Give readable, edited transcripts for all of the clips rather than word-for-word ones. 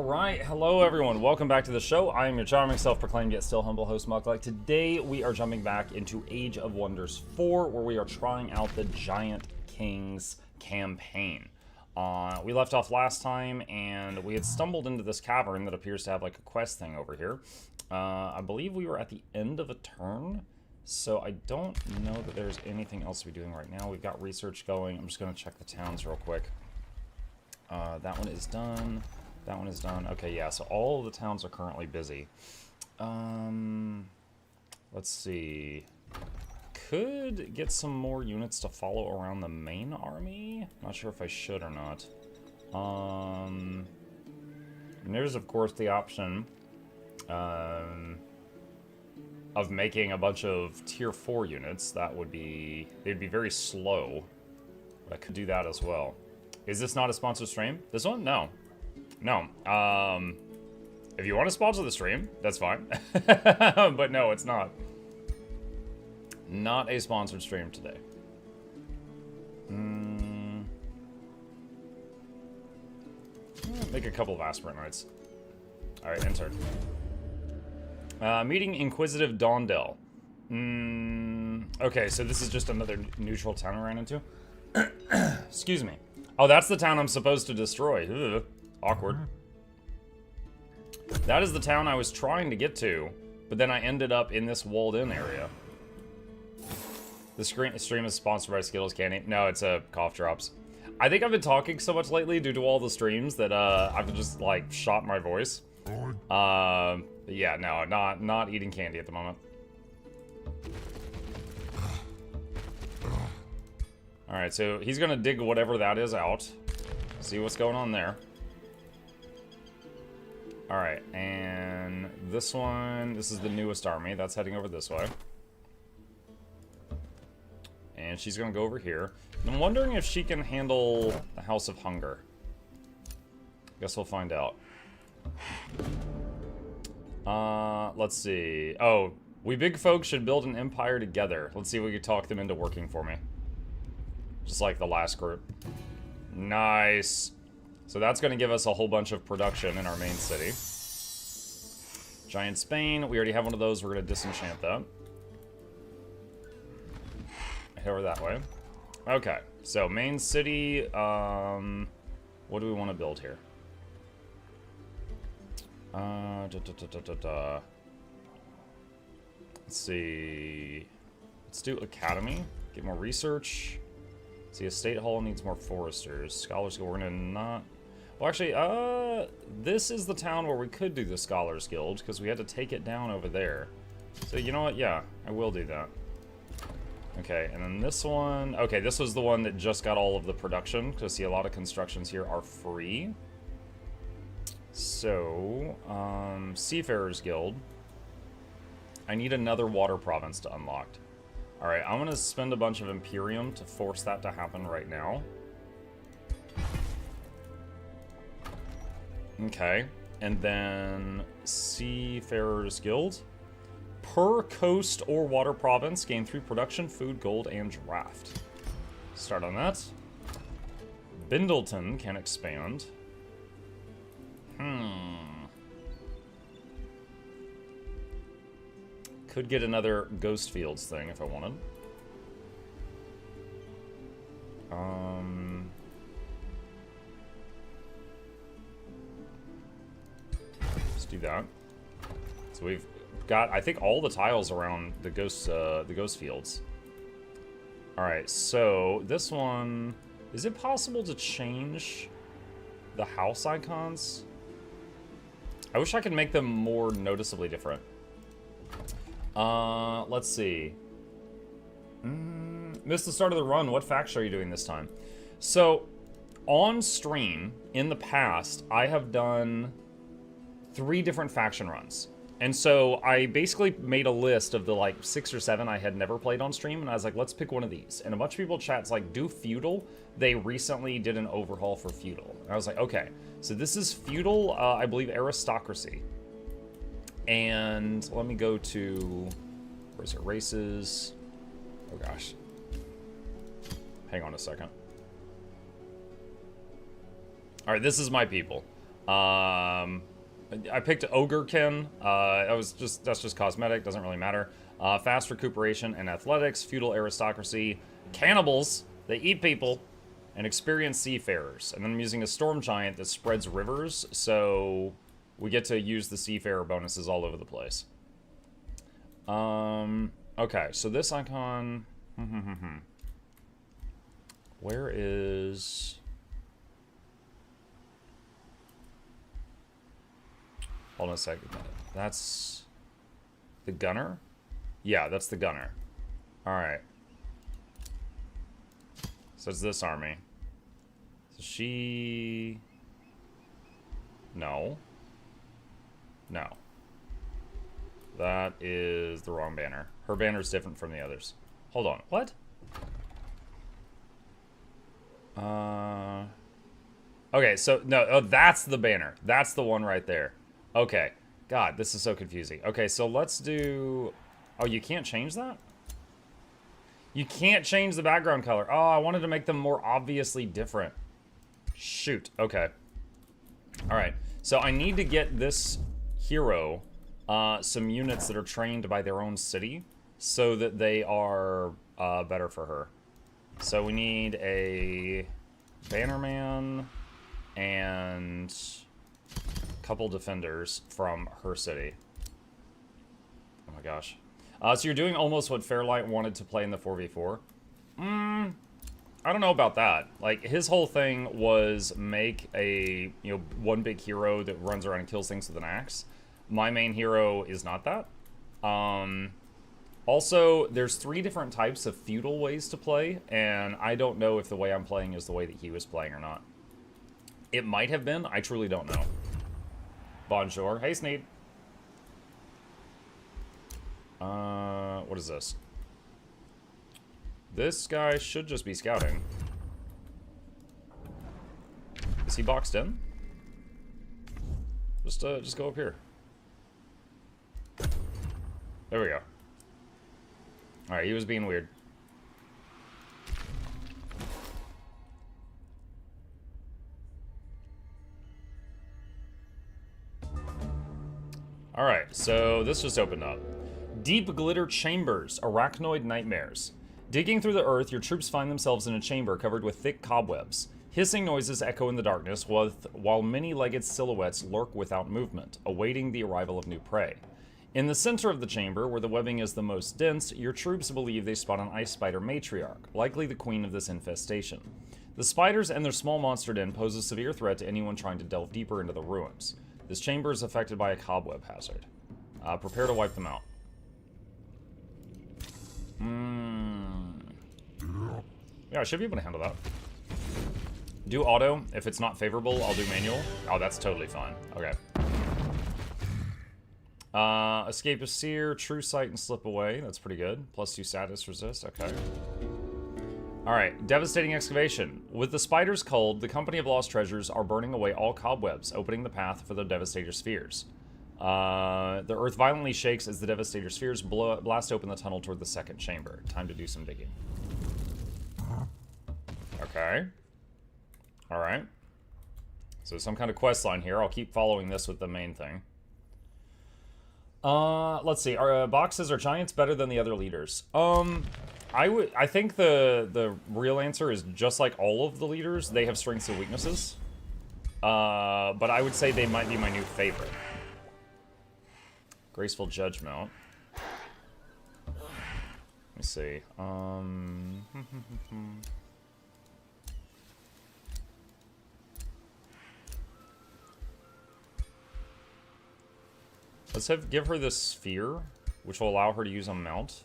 Alright, hello everyone, welcome back to the show. I am your charming, self-proclaimed, yet still humble host, Mukluk. Today we are jumping back into Age of Wonders 4, where we are trying out the Giant Kings campaign. We left off last time, and we had stumbled into this cavern that appears to have like a quest thing over here. I believe we were at the end of a turn, so I don't know that there's anything else to be doing right now. We've got research going. I'm just going to check the towns real quick. That one is done. That one is done. Okay, yeah, so all of the towns are currently busy. Let's see. Could get some more units to follow around the main army. Not sure if I should or not. And there's, of course, the option of making a bunch of tier 4 units. That would be... they'd be very slow. But I could do that as well. Is this not a sponsored stream? This one? No. No. If you want to sponsor the stream, that's fine. But no, it's not. Not a sponsored stream today. Make a couple of aspirant knights. Alright, enter. Meeting Inquisitive Dondel. Okay, so this is just another neutral town I ran into. Excuse me. Oh, that's the town I'm supposed to destroy. Ugh. Awkward. That is the town I was trying to get to, but then I ended up in this walled-in area. The stream is sponsored by Skittles Candy. No, it's cough drops. I think I've been talking so much lately due to all the streams that I've just like shot my voice. Yeah, no, not eating candy at the moment. All right, so he's gonna dig whatever that is out. See what's going on there. All right, and this one, this is the newest army. That's heading over this way. And she's gonna go over here. I'm wondering if she can handle the House of Hunger. Guess we'll find out. Let's see. Oh, we big folks should build an empire together. Let's see if we can talk them into working for me. Just like the last group. Nice. So that's going to give us a whole bunch of production in our main city. Giant Spain. We already have one of those. We're going to disenchant that. Head over that way. Okay. So main city. What do we want to build here? Let's see. Let's do academy. Get more research. See, a state hall needs more foresters. Scholars Guild, we're gonna not... Well, actually, this is the town where we could do the Scholars Guild, because we had to take it down over there. So, you know what? Yeah, I will do that. Okay, and then this one... Okay, this was the one that just got all of the production, because, see, a lot of constructions here are free. So, Seafarers Guild. I need another water province to unlock. Alright, I'm going to spend a bunch of Imperium to force that to happen right now. Okay, and then Seafarers Guild. Per coast or water province, gain 3 production, food, gold, and draft. Start on that. Bindleton can expand. Could get another Ghost Fields thing if I wanted. Let's do that. So we've got, I think, all the tiles around the Ghost Fields. All right, so this one, is it possible to change the house icons? I wish I could make them more noticeably different. Let's see. Missed the start of the run. What faction are you doing this time? So, on stream, in the past, I have done 3 different faction runs. And so, I basically made a list of the, like, 6 or 7 I had never played on stream, and I was like, let's pick one of these. And a bunch of people chat's like, do Feudal. They recently did an overhaul for Feudal. And I was like, okay. So this is Feudal, I believe, Aristocracy. And let me go to, where's it, races? Oh gosh. Hang on a second. All right, this is my people. I picked Ogrekin. That's just cosmetic, doesn't really matter. Fast recuperation and athletics, feudal aristocracy, cannibals, they eat people, and experienced seafarers. And then I'm using a storm giant that spreads rivers, so we get to use the seafarer bonuses all over the place. Okay, so this icon... Where is... Hold on a second. That's the gunner? Yeah, that's the gunner. Alright. So it's this army. So she... No. No. That is the wrong banner. Her banner is different from the others. Hold on. What? Okay, so... No, oh, that's the banner. That's the one right there. Okay. God, this is so confusing. Okay, so let's do... Oh, you can't change that? You can't change the background color. Oh, I wanted to make them more obviously different. Shoot. Okay. Alright. So I need to get this hero some units that are trained by their own city so that they are better for her. So we need a bannerman and a couple defenders from her city. Oh my gosh. So you're doing almost what Fairlight wanted to play in the 4v4. I don't know about that. Like, his whole thing was make a, one big hero that runs around and kills things with an axe. My main hero is not that. Also, there's 3 different types of feudal ways to play, and I don't know if the way I'm playing is the way that he was playing or not. It might have been. I truly don't know. Bonjour. Hey, Sneed. What is this? This guy should just be scouting. Is he boxed in? Just go up here. There we go. Alright, he was being weird. Alright, so this just opened up. Deep glitter chambers, arachnoid nightmares. Digging through the earth, your troops find themselves in a chamber covered with thick cobwebs. Hissing noises echo in the darkness, while many-legged silhouettes lurk without movement, awaiting the arrival of new prey. In the center of the chamber, where the webbing is the most dense, your troops believe they spot an ice spider matriarch, likely the queen of this infestation. The spiders and their small monster den pose a severe threat to anyone trying to delve deeper into the ruins. This chamber is affected by a cobweb hazard. Prepare to wipe them out. Yeah, I should be able to handle that. Do auto. If it's not favorable, I'll do manual. Oh, that's totally fine. Okay. Escape a seer, true sight, and slip away. That's pretty good. +2 status resist. Okay. Alright, devastating excavation. With the spider's cold, the Company of Lost Treasures are burning away all cobwebs, opening the path for the Devastator Spheres. The earth violently shakes as the Devastator Spheres blast open the tunnel toward the second chamber. Time to do some digging. Okay. Alright. So some kind of quest line here. I'll keep following this with the main thing. Let's see. Are boxes or giants better than the other leaders? I think the real answer is just like all of the leaders, they have strengths and weaknesses. But I would say they might be my new favorite. Graceful Judgment. Let me see. Let's give her this sphere, which will allow her to use a mount.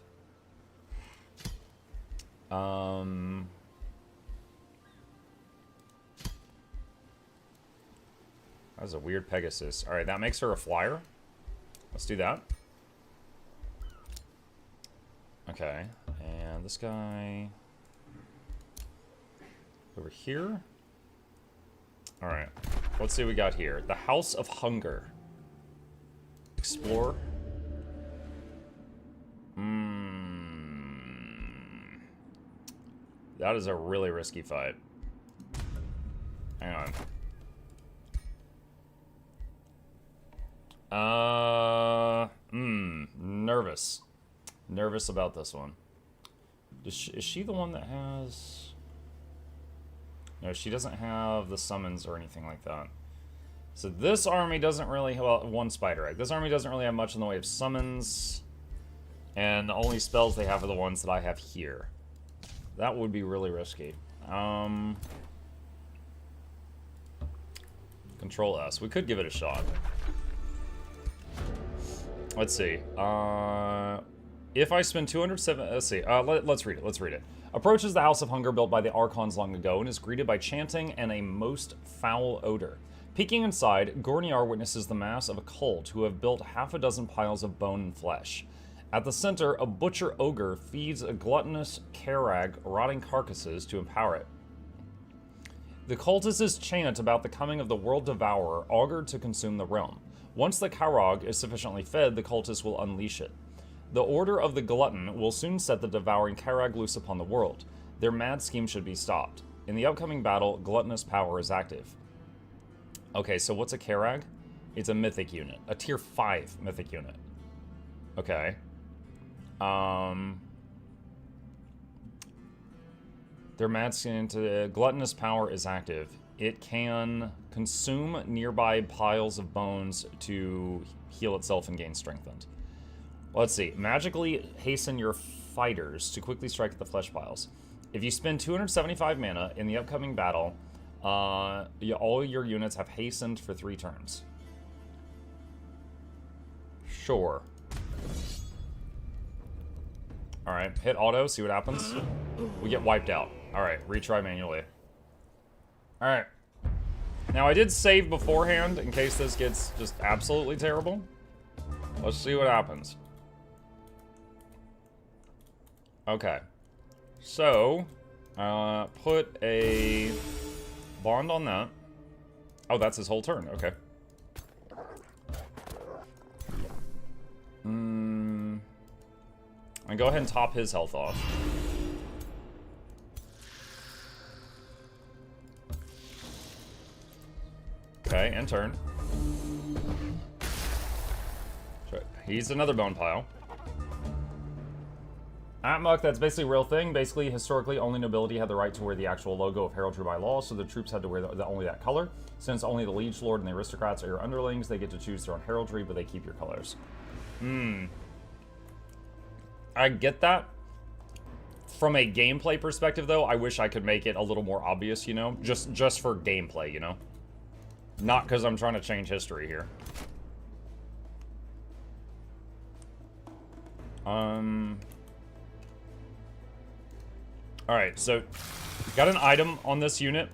That was a weird Pegasus. Alright, that makes her a flyer. Let's do that. Okay, and this guy over here. Alright, let's see what we got here. The House of Hunger. Explore. That is a really risky fight. Hang on. Nervous. Nervous about this one. Is she the one that has... No, she doesn't have the summons or anything like that. So this army doesn't really... Well, one spider egg. This army doesn't really have much in the way of summons. And the only spells they have are the ones that I have here. That would be really risky. Control S. We could give it a shot. Let's see. If I spend 207... Let's see. Let's read it. Let's read it. Approaches the House of Hunger built by the Archons long ago and is greeted by chanting and a most foul odor. Peeking inside, Godier witnesses the mass of a cult who have built half a dozen piles of bone and flesh. At the center, a butcher ogre feeds a gluttonous Karag rotting carcasses to empower it. The cultists chant about the coming of the World Devourer, augured to consume the realm. Once the Karag is sufficiently fed, the cultists will unleash it. The Order of the Glutton will soon set the devouring Karag loose upon the world. Their mad scheme should be stopped. In the upcoming battle, gluttonous power is active. Okay, so what's a Karag? It's a mythic unit. A tier 5 mythic unit. Okay. Their mad scheme to gluttonous power is active. It can consume nearby piles of bones to heal itself and gain strengthened. Let's see. Magically hasten your fighters to quickly strike at the flesh piles. If you spend 275 mana in the upcoming battle, all your units have hastened for 3 turns. Sure. Alright, hit auto, see what happens. We get wiped out. Alright, retry manually. Alright. Now, I did save beforehand in case this gets just absolutely terrible. Let's see what happens. Okay. So, put a bond on that. Oh, that's his whole turn. Okay. And go ahead and top his health off. Okay, and turn. He's another bone pile. At Muck, that's basically a real thing. Basically, historically, only nobility had the right to wear the actual logo of heraldry by law, so the troops had to wear only that color. Since only the liege lord and the aristocrats are your underlings, they get to choose their own heraldry, but they keep your colors. I get that. From a gameplay perspective, though, I wish I could make it a little more obvious, you know? Just for gameplay, you know? Not because I'm trying to change history here. Alright, so got an item on this unit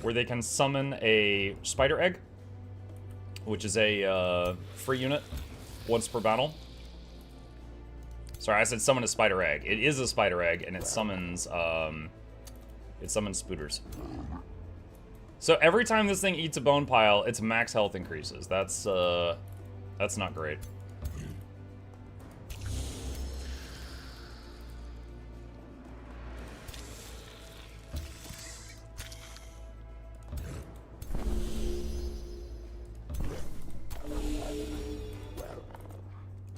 where they can summon a spider egg, which is a free unit once per battle. Sorry, I said summon a spider egg. It is a spider egg, and it summons spooters. So every time this thing eats a bone pile, its max health increases. That's not great.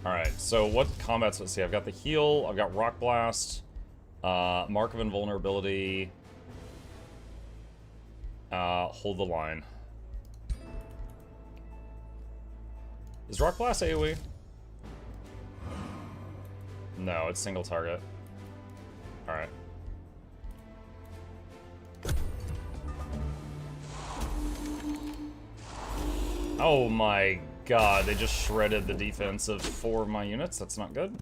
Alright, so what combats? Let's see, I've got the heal, I've got Rock Blast, Mark of Invulnerability, hold the line. Is Rock Blast AoE? No, it's single target. Alright. Oh my god, they just shredded the defense of 4 of my units. That's not good.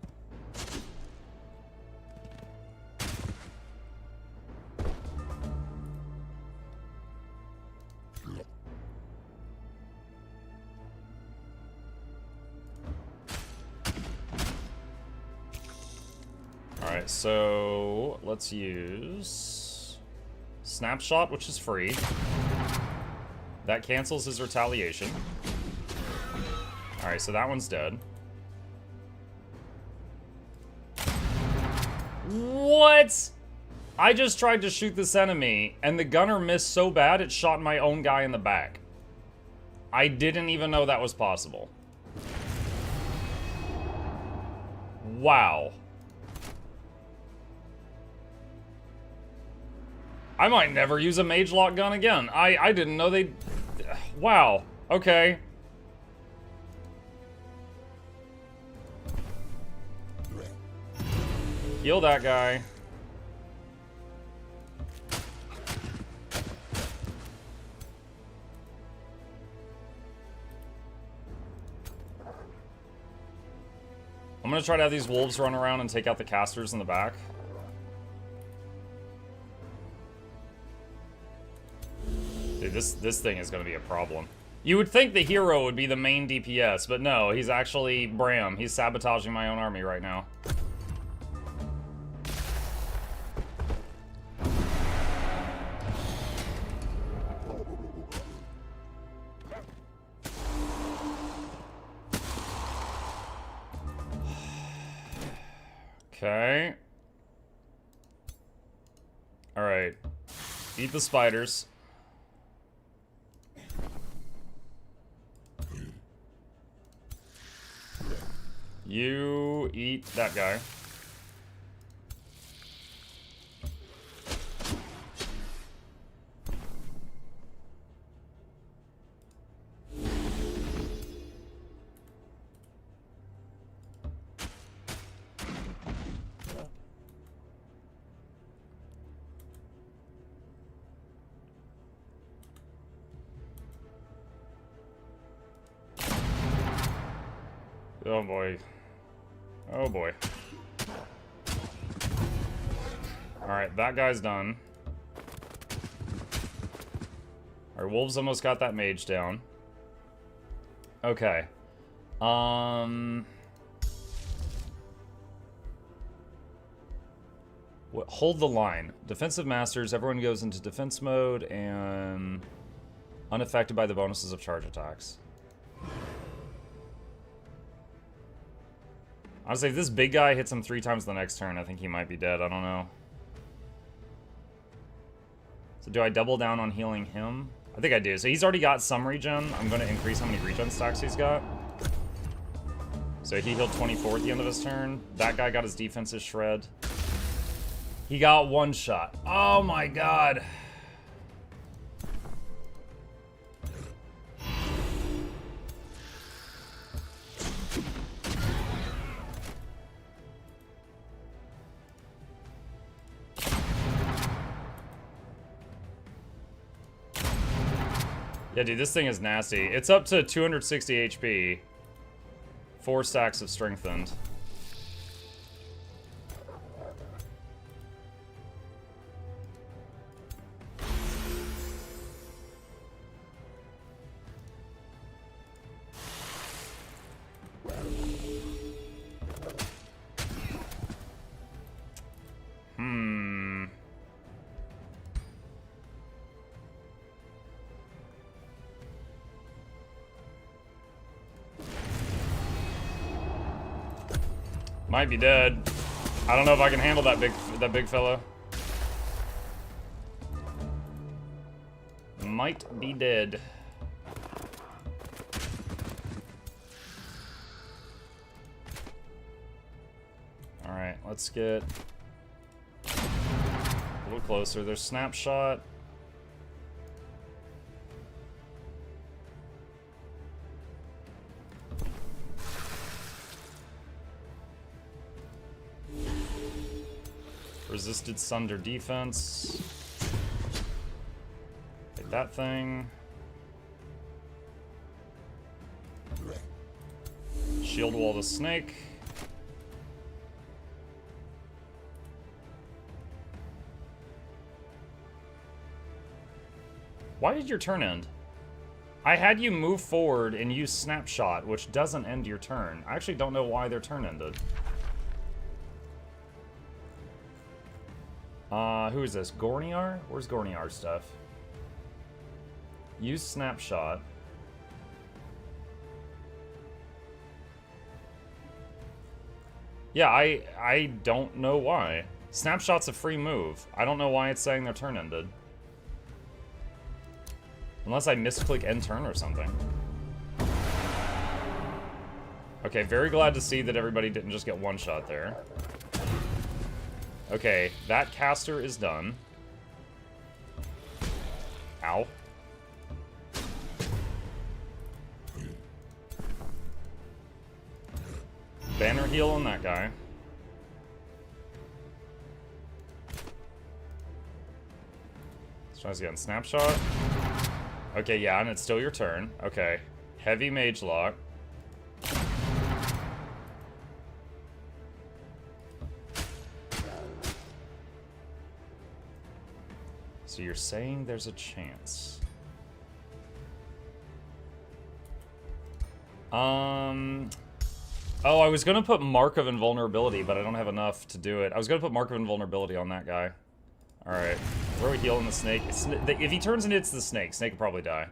Alright, so let's use Snapshot, which is free. That cancels his retaliation. Alright, so that one's dead. What? I just tried to shoot this enemy, and the gunner missed so bad it shot my own guy in the back. I didn't even know that was possible. Wow. I might never use a mage lock gun again. I didn't know they... Wow. Okay. Heal that guy. I'm gonna try to have these wolves run around and take out the casters in the back. Dude, this thing is gonna be a problem. You would think the hero would be the main DPS, but no, he's actually Bram. He's sabotaging my own army right now. Okay. Alright. Eat the spiders. You eat that guy. Oh boy. Oh boy. Alright, that guy's done. Our wolves almost got that mage down. Okay. Hold the line. Defensive masters, everyone goes into defense mode and unaffected by the bonuses of charge attacks. Honestly, if this big guy hits him 3 times the next turn, I think he might be dead. I don't know. So do I double down on healing him? I think I do. So he's already got some regen. I'm going to increase how many regen stacks he's got. So he healed 24 at the end of his turn. That guy got his defenses shred. He got 1 shot. Oh my god. Yeah, dude, this thing is nasty. It's up to 260 HP. 4 stacks of strengthened. Might be dead. I don't know if I can handle that big fella. Might be dead. Alright, let's get a little closer. There's snapshot. Resisted Sunder defense. Take that thing. Shield wall the snake. Why did your turn end? I had you move forward and use snapshot, which doesn't end your turn. I actually don't know why their turn ended. Who is this? Godier? Where's Godier's stuff? Use snapshot. Yeah, I don't know why. Snapshot's a free move. I don't know why it's saying their turn ended. Unless I misclick end turn or something. Okay, very glad to see that everybody didn't just get one shot there. Okay, that caster is done. Ow. Banner heal on that guy. Let's try this again. Snapshot. Okay, yeah, and it's still your turn. Okay. Heavy mage lock. So you're saying there's a chance. Oh, I was gonna put Mark of Invulnerability, but I don't have enough to do it. I was gonna put Mark of Invulnerability on that guy. Alright. Throw a heal on the snake. If he turns into the snake, snake will probably die.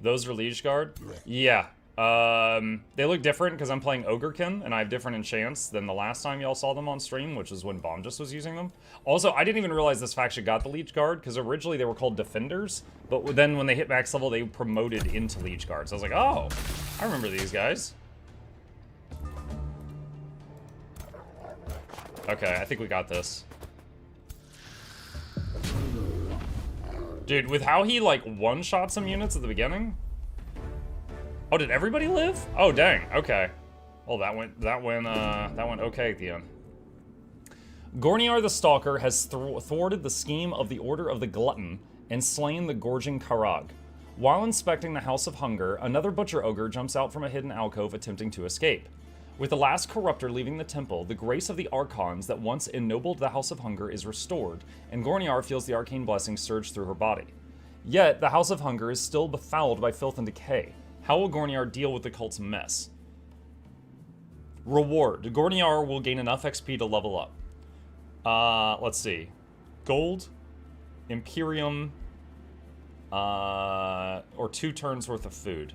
Those are Liege Guard? Yeah. They look different because I'm playing Ogrekin, and I have different enchants than the last time y'all saw them on stream, which is when Bomb just was using them. Also, I didn't even realize this faction got the Liege Guard, because originally they were called Defenders, but then when they hit max level, they promoted into Liege Guards. I was like, oh, I remember these guys. Okay, I think we got this. Dude, with how he, like, one-shot some units at the beginning? Oh, did everybody live? Oh, dang. Okay. Well, that went okay at the end. Gorniar the Stalker has thwarted the scheme of the Order of the Glutton and slain the Gorging Karag. While inspecting the House of Hunger, another Butcher Ogre jumps out from a hidden alcove attempting to escape. With the last corruptor leaving the temple, the grace of the Archons that once ennobled the House of Hunger is restored, and Gorniar feels the arcane blessing surge through her body. Yet, the House of Hunger is still befouled by filth and decay. How will Gorniar deal with the cult's mess? Reward. Gorniar will gain enough XP to level up. Let's see. Gold, Imperium, or 2 turns worth of food.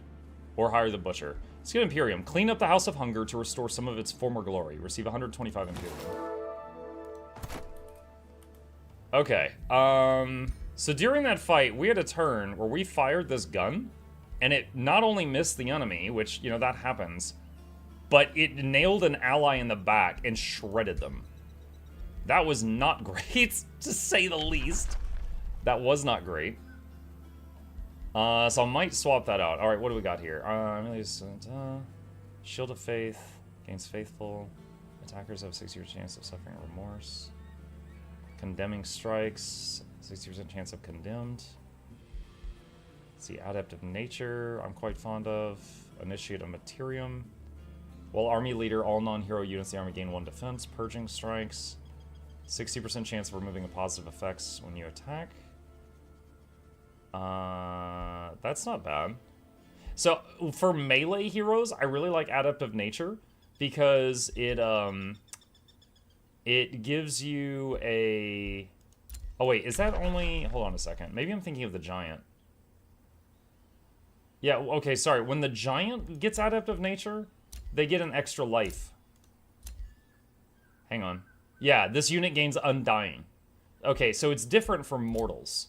Or hire the Butcher. Let's get Imperium. Clean up the House of Hunger to restore some of its former glory. Receive 125 Imperium. Okay. So during that fight, we had a turn where we fired this gun, and it not only missed the enemy, which, you know, that happens, but it nailed an ally in the back and shredded them. That was not great, to say the least. That was not great. So I might swap that out. Alright, what do we got here? Shield of Faith. Gains Faithful. Attackers have 60% chance of suffering remorse. Condemning Strikes. 60% chance of Condemned. Let's see, Adept of Nature. I'm quite fond of. Initiate of Materium. While Army Leader, all non-hero units in the army gain 1 defense. Purging Strikes. 60% chance of removing the positive effects when you attack. That's not bad. So, for melee heroes, I really like Adept of Nature because it gives you a... Oh, wait, is that only... Hold on a second. Maybe I'm thinking of the Giant. Yeah, okay, sorry. When the Giant gets Adept of Nature, they get an extra life. Hang on. Yeah, this unit gains Undying. Okay, so it's different from Mortals.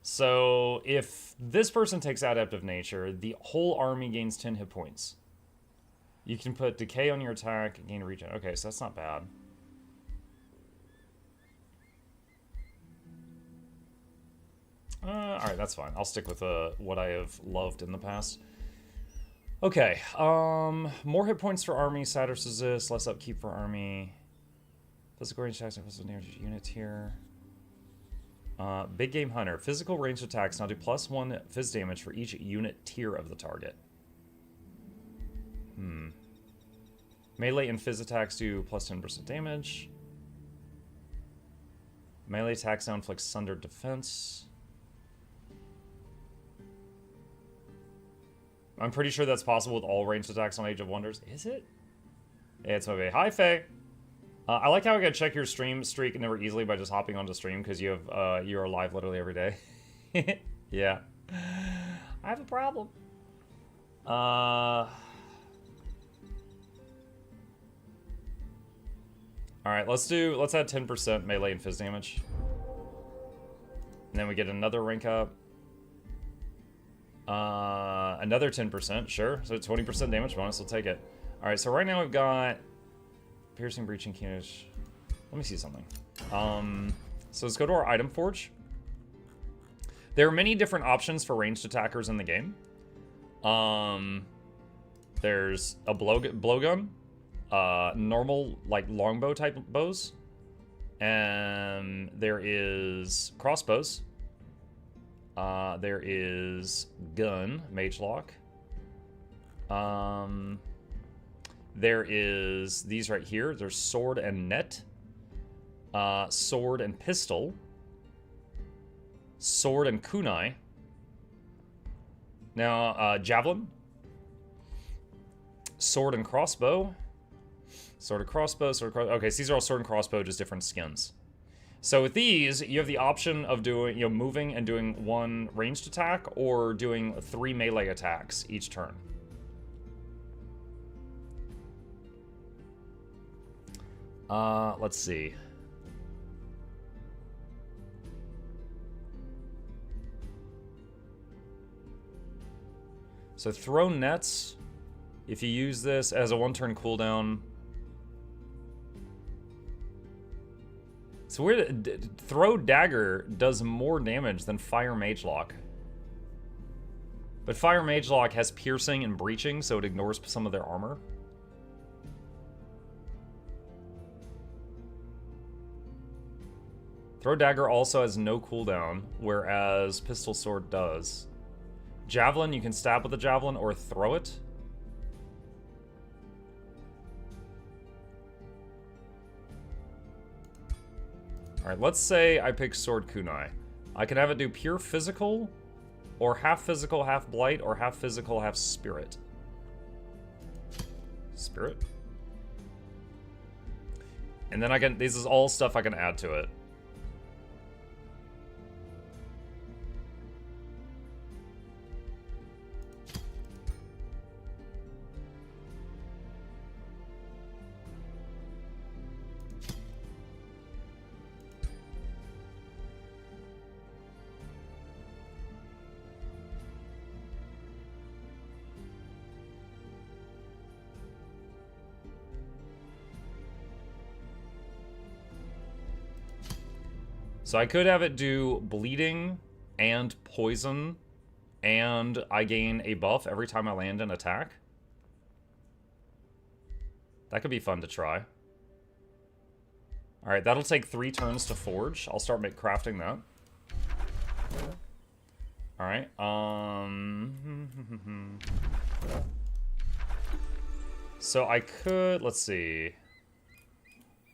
So, if this person takes Adept of Nature, the whole army gains 10 hit points. You can put Decay on your attack, gain regen. Okay, so that's not bad. Alright, that's fine. I'll stick with what I have loved in the past. Okay, more hit points for army, Satyrs resist, less upkeep for army. Physical range attacks and physical damage units here. Big Game Hunter. Physical ranged attacks now do +1 phys damage for each unit tier of the target. Melee and phys attacks do +10% damage. Melee attacks now inflict sundered defense. I'm pretty sure that's possible with all ranged attacks on Age of Wonders. Is it? Yeah, it's okay. Hi, Faye. I like how I can check your stream streak never easily by just hopping onto stream because you have you're live literally every day. Yeah, I have a problem. All right, let's add 10% melee and phys damage, and then we get another rank up. Another 10%, sure. So 20% damage bonus, we'll take it. All right, so right now we've got piercing, breaching, keenish. Let me see something. So let's go to our item forge. There are many different options for ranged attackers in the game. There's a blowgun, normal like longbow type bows, and there is crossbows. There is gun, mage lock. There is these right here. There's sword and net, sword and pistol, sword and kunai. Now, javelin, sword and crossbow, sword and crossbow, okay, so these are all sword and crossbow, just different skins. So with these, you have the option of doing, moving and doing one ranged attack or doing 3 melee attacks each turn. Let's see. So throw nets, if you use this as a 1-turn cooldown. So weird, throw dagger does more damage than fire mage lock. But fire mage lock has piercing and breaching, so it ignores some of their armor. Throw dagger also has no cooldown, whereas pistol sword does. Javelin, you can stab with a javelin or throw it. Alright, let's say I pick sword kunai. I can have it do pure physical, or half physical, half blight, or half physical, half spirit. Spirit? And then I can, this is all stuff I can add to it. So I could have it do bleeding and poison, and I gain a buff every time I land an attack. That could be fun to try. Alright, that'll take 3 turns to forge. I'll start crafting that. Alright, so I could, let's see.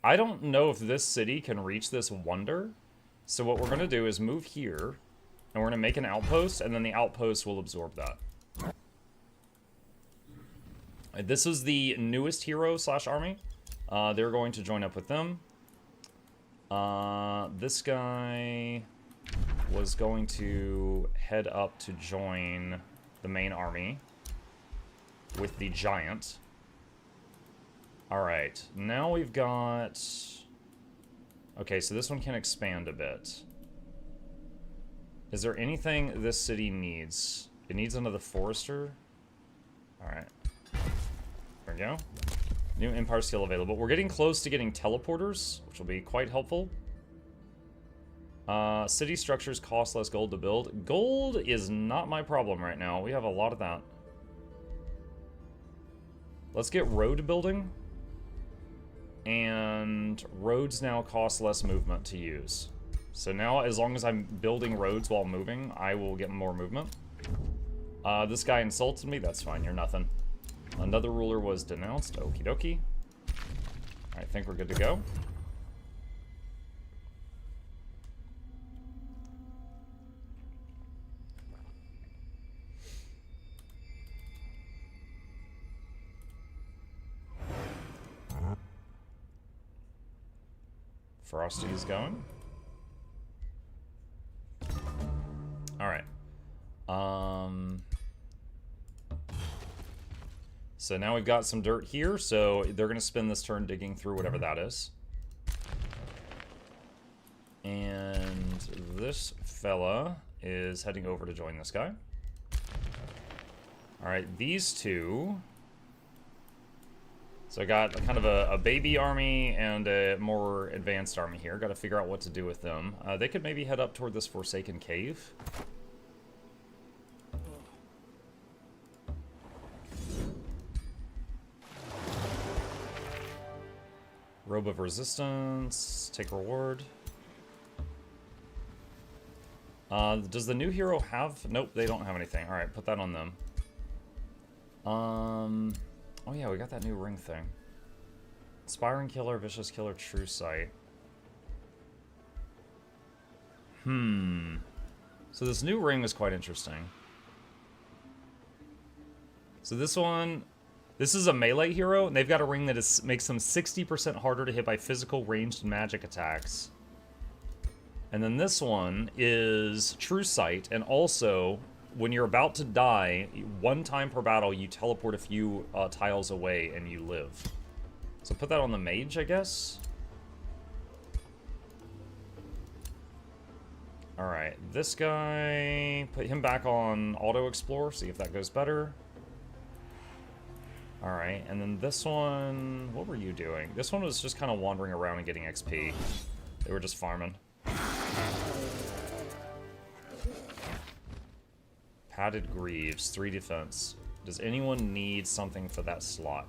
I don't know if this city can reach this wonder. So what we're going to do is move here, and we're going to make an outpost, and then the outpost will absorb that. This is the newest hero / army. They're going to join up with them. This guy was going to head up to join the main army with the giant. Alright, now we've got... Okay, so this one can expand a bit. Is there anything this city needs? It needs another forester. Alright. There we go. New empire skill available. We're getting close to getting teleporters, which will be quite helpful. City structures cost less gold to build. Gold is not my problem right now. We have a lot of that. Let's get road building. And roads now cost less movement to use. So now, as long as I'm building roads while moving, I will get more movement. This guy insulted me. That's fine. You're nothing. Another ruler was denounced. Okie dokie. I think we're good to go. Frosty is going. Alright. So now we've got some dirt here, so they're going to spend this turn digging through whatever that is. And this fella is heading over to join this guy. Alright, these two. So I got kind of a baby army and a more advanced army here. Got to figure out what to do with them. They could maybe head up toward this Forsaken Cave. Robe of Resistance. Take reward. Does the new hero have... Nope, they don't have anything. Alright, put that on them. Oh yeah, we got that new ring thing. Inspiring Killer, Vicious Killer, True Sight. So this new ring is quite interesting. So this one... This is a melee hero, and they've got a ring that makes them 60% harder to hit by physical, ranged, and magic attacks. And then this one is True Sight, and also, when you're about to die, one time per battle, you teleport a few tiles away and you live. So put that on the mage, I guess. Alright, this guy, put him back on Auto Explore, see if that goes better. Alright, and then this one, what were you doing? This one was just kind of wandering around and getting XP. They were just farming. Padded Greaves, 3 defense. Does anyone need something for that slot?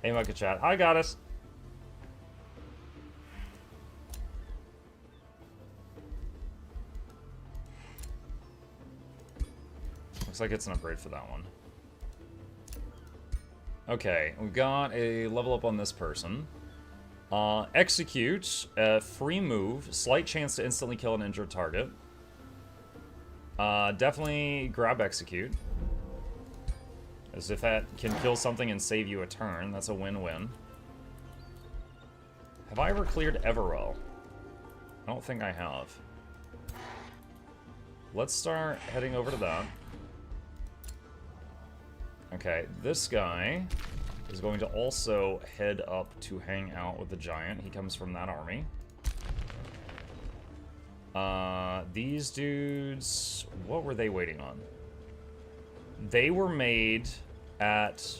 Hey, MuklukChat. I got us. Looks like it's an upgrade for that one. Okay, we've got a level up on this person. Execute, free move, slight chance to instantly kill an injured target. Definitely grab execute. As if that can kill something and save you a turn. That's a win-win. Have I ever cleared Everwell? I don't think I have. Let's start heading over to that. Okay, this guy is going to also head up to hang out with the giant. He comes from that army. These dudes, what were they waiting on? They were made at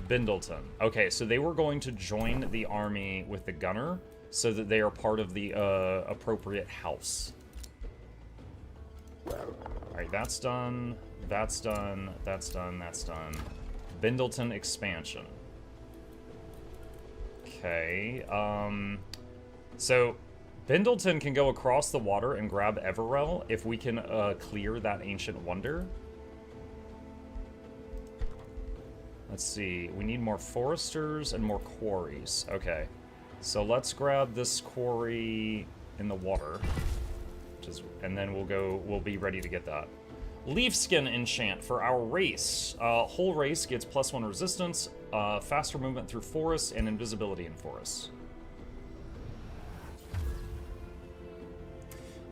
Bindleton. Okay, so they were going to join the army with the gunner so that they are part of the appropriate house. Alright, that's done. That's done. That's done. That's done. Bindleton expansion. Okay, so Bindleton can go across the water and grab Everwell if we can clear that ancient wonder. Let's see, we need more foresters and more quarries. Okay, so let's grab this quarry in the water, and then we'll be ready to get that. Leafskin enchant for our race. Whole race gets +1 resistance, faster movement through forests, and invisibility in forests.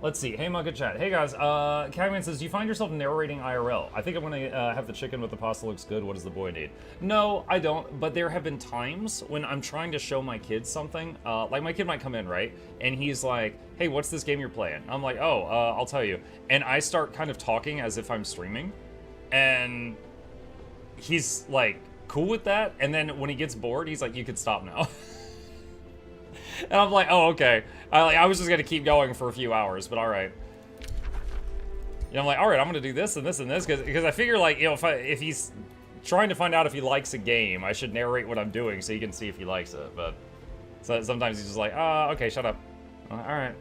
Let's see. Hey, MuklukChat. Hey, guys. Cagman says, do you find yourself narrating IRL? I think I'm going to have the chicken with the pasta looks good. What does the boy need? No, I don't. But there have been times when I'm trying to show my kids something. Like, my kid might come in, right? And he's like, hey, what's this game you're playing? I'm like, oh, I'll tell you. And I start kind of talking as if I'm streaming. And he's, like, cool with that. And then when he gets bored, he's like, you can stop now. And I'm like, oh, okay. I was just going to keep going for a few hours, but all right. You know, I'm like, all right, I'm going to do this and this and this, because I figure, like, you know, if he's trying to find out if he likes a game, I should narrate what I'm doing so he can see if he likes it, but sometimes he's just like, okay, shut up. I'm like, all right.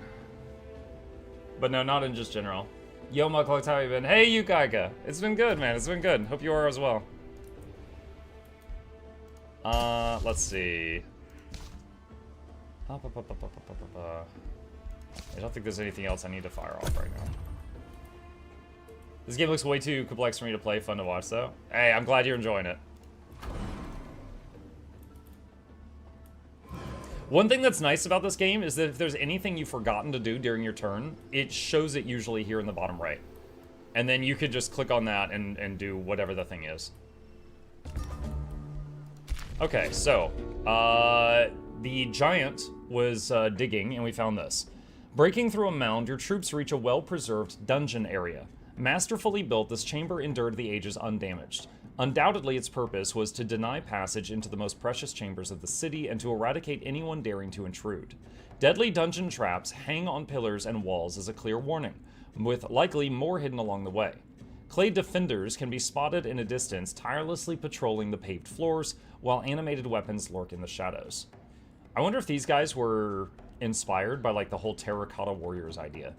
But no, not in just general. Yo, Mukluk, how you been? Hey, Yukaika. It's been good, man. It's been good. Hope you are as well. Let's see. I don't think there's anything else I need to fire off right now. This game looks way too complex for me to play. Fun to watch, though. Hey, I'm glad you're enjoying it. One thing that's nice about this game is that if there's anything you've forgotten to do during your turn, it shows it usually here in the bottom right. And then you could just click on that and do whatever the thing is. Okay, so, the giant was digging, and we found this. Breaking through a mound, your troops reach a well-preserved dungeon area. Masterfully built, this chamber endured the ages undamaged. Undoubtedly, its purpose was to deny passage into the most precious chambers of the city and to eradicate anyone daring to intrude. Deadly dungeon traps hang on pillars and walls as a clear warning, with likely more hidden along the way. Clay defenders can be spotted in a distance, tirelessly patrolling the paved floors, while animated weapons lurk in the shadows. I wonder if these guys were inspired by, like, the whole Terracotta Warriors idea.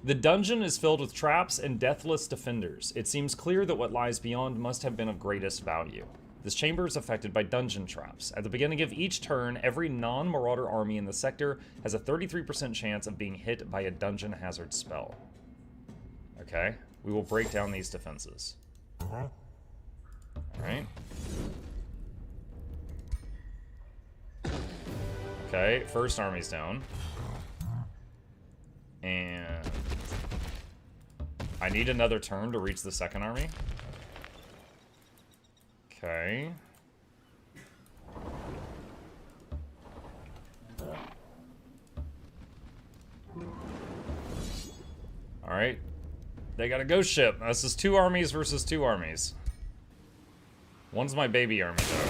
The dungeon is filled with traps and deathless defenders. It seems clear that what lies beyond must have been of greatest value. This chamber is affected by dungeon traps. At the beginning of each turn, every non-marauder army in the sector has a 33% chance of being hit by a dungeon hazard spell. Okay, we will break down these defenses. Alright. Okay, first army's down. And I need another turn to reach the second army. Okay. Alright. They got a ghost ship. This is 2 armies versus 2 armies. One's my baby army, though.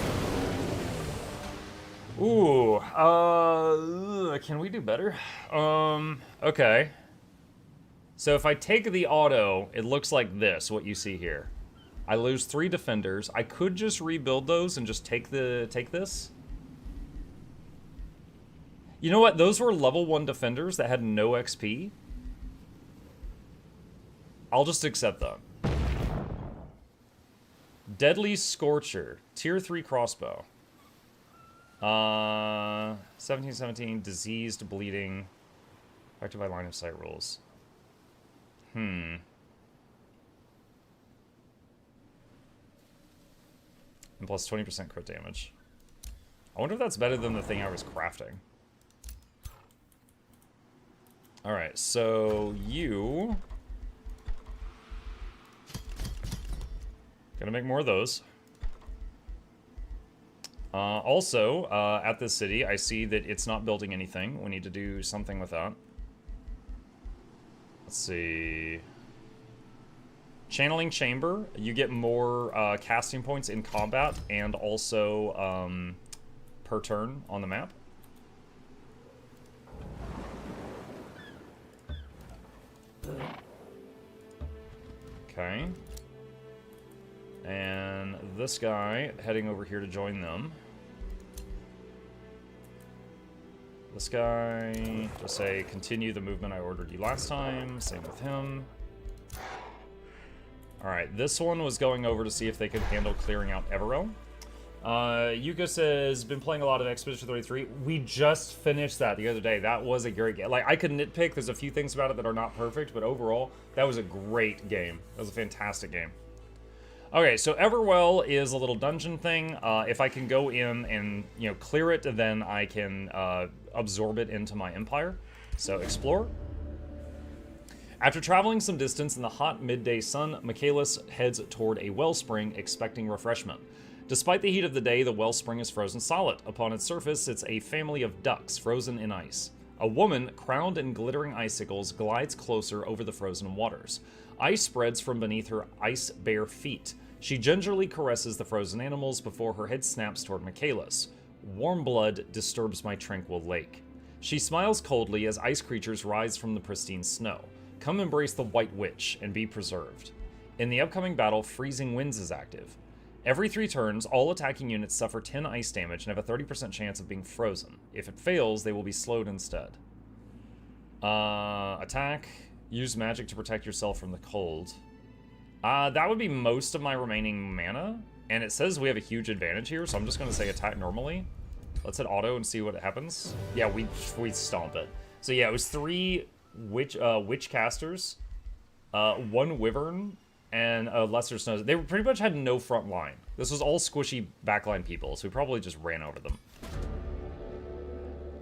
Ooh, can we do better? Okay. So if I take the auto, it looks like this, what you see here. I lose 3 defenders. I could just rebuild those and just take this. You know what? Those were level 1 defenders that had no XP. I'll just accept them. Deadly Scorcher. Tier 3 crossbow. 1717, diseased, bleeding. Affected by line of sight rules. And plus 20% crit damage. I wonder if that's better than the thing I was crafting. Alright, so you... Gonna make more of those. Also, at this city, I see that it's not building anything. We need to do something with that. Let's see. Channeling Chamber. You get more casting points in combat and also per turn on the map. Okay. And this guy heading over here to join them. This guy, just say, continue the movement I ordered you last time. Same with him. Alright, this one was going over to see if they could handle clearing out Everwell. Yuko says, been playing a lot of Expedition 33. We just finished that the other day. That was a great game. Like, I could nitpick. There's a few things about it that are not perfect, but overall, that was a great game. That was a fantastic game. Okay, so Everwell is a little dungeon thing. If I can go in and, you know, clear it, then I can absorb it into my empire. So, explore. After traveling some distance in the hot midday sun, Michaelis heads toward a wellspring, expecting refreshment. Despite the heat of the day, the wellspring is frozen solid. Upon its surface sits a family of ducks frozen in ice. A woman, crowned in glittering icicles, glides closer over the frozen waters. Ice spreads from beneath her ice-bare feet. She gingerly caresses the frozen animals before her head snaps toward Michaelis. Warm blood disturbs my tranquil lake. She smiles coldly as ice creatures rise from the pristine snow. Come embrace the White Witch and be preserved. In the upcoming battle, Freezing Winds is active. Every 3 turns, all attacking units suffer 10 ice damage and have a 30% chance of being frozen. If it fails, they will be slowed instead. Attack. Use magic to protect yourself from the cold. That would be most of my remaining mana. And it says we have a huge advantage here, so I'm just going to say attack normally. Let's hit auto and see what happens. Yeah, we stomp it. So yeah, it was 3 witch casters, 1 wyvern, and a lesser snow. They pretty much had no front line. This was all squishy backline people, so we probably just ran over them.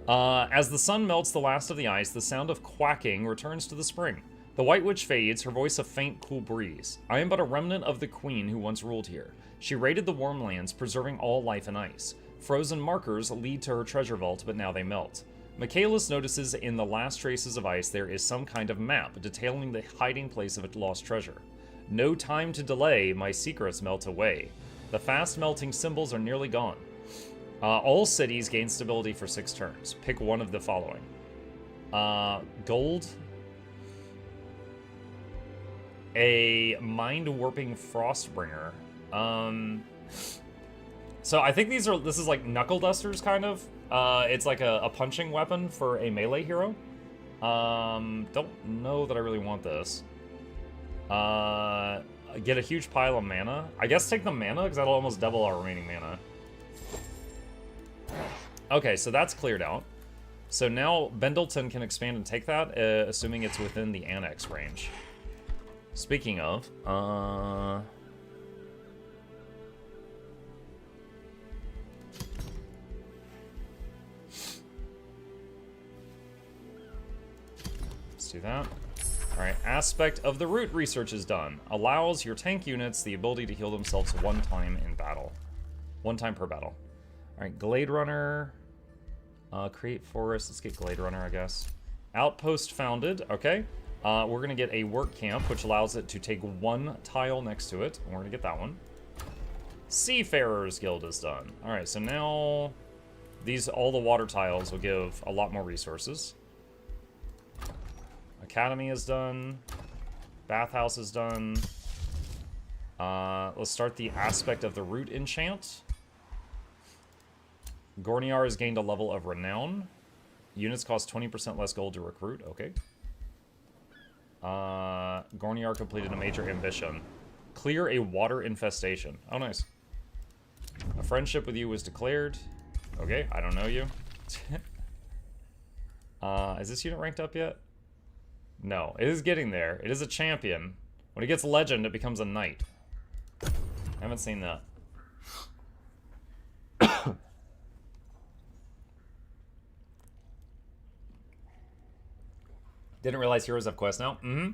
As the sun melts the last of the ice, the sound of quacking returns to the spring. The White Witch fades, her voice a faint, cool breeze. I am but a remnant of the queen who once ruled here. She raided the warm lands, preserving all life in ice. Frozen markers lead to her treasure vault, but now they melt. Michaelis notices in the last traces of ice there is some kind of map detailing the hiding place of a lost treasure. No time to delay, my secrets melt away. The fast melting symbols are nearly gone. All cities gain stability for 6 turns. Pick one of the following. Gold. A mind-warping Frostbringer. So I think this is like knuckle dusters, kind of. It's like a punching weapon for a melee hero. Don't know that I really want this. Get a huge pile of mana. I guess take the mana, because that'll almost double our remaining mana. Okay, so that's cleared out. So now Bendleton can expand and take that, assuming it's within the annex range. Speaking of, let's do that. Alright, aspect of the root research is done. Allows your tank units the ability to heal themselves 1 time in battle. 1 time per battle. Alright, Glade Runner. Create forest. Let's get Glade Runner, I guess. Outpost founded. Okay. We're going to get a work camp, which allows it to take 1 tile next to it. And we're going to get that one. Seafarers Guild is done. Alright, so now all the water tiles will give a lot more resources. Academy is done. Bathhouse is done. Let's start the aspect of the root enchant. Godier has gained a level of renown. Units cost 20% less gold to recruit. Okay. Godier completed a major ambition. Clear a water infestation. Oh, nice. A friendship with you was declared. Okay, I don't know you. Is this unit ranked up yet? No, it is getting there. It is a champion. When it gets legend, it becomes a knight. I haven't seen that. Didn't realize heroes have quests now. Mm-hmm.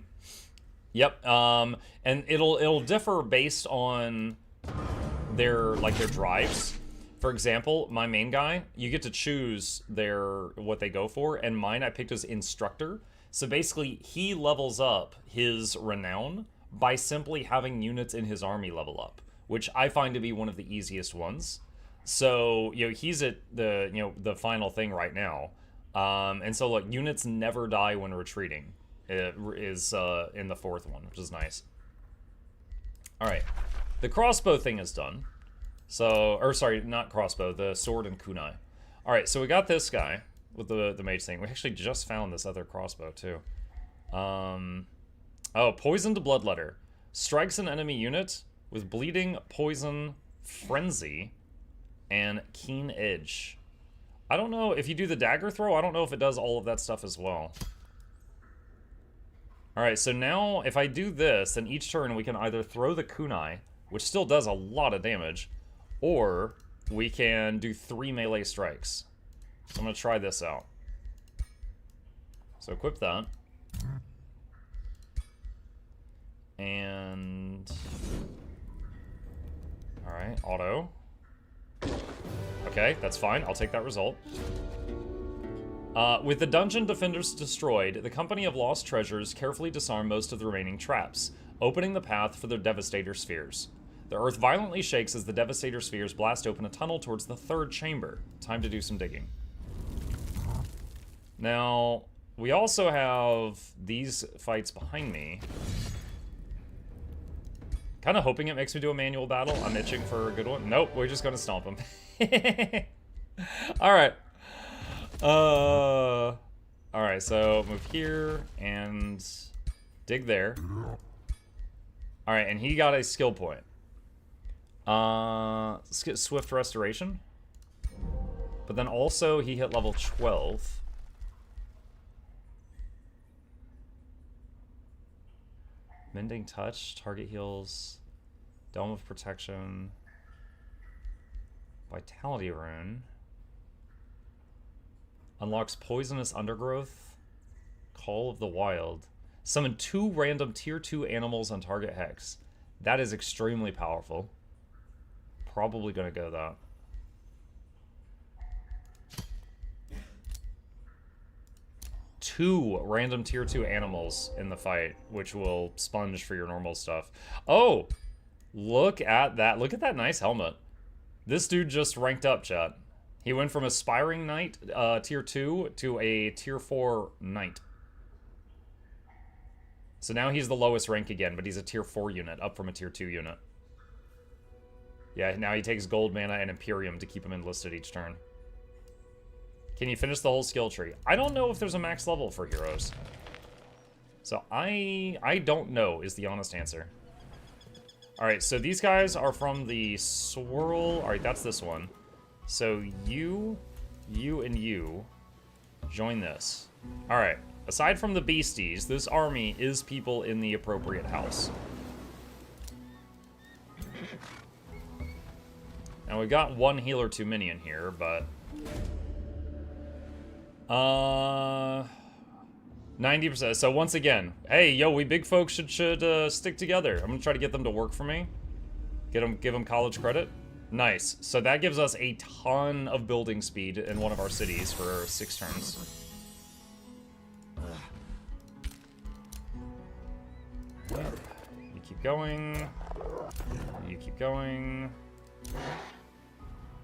Yep. And it'll differ based on their drives. For example, my main guy, you get to choose what they go for, and mine I picked as instructor. So basically, he levels up his renown by simply having units in his army level up, which I find to be one of the easiest ones. So, he's at the final thing right now. And so, look, units never die when retreating. It is in the 4th one, which is nice. All right. The crossbow thing is done. So, or sorry, not crossbow, the sword and kunai. All right, so we got this guy with the mage thing. We actually just found this other crossbow, too. Oh, poisoned bloodletter. Strikes an enemy unit with bleeding, poison, frenzy, and keen edge. I don't know if you do the dagger throw, I don't know if it does all of that stuff as well. Alright, so now if I do this, then each turn we can either throw the kunai, which still does a lot of damage, or we can do 3 melee strikes. So I'm going to try this out. So equip that. And... alright, auto. Okay, that's fine. I'll take that result. With the dungeon defenders destroyed, the Company of Lost Treasures carefully disarm most of the remaining traps, opening the path for the Devastator Spheres. The earth violently shakes as the Devastator Spheres blast open a tunnel towards the 3rd chamber. Time to do some digging. Now, we also have these fights behind me. Kind of hoping it makes me do a manual battle. I'm itching for a good one. Nope, we're just gonna stomp him. Alright. Alright, so move here and dig there. Alright, and he got a skill point. Let's get Swift Restoration. But then also he hit level 12. Mending Touch, target heals, Dome of Protection, Vitality Rune, unlocks Poisonous Undergrowth, Call of the Wild, summon 2 random tier 2 animals on target hex. That is extremely powerful. Probably gonna go that. 2 random tier 2 animals in the fight, which will sponge for your normal stuff. Oh, look at that. Look at that nice helmet. This dude just ranked up, chat. He went from aspiring knight, tier 2, to a tier 4 knight. So now he's the lowest rank again, but he's a tier 4 unit, up from a tier 2 unit. Yeah, now he takes gold mana and Imperium to keep him enlisted each turn. Can you finish the whole skill tree? I don't know if there's a max level for heroes. So I don't know is the honest answer. Alright, so these guys are from the swirl. Alright, that's this one. So you, and you join this. Alright, aside from the beasties, this army is people in the appropriate house. Now we've got one healer too many in here, but 90%. So once again, hey, yo, we big folks should stick together. I'm gonna try to get them to work for me. Give them college credit. Nice. So that gives us a ton of building speed in one of our cities for 6 turns. You keep going. You keep going.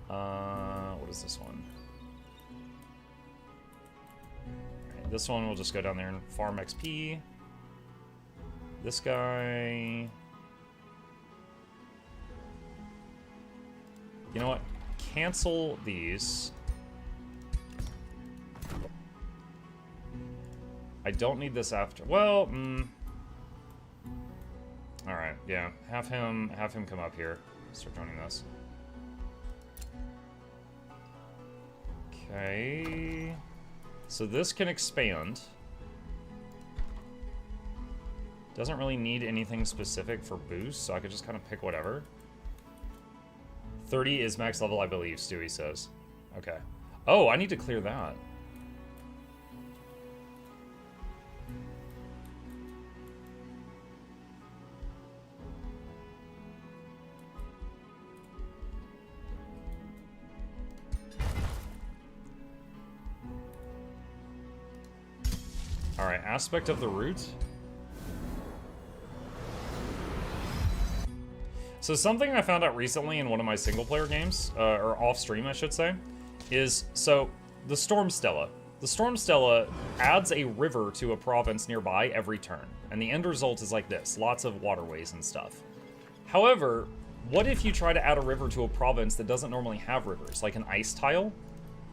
What is this one? Right, this one will just go down there and farm XP. This guy... You know what? Cancel these. I don't need this after. Well, Alright, yeah. Have him come up here. Start joining this. Okay. So this can expand. Doesn't really need anything specific for boost, so I could just kind of pick whatever. 30 is max level, I believe, Stewie says. Okay. Oh, I need to clear that. Alright, aspect of the root. So something I found out recently in one of my single-player games, or off-stream, I should say, is, so, the Storm Stella. The Storm Stella adds a river to a province nearby every turn, and the end result is like this, lots of waterways and stuff. However, what if you try to add a river to a province that doesn't normally have rivers, like an ice tile?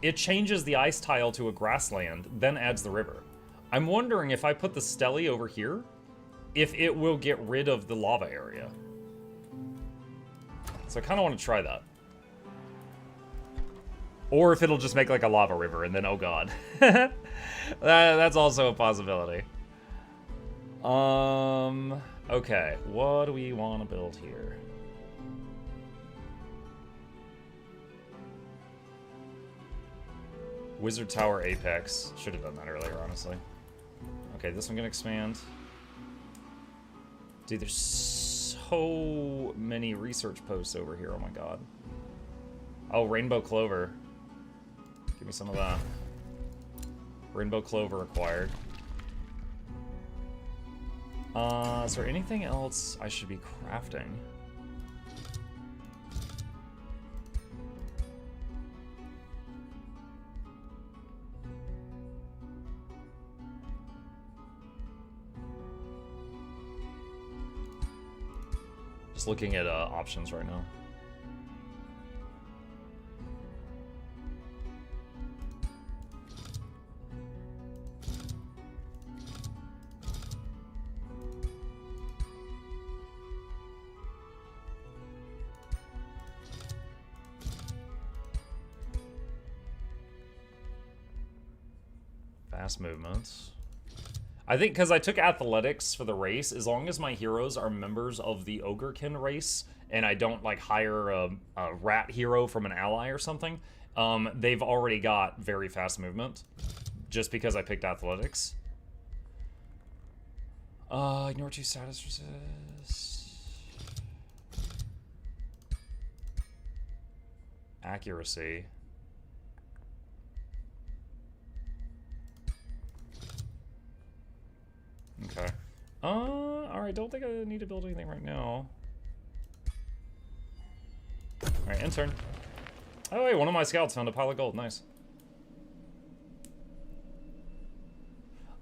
It changes the ice tile to a grassland, then adds the river. I'm wondering if I put the Stelly over here, if it will get rid of the lava area. So I kind of want to try that. Or if it'll just make like a lava river and then, oh god. That's also a possibility. Okay, what do we want to build here? Wizard Tower Apex. Should have done that earlier, honestly. Okay, this one can expand. Dude, there's so many research posts over here, oh my god. Oh, Rainbow Clover. Give me some of that. Rainbow Clover acquired. Is there anything else I should be crafting? Just looking at options right now. Fast movements. I think because I took athletics for the race, as long as my heroes are members of the Ogrekin race, and I don't like hire a rat hero from an ally or something, they've already got very fast movement, just because I picked athletics. Ignore 2 status resist. Accuracy. Okay. Alright, don't think I need to build anything right now. Alright, intern. Oh, wait, one of my scouts found a pile of gold. Nice.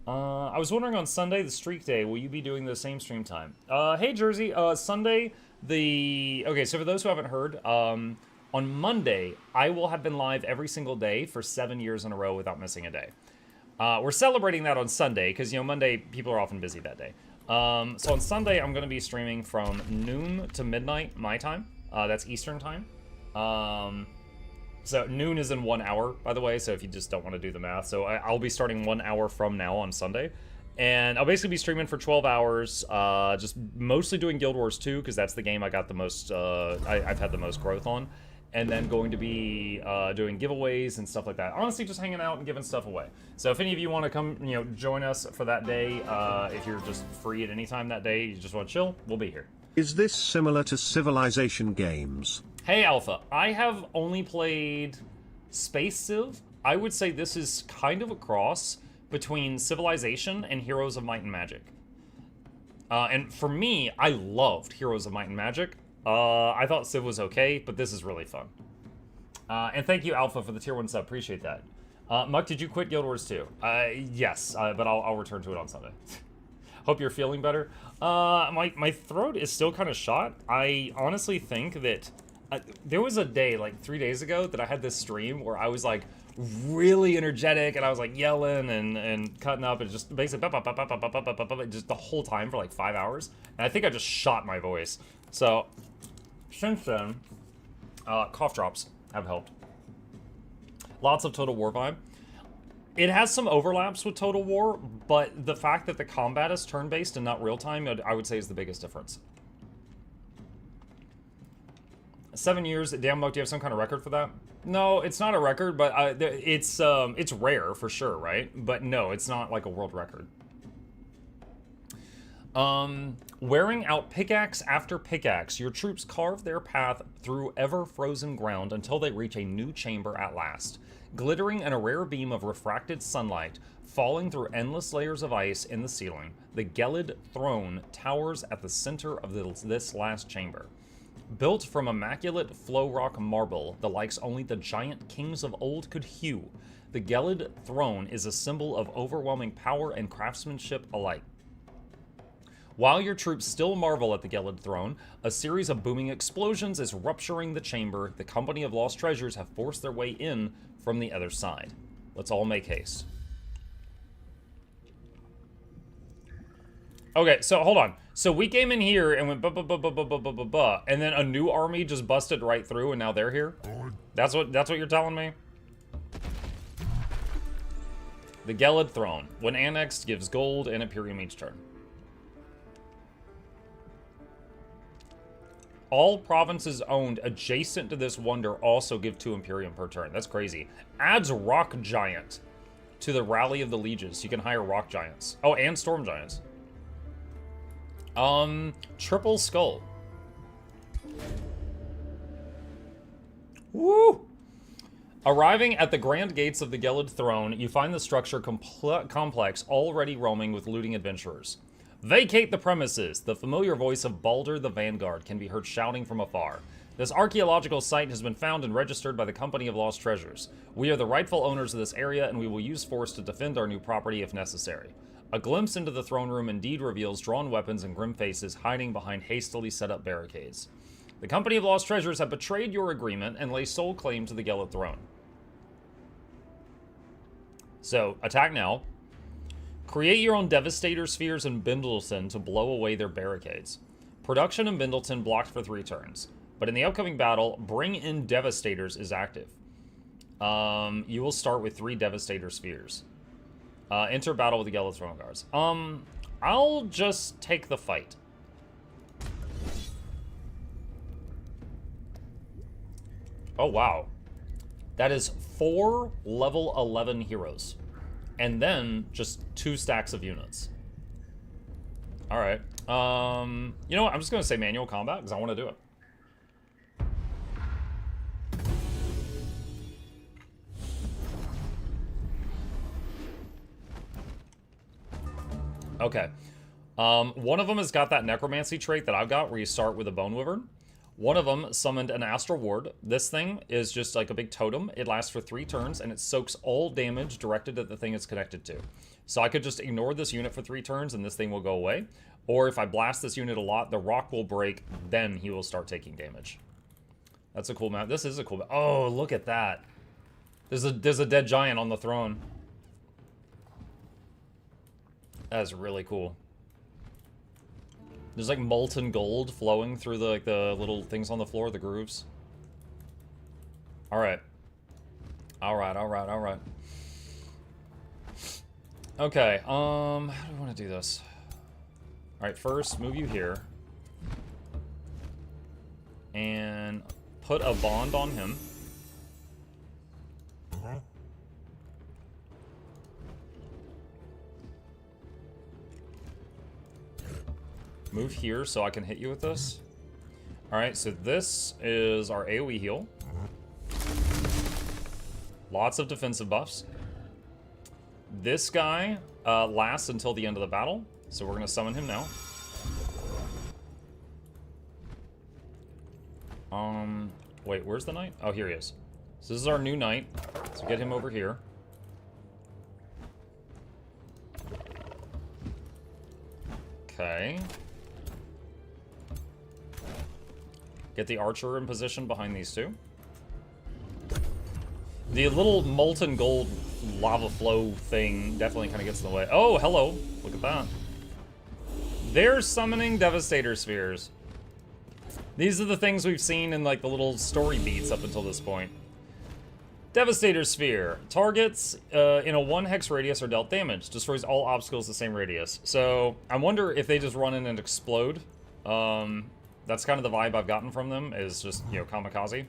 I was wondering on Sunday, the streak day, will you be doing the same stream time? Hey, Jersey, Sunday, okay, so for those who haven't heard, on Monday, I will have been live every single day for 7 years in a row without missing a day. We're celebrating that on Sunday, because, you know, Monday, people are often busy that day. So on Sunday, I'm going to be streaming from noon to midnight, my time. That's Eastern time. So noon is in 1 hour, by the way, so if you just don't want to do the math. So I'll be starting 1 hour from now on Sunday. And I'll basically be streaming for 12 hours, just mostly doing Guild Wars 2, because that's the game I got the most, I've had the most growth on. And then going to be doing giveaways and stuff like that. Honestly, just hanging out and giving stuff away. So if any of you want to come, you know, join us for that day, if you're just free at any time that day, you just want to chill, we'll be here. Is this similar to Civilization games? Hey, Alpha. I have only played Space Civ. I would say this is kind of a cross between Civilization and Heroes of Might and Magic. And for me, I loved Heroes of Might and Magic. I thought Civ was okay, but this is really fun. And thank you, Alpha, for the tier 1 sub. Appreciate that. Muck, did you quit Guild Wars 2? Yes, but I'll return to it on Sunday. Hope you're feeling better. My throat is still kind of shot. I honestly think that there was a day, like 3 days ago, that I had this stream where I was like really energetic and I was like yelling and cutting up and just basically just the whole time for like 5 hours. And I think I just shot my voice. So since then, cough drops have helped. Lots of Total War vibe. It has some overlaps with Total War, but the fact that the combat is turn-based and not real-time, I would say is the biggest difference. 7 years, damn Muck, do you have some kind of record for that? No, it's not a record, but it's rare for sure, right? But no, it's not like a world record. Wearing out pickaxe after pickaxe, your troops carve their path through ever-frozen ground until they reach a new chamber at last. Glittering in a rare beam of refracted sunlight, falling through endless layers of ice in the ceiling, the Gelid Throne towers at the center of this last chamber. Built from immaculate flow rock marble, the likes only the giant kings of old could hew, the Gelid Throne is a symbol of overwhelming power and craftsmanship alike. While your troops still marvel at the Gelid Throne, a series of booming explosions is rupturing the chamber. The Company of Lost Treasures have forced their way in from the other side. Let's all make haste. Okay, so hold on. So we came in here and went ba, and then a new army just busted right through and now they're here? That's what you're telling me? The Gelid Throne. When annexed, gives gold and Imperium each turn. All provinces owned adjacent to this wonder also give 2 Imperium per turn. That's crazy. Adds Rock Giant to the Rally of the Lieges. You can hire Rock Giants. Oh, and Storm Giants. Triple Skull. Woo! Arriving at the grand gates of the Gelid Throne, you find the structure complex, already roaming with looting adventurers. Vacate the premises! The familiar voice of Baldur the Vanguard can be heard shouting from afar. This archaeological site has been found and registered by the Company of Lost Treasures. We are the rightful owners of this area, and we will use force to defend our new property if necessary. A glimpse into the throne room indeed reveals drawn weapons and grim faces hiding behind hastily set up barricades. The Company of Lost Treasures have betrayed your agreement and lay sole claim to the Gelid Throne. So, attack now. Create your own Devastator spheres in Bindleton to blow away their barricades. Production in Bindleton blocked for 3 turns. But in the upcoming battle, Bring in Devastators is active. You will start with 3 Devastator spheres. Enter battle with the Gelid Throne Guards. I'll just take the fight. Oh, wow. That is 4 level 11 heroes. And then just 2 stacks of units. Alright. You know what? I'm just going to say manual combat because I want to do it. Okay. One of them has got that necromancy trait that I've got where you start with a bone wyvern. One of them summoned an astral ward. This thing is just like a big totem. It lasts for 3 turns and it soaks all damage directed at the thing it's connected to. So I could just ignore this unit for 3 turns and this thing will go away. Or if I blast this unit a lot, the rock will break, then he will start taking damage. That's a cool map. This is a cool map. Oh, look at that. There's a dead giant on the throne. That is really cool. There's like molten gold flowing through the, like, the little things on the floor, the grooves. Alright. Alright. Okay, how do I want to do this? Alright, first, move you here. And put a bond on him. Move here so I can hit you with this. Alright, so this is our AoE heal. Lots of defensive buffs. This guy lasts until the end of the battle, so we're going to summon him now. Wait, where's the knight? Oh, here he is. So this is our new knight. So get him over here. Okay. Get the archer in position behind these two. The little molten gold lava flow thing definitely kind of gets in the way. Oh, hello. Look at that. They're summoning Devastator Spheres. These are the things we've seen in like the little story beats up until this point. Devastator Sphere. Targets in a 1 hex radius are dealt damage. Destroys all obstacles the same radius. So I wonder if they just run in and explode. That's kind of the vibe I've gotten from them, is just, you know, kamikaze.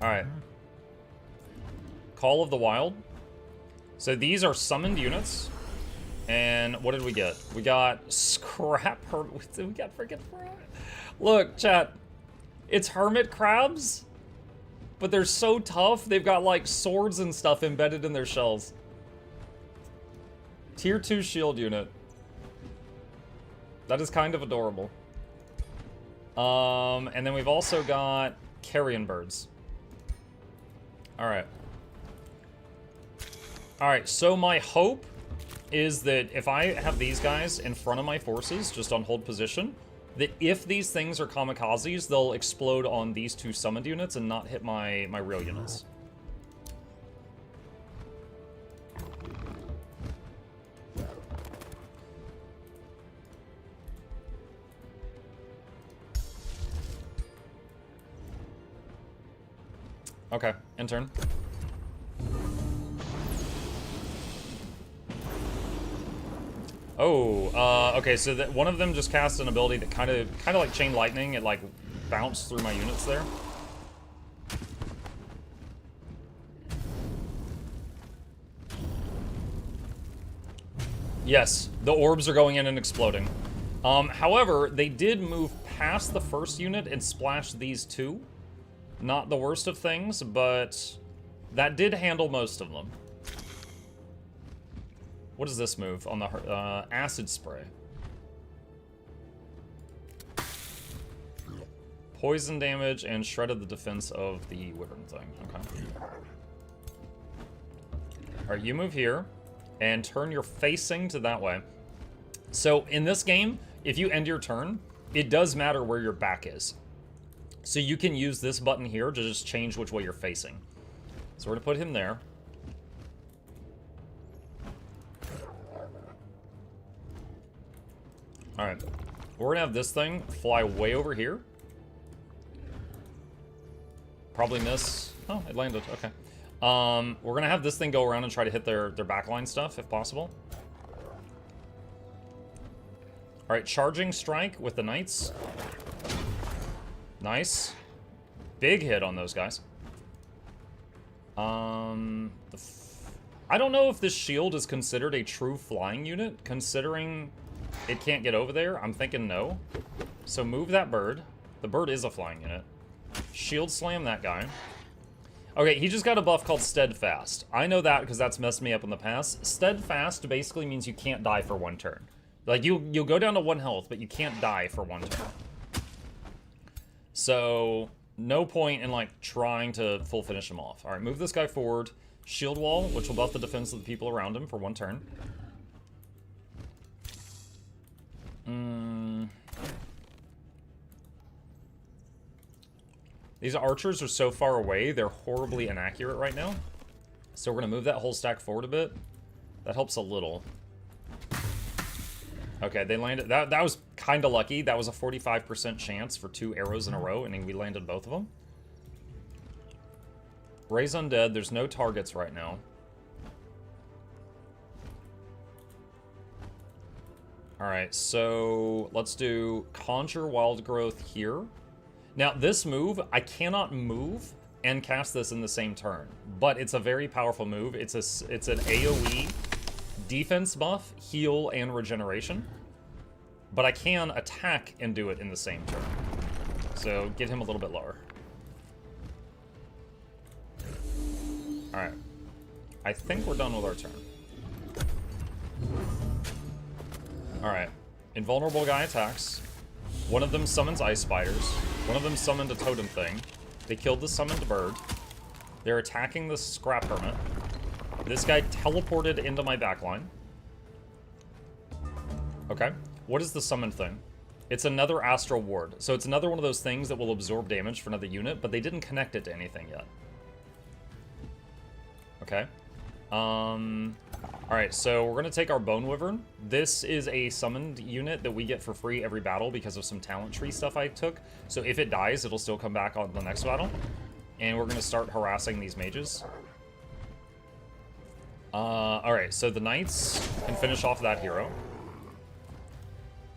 Alright. Call of the Wild. So these are summoned units. And what did we get? We got scrap hermit. We got freaking Look, chat. It's hermit crabs. But they're so tough, they've got like swords and stuff embedded in their shells. Tier 2 shield unit. That is kind of adorable. And then we've also got carrion birds. Alright. Alright, so my hope is that if I have these guys in front of my forces, just on hold position, that if these things are kamikazes, they'll explode on these 2 summoned units and not hit my real units. Okay, end turn. Oh, okay, so that one of them just cast an ability that kind of like chain lightning. It like bounced through my units there. Yes, the orbs are going in and exploding. However, they did move past the first unit and splash these 2. Not the worst of things, but that did handle most of them. What does this move on the acid spray? Poison damage and shredded the defense of the wyvern thing. Okay. Alright, you move here and turn your facing to that way. So in this game, if you end your turn, it does matter where your back is. So you can use this button here to just change which way you're facing. So we're gonna put him there. Alright. We're gonna have this thing fly way over here. Probably miss. Oh, it landed. Okay. We're gonna have this thing go around and try to hit their backline stuff, if possible. Alright, charging strike with the knights. Nice. Big hit on those guys. I don't know if this shield is considered a true flying unit, considering it can't get over there. I'm thinking no. So move that bird. The bird is a flying unit. Shield slam that guy. Okay, he just got a buff called Steadfast. I know that because that's messed me up in the past. Steadfast basically means you can't die for 1 turn. Like, you'll go down to 1 health, but you can't die for 1 turn. So, no point in, like, trying to full finish him off. Alright, move this guy forward. Shield Wall, which will buff the defense of the people around him for 1 turn. These archers are so far away, they're horribly inaccurate right now. So we're going to move that whole stack forward a bit. That helps a little. Okay, they landed... That was kind of lucky. That was a 45% chance for 2 arrows in a row, and we landed both of them. Raise Undead. There's no targets right now. Alright, so let's do Conjure Wild Growth here. Now, this move, I cannot move and cast this in the same turn, but it's a very powerful move. It's an AoE defense buff, heal, and regeneration, but I can attack and do it in the same turn. So, get him a little bit lower. Alright. I think we're done with our turn. Alright. Invulnerable guy attacks. One of them summons ice spiders. One of them summoned a totem thing. They killed the summoned bird. They're attacking the scrap hermit. This guy teleported into my backline. Okay. What is the summoned thing? It's another astral ward. So it's another one of those things that will absorb damage for another unit, but they didn't connect it to anything yet. Okay. Alright, so we're going to take our Bone Wyvern. This is a summoned unit that we get for free every battle because of some talent tree stuff I took. So if it dies, it'll still come back on the next battle. And we're going to start harassing these mages. Alright, so the knights can finish off that hero.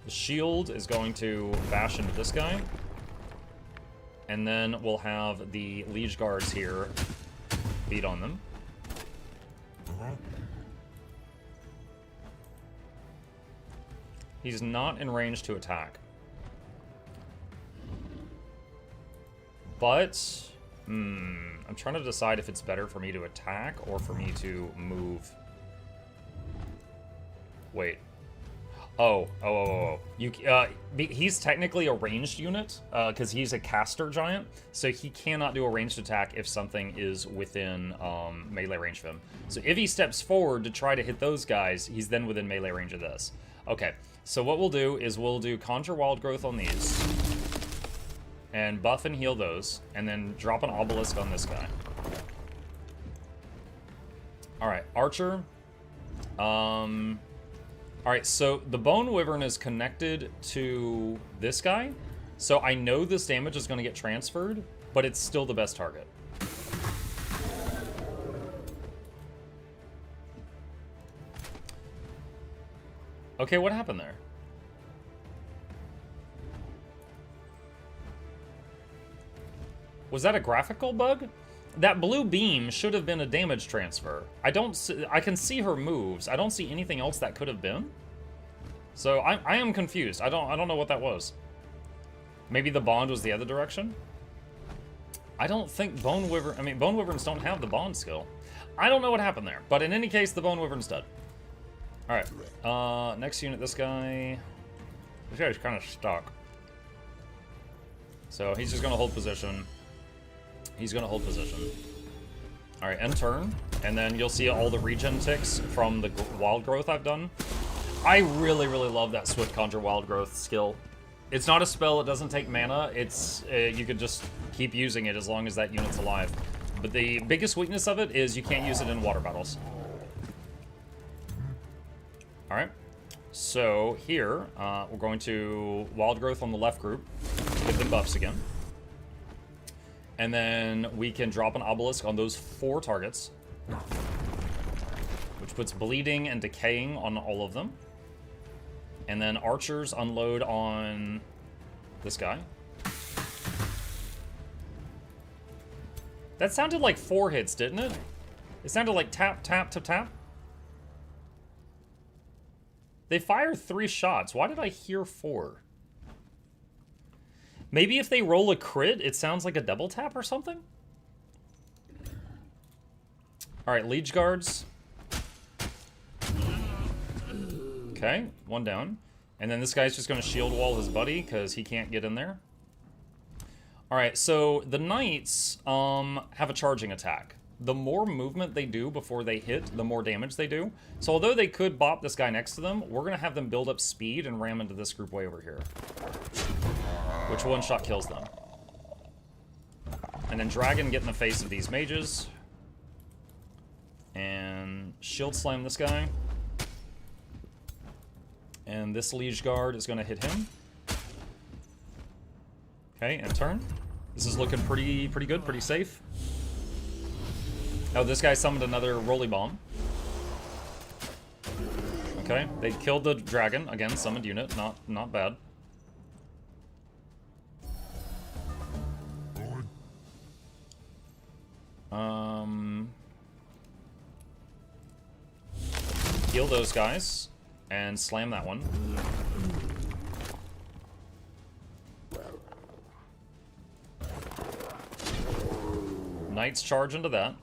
The shield is going to bash into this guy. And then we'll have the liege guards here beat on them. He's not in range to attack. But, I'm trying to decide if it's better for me to attack or for me to move. Wait. He's technically a ranged unit, because he's a caster giant, so he cannot do a ranged attack if something is within melee range of him. So if he steps forward to try to hit those guys, he's then within melee range of this. Okay, so what we'll do is we'll do Conjure Wild Growth on these, and buff and heal those, and then drop an obelisk on this guy. Alright, Archer. Alright, so the Bone Wyvern is connected to this guy, so I know this damage is going to get transferred, but it's still the best target. Okay, what happened there? Was that a graphical bug? That blue beam should have been a damage transfer. I can see her moves. I don't see anything else that could have been. So I am confused. I don't know what that was. Maybe the bond was the other direction? I don't think Bone Wyvern... I mean, Bone Wyverns don't have the bond skill. I don't know what happened there. But in any case, the Bone Wyvern's dead. Alright. Next unit, this guy... This guy's kind of stuck. So he's just going to hold position. He's going to hold position. Alright, end turn. And then you'll see all the regen ticks from the wild growth I've done. I really, really love that Swift Conjure Wild Growth skill. It's not a spell, it doesn't take mana. It's you could just keep using it as long as that unit's alive. But the biggest weakness of it is you can't use it in water battles. Alright. So here, we're going to Wild Growth on the left group. Give them buffs again. And then we can drop an obelisk on those 4 targets, which puts bleeding and decaying on all of them. And then archers unload on this guy. That sounded like 4 hits, didn't it? It sounded like tap, tap, tap, tap. They fire 3 shots. Why did I hear 4? Maybe if they roll a crit, it sounds like a double tap or something? Alright, Liege Guards. Okay, one down. And then this guy's just going to shield wall his buddy because he can't get in there. Alright, so the Knights have a charging attack. The more movement they do before they hit, the more damage they do. So although they could bop this guy next to them, we're going to have them build up speed and ram into this group way over here. Which one-shot kills them. And then Dragon get in the face of these mages. And shield slam this guy. And this Liege Guard is going to hit him. Okay, and turn. This is looking pretty good, pretty safe. Oh, this guy summoned another Rolly Bomb. Okay, they killed the dragon. Again, summoned unit. Not bad. Heal those guys. And slam that one. Knights charge into that.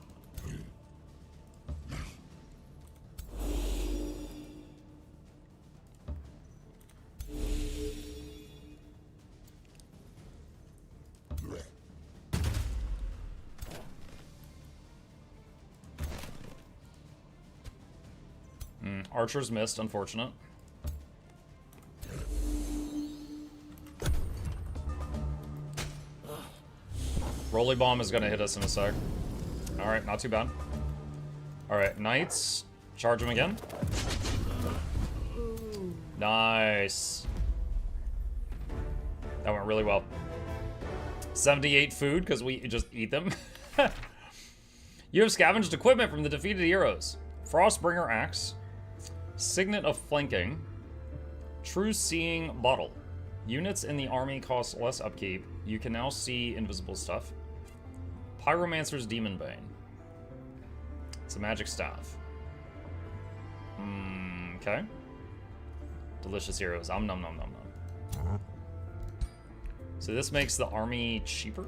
Archers missed, unfortunate. Rolly Bomb is going to hit us in a sec. Alright, not too bad. Alright, Knights. Charge him again. Nice. That went really well. 78 food, because we just eat them. You have scavenged equipment from the defeated heroes. Frostbringer Axe. Signet of Flanking. True Seeing Bottle. Units in the army cost less upkeep. You can now see invisible stuff. Pyromancer's Demon Bane. It's a magic staff. Okay. Delicious heroes. Nom nom nom nom nom. So this makes the army cheaper.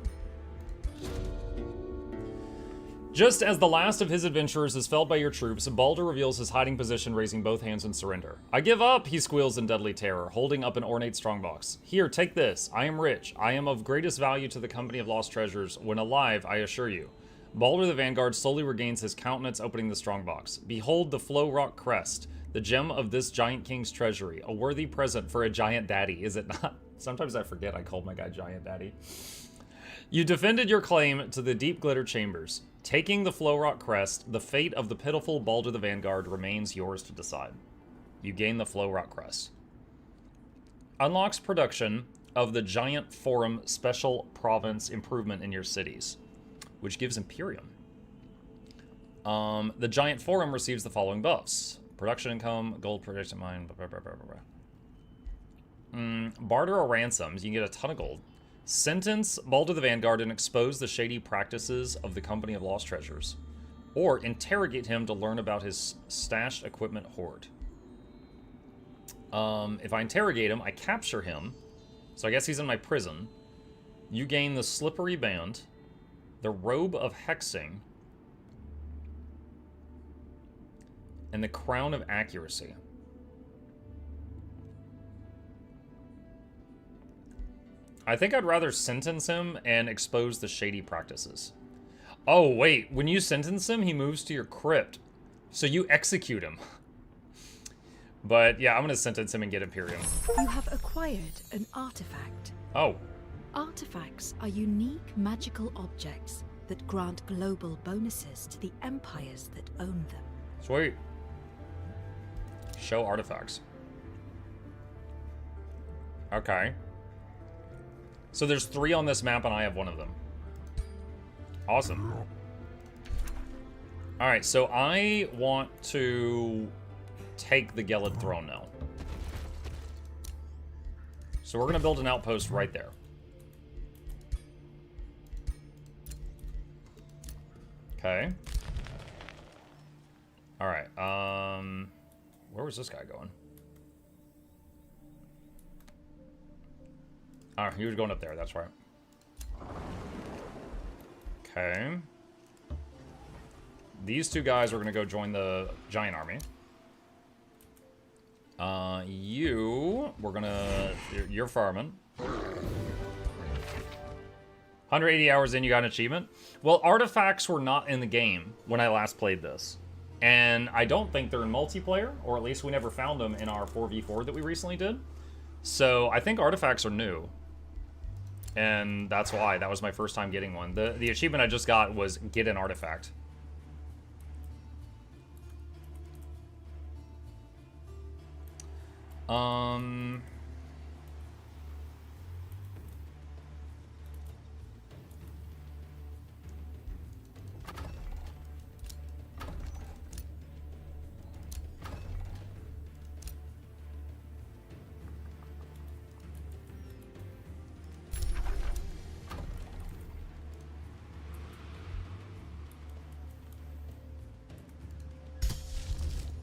Just as the last of his adventurers is felled by your troops, Baldur reveals his hiding position, raising both hands in surrender. I give up, he squeals in deadly terror, holding up an ornate strongbox. Here, take this. I am rich. I am of greatest value to the company of lost treasures. When alive, I assure you. Baldur the Vanguard slowly regains his countenance, opening the strongbox. Behold the Flow Rock Crest, the gem of this giant king's treasury. A worthy present for a giant daddy, is it not? Sometimes I forget I called my guy Giant Daddy. You defended your claim to the deep glitter chambers. Taking the Flow Rock Crest, the fate of the pitiful Baldur the Vanguard remains yours to decide. You gain the Flow Rock Crest. Unlocks production of the Giant Forum Special Province improvement in your cities, which gives Imperium. The Giant Forum receives the following buffs. Production income, gold production mine, blah, blah, blah, blah, blah. Barter or ransoms, you can get a ton of gold. Sentence Baldur the Vanguard and expose the shady practices of the Company of Lost Treasures. Or interrogate him to learn about his stashed equipment hoard. If I interrogate him, I capture him. So I guess he's in my prison. You gain the Slippery Band, the Robe of Hexing, and the Crown of Accuracy. I think I'd rather sentence him and expose the shady practices. Oh, wait. When you sentence him, he moves to your crypt. So you execute him. But, yeah, I'm going to sentence him and get Imperium. You have acquired an artifact. Oh. Artifacts are unique magical objects that grant global bonuses to the empires that own them. Sweet. Show artifacts. Okay. So there's 3 on this map, and I have 1 of them. Awesome. Alright, so I want to take the Gelid Throne now. So we're going to build an outpost right there. Okay. Alright, where was this guy going? Oh, he was going up there, that's right. Okay. these two guys are going to go join the giant army. You're farming. 180 hours in, you got an achievement. Well, artifacts were not in the game when I last played this. And I don't think they're in multiplayer, or at least we never found them in our 4v4 that we recently did. So I think artifacts are new. And that's why. That was my first time getting one. The achievement I just got was get an artifact.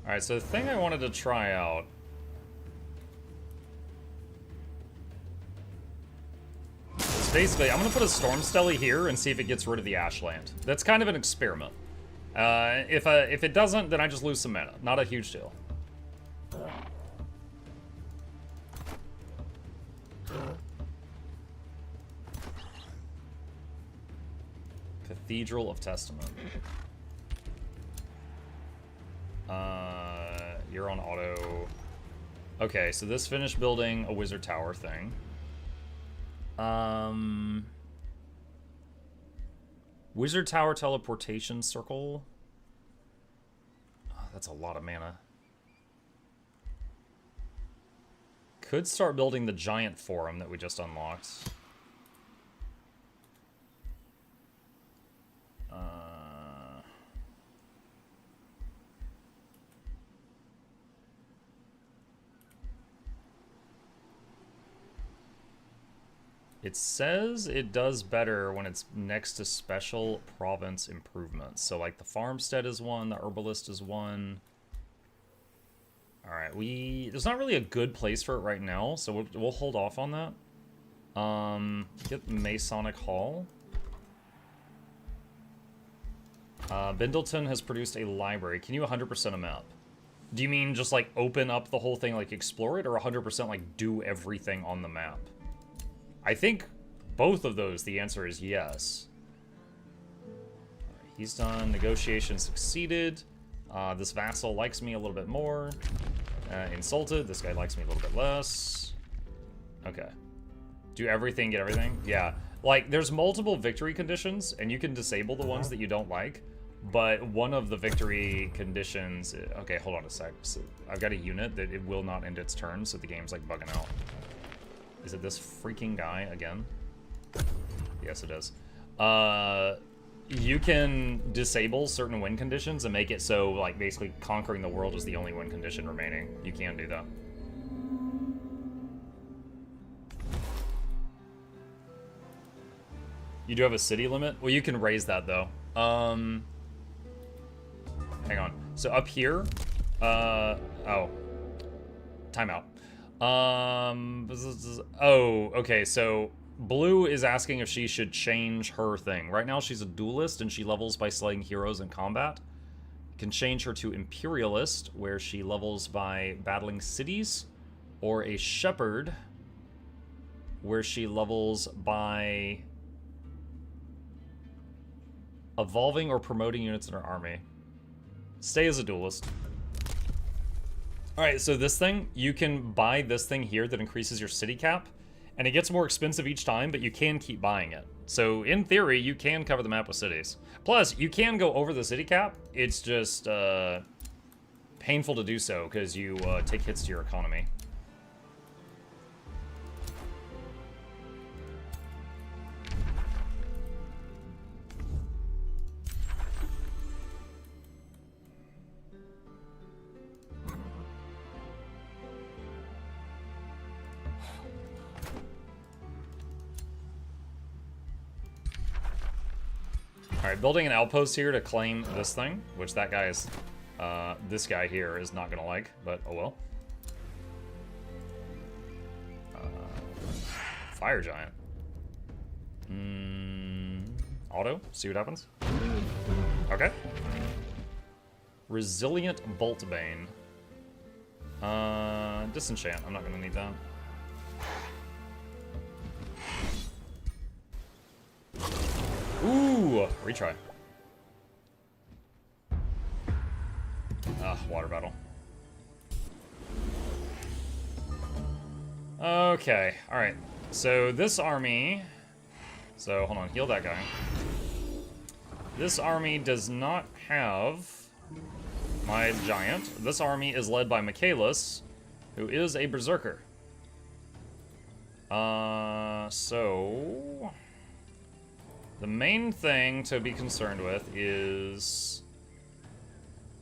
Alright, so the thing I wanted to try out... is basically, I'm going to put a Storm Stele here and see if it gets rid of the Ashland. That's kind of an experiment. If it doesn't, then I just lose some mana. Not a huge deal. Cathedral of Testament. You're on auto. Okay, so this finished building a wizard tower thing. Wizard tower teleportation circle. Oh, that's a lot of mana. Could start building the giant forum that we just unlocked. It says it does better when it's next to special province improvements. So like the farmstead is one, the herbalist is one. All right, there's not really a good place for it right now, so we'll hold off on that. Get Masonic Hall. Bindleton has produced a library. Can you 100% a map? Do you mean just like open up the whole thing, like explore it, or 100% like do everything on the map? I think both of those, the answer is yes. All right, he's done. Negotiation succeeded. This vassal likes me a little bit more. Insulted. This guy likes me a little bit less. Okay. Do everything, get everything? Yeah. Like, there's multiple victory conditions, and you can disable the ones that you don't like. But one of the victory conditions... Okay, hold on a sec. So I've got a unit that it will not end its turn, so the game's, like, bugging out. Is it this freaking guy again? Yes, it is. You can disable certain win conditions and make it so, like, basically conquering the world is the only win condition remaining. You can do that. You do have a city limit? Well, you can raise that, though. Hang on. So up here... oh. Timeout. Oh, okay, so Blue is asking if she should change her thing. Right now she's a duelist and she levels by slaying heroes in combat. You can change her to imperialist, where she levels by battling cities, or a shepherd, where she levels by evolving or promoting units in her army. Stay as a duelist. Alright, so this thing, you can buy this thing here that increases your city cap, and it gets more expensive each time, but you can keep buying it. So, in theory, you can cover the map with cities. Plus, you can go over the city cap, it's just painful to do so, because you take hits to your economy. Alright, building an outpost here to claim this thing, which that guy is, this guy here is not gonna like, but oh well. Fire Giant. Auto, see what happens. Okay. Resilient Boltbane. Disenchant. I'm not going to need that. Ooh, retry. Water battle. Okay, alright. So this army... So, hold on, heal that guy. This army does not have my giant. This army is led by Michaelis, who is a berserker. So... The main thing to be concerned with is...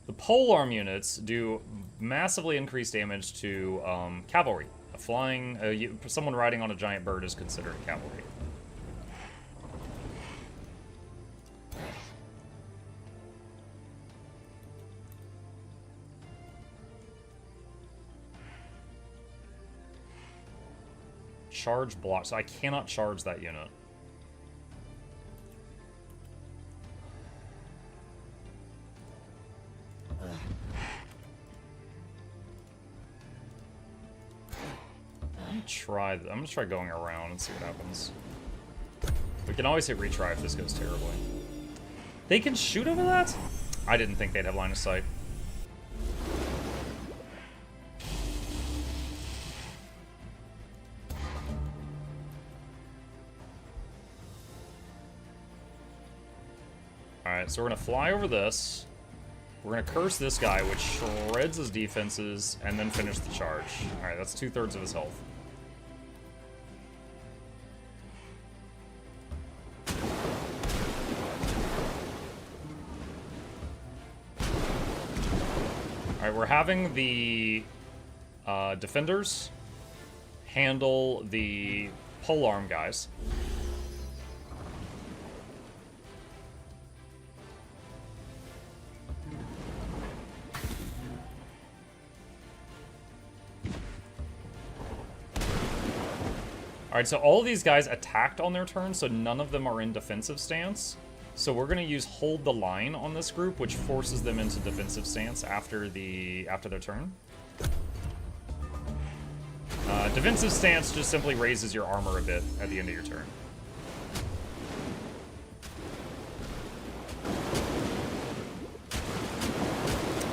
The polearm units do massively increased damage to cavalry. Someone riding on a giant bird is considered cavalry. Charge block, so I cannot charge that unit. I'm gonna try going around and see what happens. We can always hit retry if this goes terribly. They can shoot over that? I didn't think they'd have line of sight. Alright, so we're gonna fly over this. We're gonna curse this guy, which shreds his defenses, and then finish the charge. Alright, that's 2/3 of his health. Alright, we're having the defenders handle the polearm guys. Alright, so all of these guys attacked on their turn, so none of them are in defensive stance. So we're going to use hold the line on this group, which forces them into defensive stance after their turn. Defensive stance just simply raises your armor a bit at the end of your turn.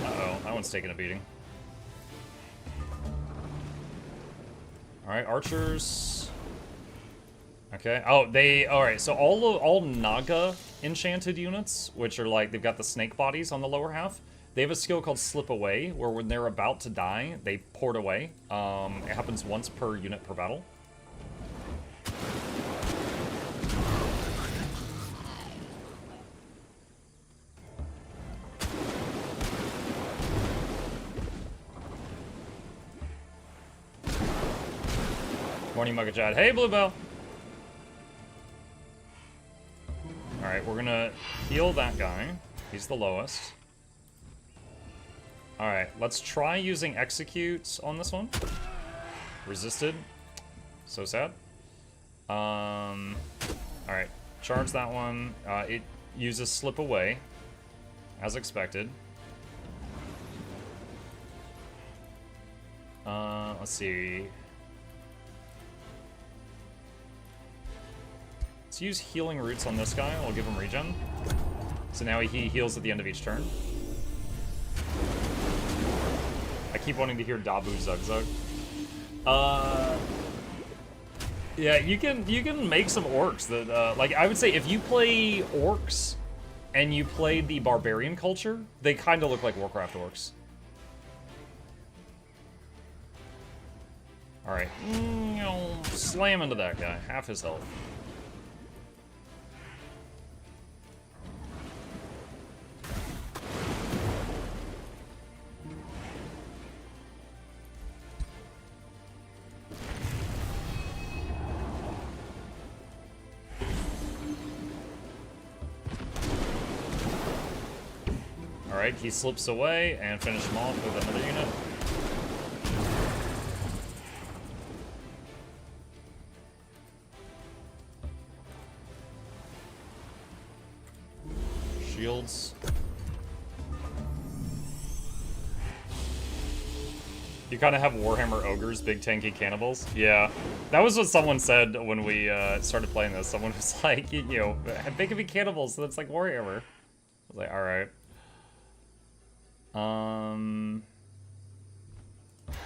Uh-oh, that one's taking a beating. Alright, archers... Okay. Oh, alright, so all Naga enchanted units, which are like, they've got the snake bodies on the lower half, they have a skill called Slip Away, where when they're about to die, they port away. It happens once per unit per battle. Morning, Mugajad. Hey, Bluebell! Alright, we're gonna heal that guy. He's the lowest. Alright, let's try using executes on this one. Resisted. So sad. Alright, charge that one. It uses Slip Away, as expected. Let's see. Let's use Healing Roots on this guy. I'll give him regen. So now he heals at the end of each turn. I keep wanting to hear Dabu Zugzug. Yeah, you can make some orcs that like I would say if you play orcs and you play the barbarian culture, they kind of look like Warcraft orcs. All right, slam into that guy, half his health. Alright, he slips away and finish him off with another unit. Shields. You kind of have Warhammer ogres, big tanky cannibals. Yeah, that was what someone said when we started playing this. Someone was like, you know, big of cannibals, so that's like Warhammer. I was like, all right.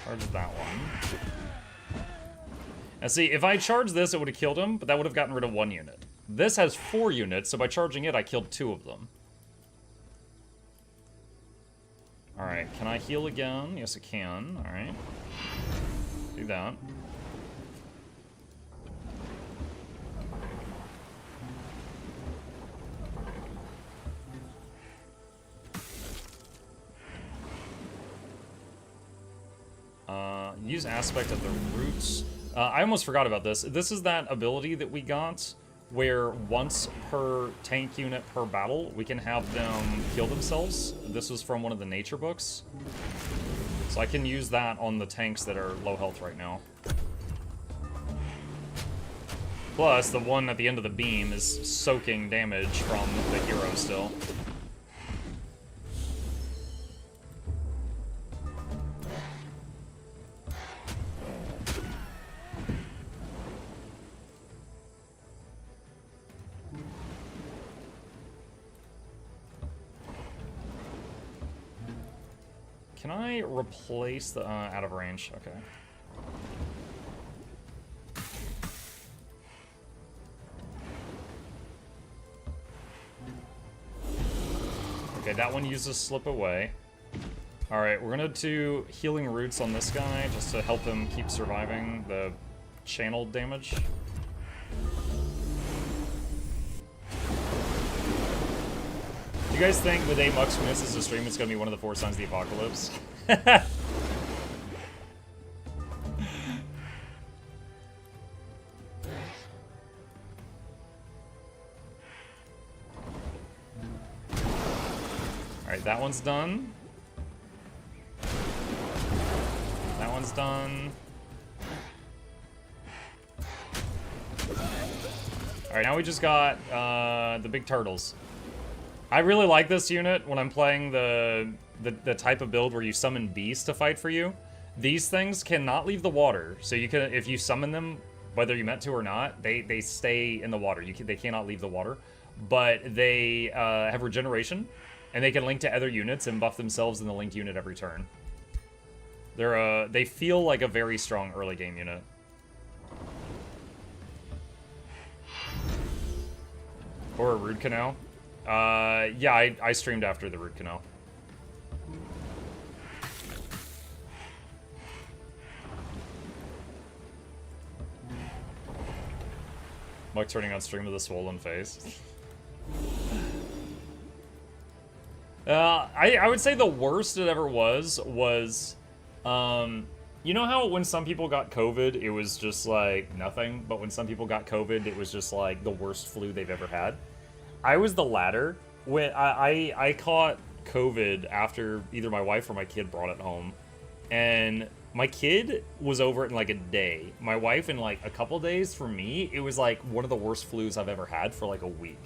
Charge that one. And see, if I charged this, it would have killed him, but that would have gotten rid of 1 unit. This has 4 units, so by charging it, I killed 2 of them. Alright, can I heal again? Yes, I can. Alright. Do that. Use aspect of the roots. I almost forgot about this. This is that ability that we got where once per tank unit per battle, we can have them kill themselves. This was from one of the nature books. So I can use that on the tanks that are low health right now. Plus, the one at the end of the beam is soaking damage from the hero still. Can I replace the, out of range? Okay. Okay, that one uses slip away. Alright, we're gonna do healing roots on this guy, just to help him keep surviving the channeled damage. Do you guys think the day Mux misses a stream, it's gonna be one of the 4 signs of the apocalypse? Alright, that one's done. That one's done. Alright, now we just got the big turtles. I really like this unit when I'm playing the type of build where you summon beasts to fight for you. These things cannot leave the water, so you can, if you summon them, whether you meant to or not, they stay in the water. They cannot leave the water, but they have regeneration, and they can link to other units and buff themselves in the linked unit every turn. They feel like a very strong early game unit. Or a root canal. Yeah, I streamed after the root canal. Mike turning on stream with a swollen face. I would say the worst it ever was, you know how when some people got COVID, it was just like nothing, but when some people got COVID, it was just like the worst flu they've ever had? I was the latter. When I caught COVID after either my wife or my kid brought it home, and my kid was over it in like a day. My wife in like a couple days. For me, it was like one of the worst flus I've ever had for like a week.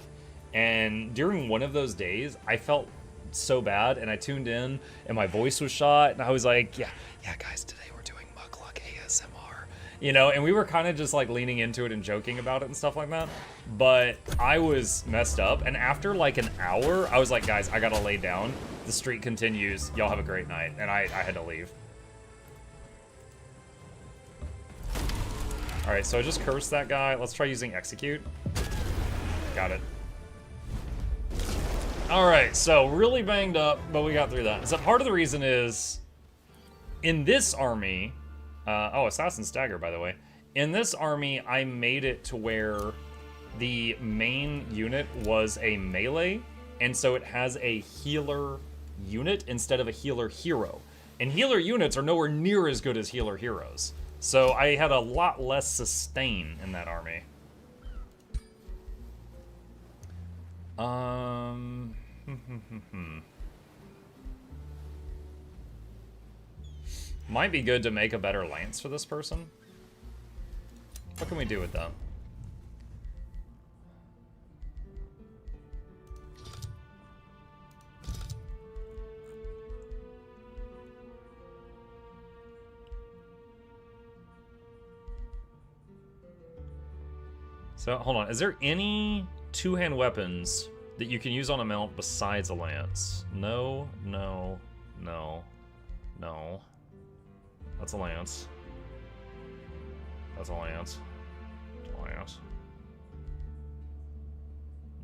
And during one of those days, I felt so bad, and I tuned in, and my voice was shot, and I was like, yeah, guys, today we're doing Mukluk ASMR. You know, and we were kind of just like leaning into it and joking about it and stuff like that. But I was messed up, and after like an hour, I was like, guys, I gotta lay down. The streak continues. Y'all have a great night. And I had to leave. Alright, so I just cursed that guy. Let's try using execute. Got it. Alright, so really banged up, but we got through that. So part of the reason is, in this army, oh, Assassin's Dagger, by the way. In this army, I made it to where the main unit was a melee, and so it has a healer unit instead of a healer hero. And healer units are nowhere near as good as healer heroes. So I had a lot less sustain in that army. Might be good to make a better lance for this person. What can we do with that? So, hold on. Is there any two-hand weapons that you can use on a mount besides a lance? No, no, no, no. That's a lance. That's a lance. Lance.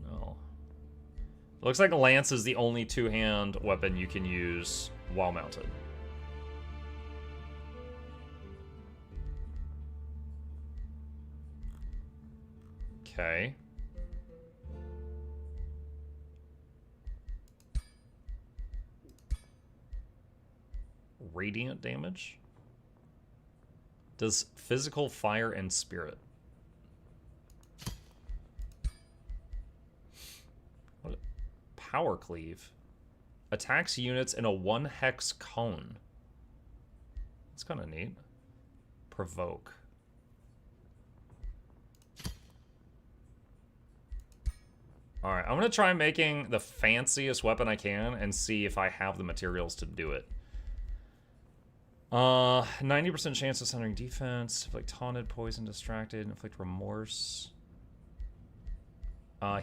No. Looks like a lance is the only two-hand weapon you can use while mounted. Okay. Radiant damage? Does physical, fire, and spirit. What? Power cleave. Attacks units in a 1-hex cone. That's kind of neat. Provoke. Alright, I'm going to try making the fanciest weapon I can and see if I have the materials to do it. 90% chance of centering defense, inflict taunted, poison, distracted, inflict remorse.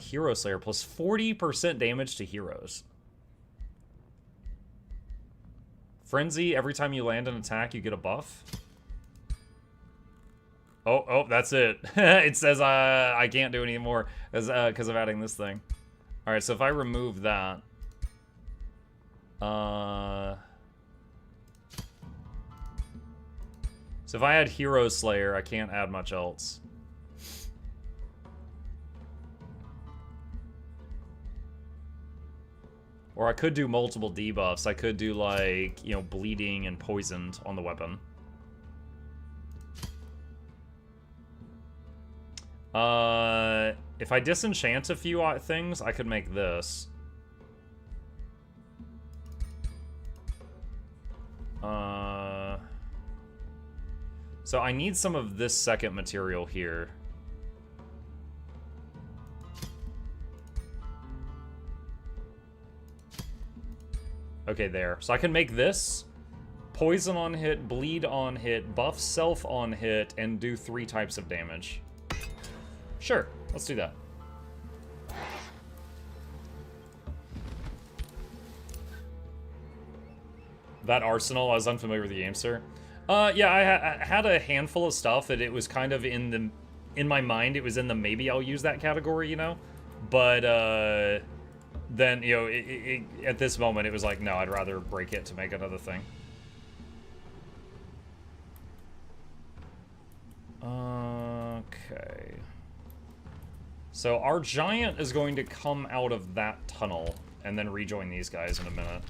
Hero Slayer plus 40% damage to heroes. Frenzy, every time you land an attack, you get a buff. Oh, that's it. It says I can't do any more because of adding this thing. Alright, so if I remove that... So if I add Hero Slayer, I can't add much else. Or I could do multiple debuffs. I could do, like, you know, bleeding and poisoned on the weapon. If I disenchant a few things, I could make this. So I need some of this second material here. Okay, there. So I can make this. Poison on hit, bleed on hit, buff self on hit, and do 3 types of damage. Sure, let's do that. That arsenal, I was unfamiliar with the game, sir. Yeah, I had a handful of stuff that it was kind of in my mind, it was in the maybe I'll use that category, you know? But, then, you know, at this moment, it was like, no, I'd rather break it to make another thing. Okay. So our giant is going to come out of that tunnel and then rejoin these guys in a minute.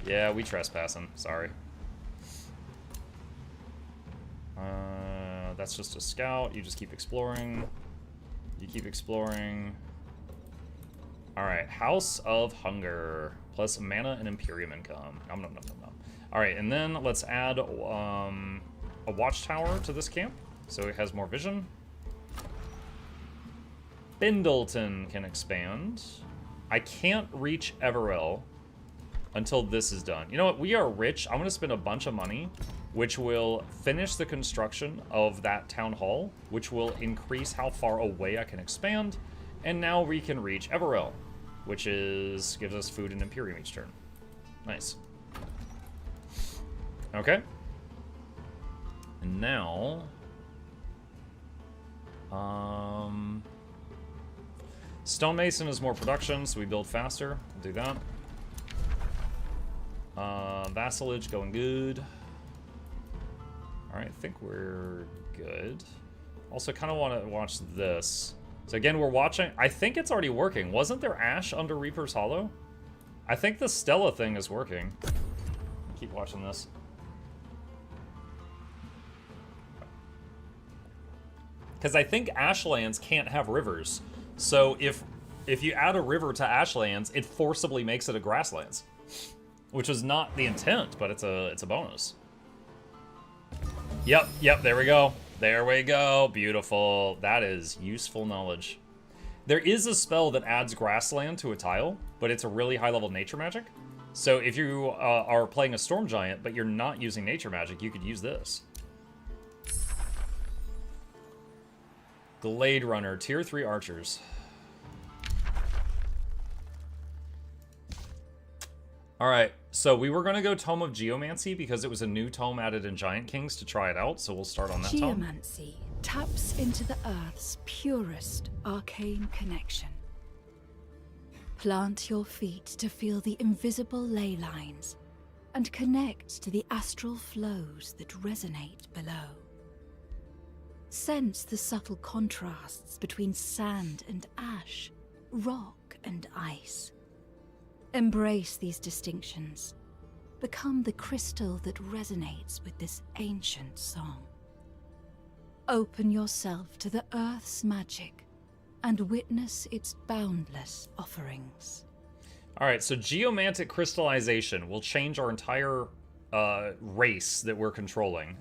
Yeah, we trespassing. Sorry. That's just a scout. You just keep exploring. You keep exploring. Alright, House of Hunger. Plus mana and Imperium income. Nom, nom, nom, nom, nom. Alright, and then let's add a watchtower to this camp. So it has more vision. Bindleton can expand. I can't reach Everwell until this is done. You know what? We are rich. I'm going to spend a bunch of money, which will finish the construction of that town hall, which will increase how far away I can expand. And now we can reach Everwell, which gives us food and Imperium each turn. Nice. Okay. And now... Stonemason is more production, so we build faster. We'll do that. Vassalage going good. Alright, I think we're good. Also, kind of want to watch this. So again, we're watching... I think it's already working. Wasn't there Ash under Reaper's Hollow? I think the Stella thing is working. Keep watching this. Because I think Ashlands can't have rivers. So if you add a river to Ashlands, it forcibly makes it a grasslands. Which was not the intent, but it's a bonus. Yep, there we go. There we go. Beautiful. That is useful knowledge. There is a spell that adds grassland to a tile, but it's a really high-level nature magic. So if you are playing a Storm Giant, but you're not using nature magic, you could use this. Glade Runner, tier 3 archers. Alright, so we were going to go Tome of Geomancy because it was a new tome added in Giant Kings to try it out, so we'll start on that tome. Geomancy taps into the Earth's purest arcane connection. Plant your feet to feel the invisible ley lines and connect to the astral flows that resonate below. Sense the subtle contrasts between sand and ash, rock and ice. Embrace these distinctions. Become the crystal that resonates with this ancient song. Open yourself to the Earth's magic and witness its boundless offerings. Alright, so geomantic crystallization will change our entire race that we're controlling.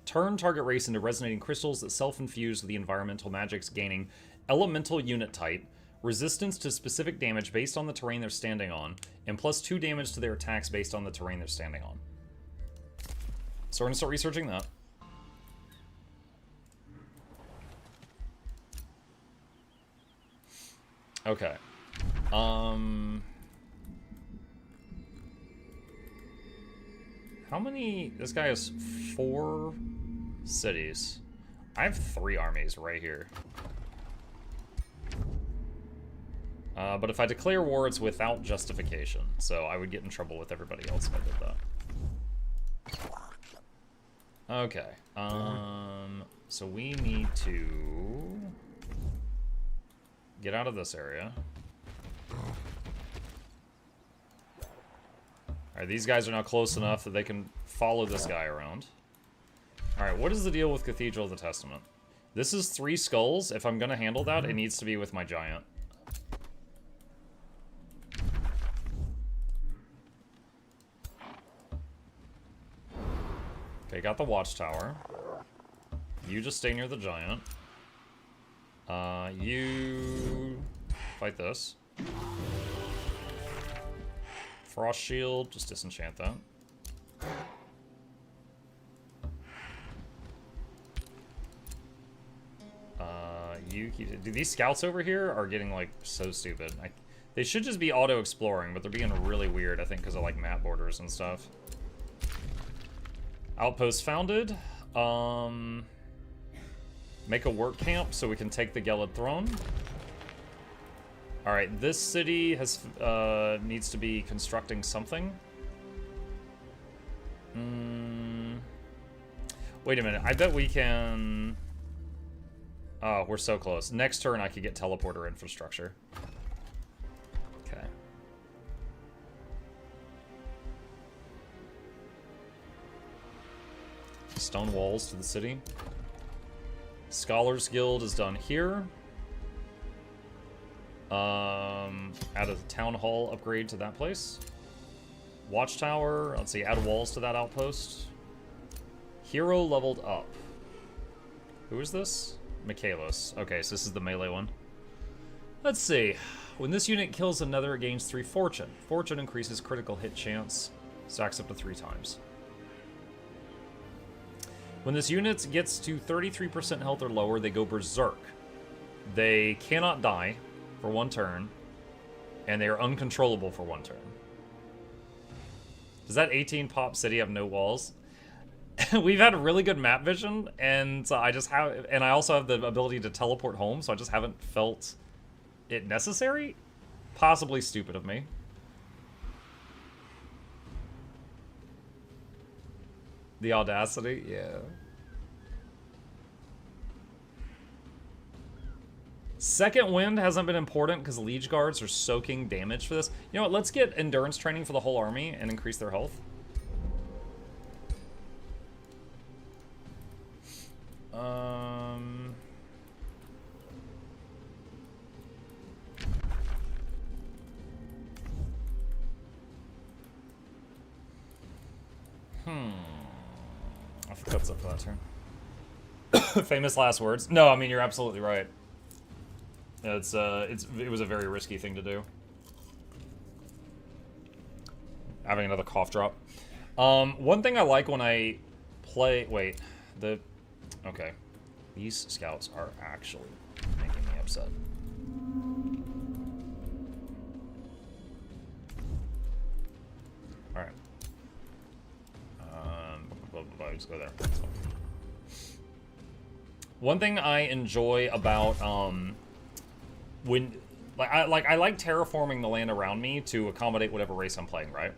Turn target race into resonating crystals that self-infuse with the environmental magics, gaining elemental unit type, resistance to specific damage based on the terrain they're standing on, and +2 damage to their attacks based on the terrain they're standing on. So we're going to start researching that. Okay. How many... This guy has 4 cities. I have 3 armies right here. But if I declare war, it's without justification. So I would get in trouble with everybody else if I did that. Okay. So we need to get out of this area. Alright, these guys are now close enough that they can follow this guy around. Alright, what is the deal with Cathedral of the Testament? This is 3 skulls. If I'm going to handle that, it needs to be with my giant. Okay, got the watchtower. You just stay near the giant. You fight this. Frost shield, just disenchant that. You keep... Dude, these scouts over here are getting, like, so stupid. They should just be auto-exploring, but they're being really weird, I think, because of, like, map borders and stuff. Outpost founded. Make a work camp so we can take the Gelid Throne. Alright, this city has needs to be constructing something. Wait a minute, I bet we can... Oh, we're so close. Next turn I could get teleporter infrastructure. Okay. Stone walls to the city. Scholars Guild is done here. Add a town hall upgrade to that place. Watchtower, let's see, add walls to that outpost. Hero leveled up. Who is this? Michaelis. Okay, so this is the melee one. Let's see. When this unit kills another, it gains 3 fortune. Fortune increases critical hit chance. Stacks up to 3 times. When this unit gets to 33% health or lower, they go berserk. They cannot die for 1 turn, and they are uncontrollable for 1 turn. Does that 18 pop city have no walls? We've had really good map vision, and I just have, and I also have the ability to teleport home, so I just haven't felt it necessary. Possibly stupid of me. The audacity, yeah. Second wind hasn't been important because Liege Guards are soaking damage for this. You know what, let's get endurance training for the whole army and increase their health. I forgot what's up for that turn. Famous last words. No, I mean, you're absolutely right. It was a very risky thing to do. Having another cough drop. One thing I like when I play... Wait. Okay. These scouts are actually making me upset. Alright. Just go there. That's fine. One thing I enjoy about when I like terraforming the land around me to accommodate whatever race I'm playing, right?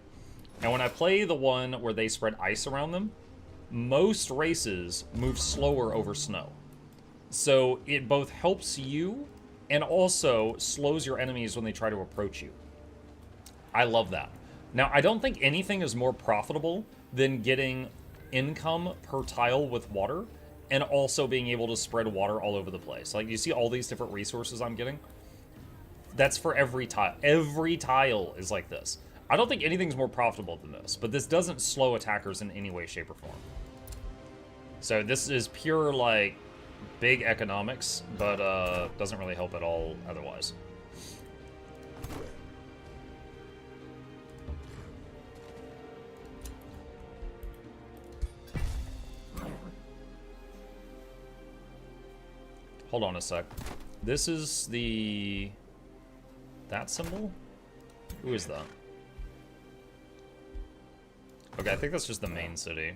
And when I play the one where they spread ice around them, most races move slower over snow. So it both helps you and also slows your enemies when they try to approach you. I love that. Now, I don't think anything is more profitable than getting income per tile with water and also being able to spread water all over the place. Like, you see all these different resources I'm getting? That's for every tile. Every tile is like this. I don't think anything's more profitable than this, but this doesn't slow attackers in any way, shape, or form. So this is pure, like, big economics, but doesn't really help at all otherwise. Hold on a sec. This is the... that symbol? Who is that? Okay, I think that's just the main city.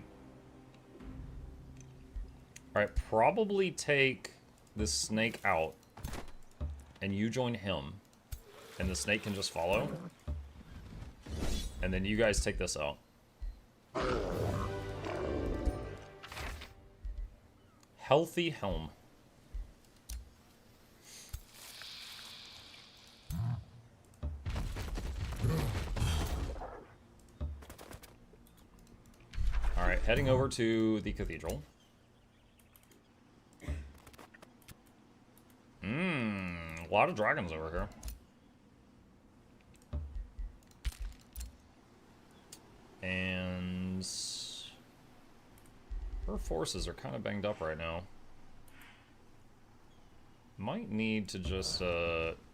Alright, probably take this snake out, and you join him, and the snake can just follow. And then you guys take this out. Healthy helm. Alright, heading over to the cathedral. A lot of dragons over here. And her forces are kind of banged up right now. Might need to just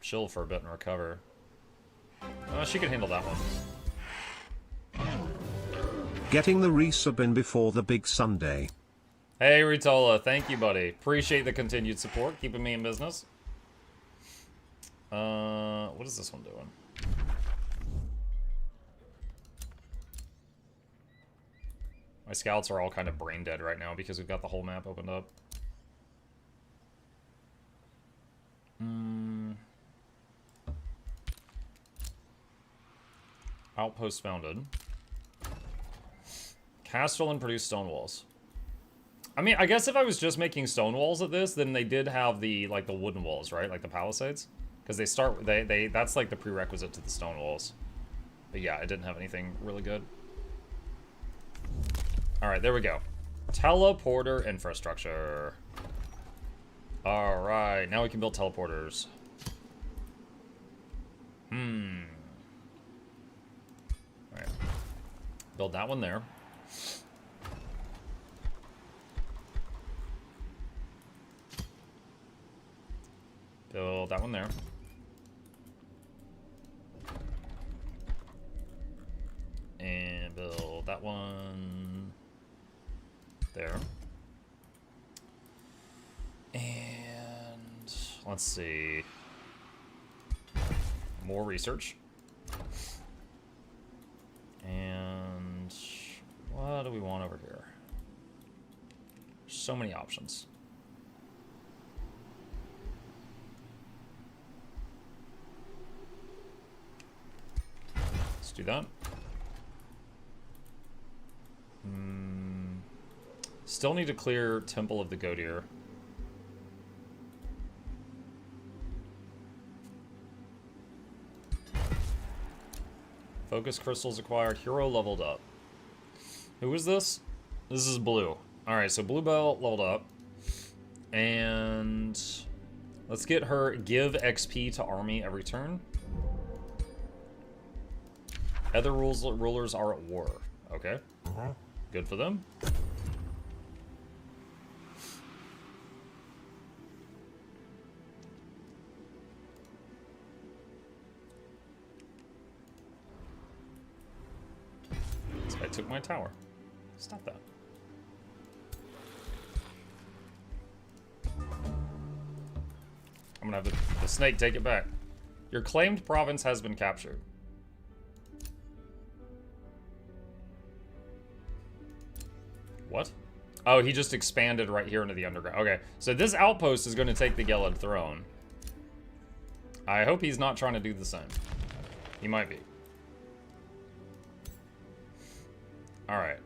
chill for a bit and recover. She can handle that one. Getting the resub in before the big Sunday. Hey, Ritola, thank you, buddy. Appreciate the continued support, keeping me in business. What is this one doing? My scouts are all kind of brain dead right now because we've got the whole map opened up. Outpost founded. Castellan produced stone walls. I mean, I guess if I was just making stone walls at this, then they did have the, like, the wooden walls, right? Like the palisades. Because they start, that's like the prerequisite to the stone walls. But yeah, it didn't have anything really good. Alright, there we go. Teleporter infrastructure. Alright, now we can build teleporters. Alright. Build that one there. Build that one there. And build that one there. And let's see. More research. And what do we want over here? So many options. Let's do that. Still need to clear Temple of the Godier. Focus crystals acquired. Hero leveled up. Who is this? This is Blue. Alright, so Blue Bell leveled up. And let's get her give XP to army every turn. Other rulers are at war. Okay. Good for them. This guy took my tower. Stop that. I'm gonna have the snake take it back. Your claimed province has been captured. What? Oh, he just expanded right here into the underground. Okay, so this outpost is going to take the Gelid Throne. I hope he's not trying to do the same. He might be. Alright.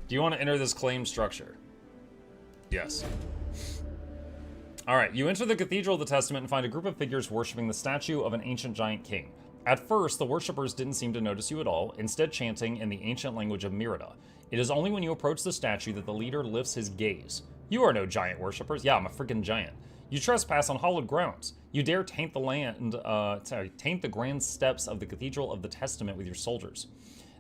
Do you want to enter this claim structure? Yes. Alright, you enter the Cathedral of the Testament and find a group of figures worshipping the statue of an ancient giant king. At first, the worshippers didn't seem to notice you at all, instead chanting in the ancient language of Merida. It is only when you approach the statue that the leader lifts his gaze. You are no giant worshippers. Yeah, I'm a freaking giant. You trespass on hallowed grounds. You dare taint the grand steps of the Cathedral of the Testament with your soldiers.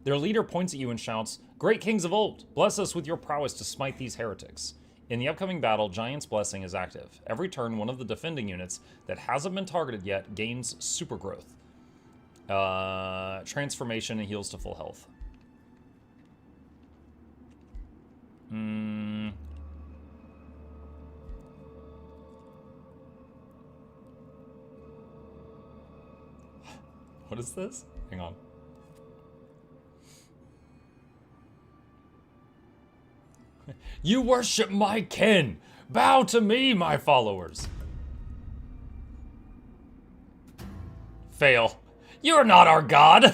Their leader points at you and shouts, "Great kings of old, bless us with your prowess to smite these heretics." In the upcoming battle, Giant's Blessing is active. Every turn, one of the defending units that hasn't been targeted yet gains super growth. Transformation and heals to full health. What is this? Hang on. You worship my kin! Bow to me, my followers! Fail. You're not our god!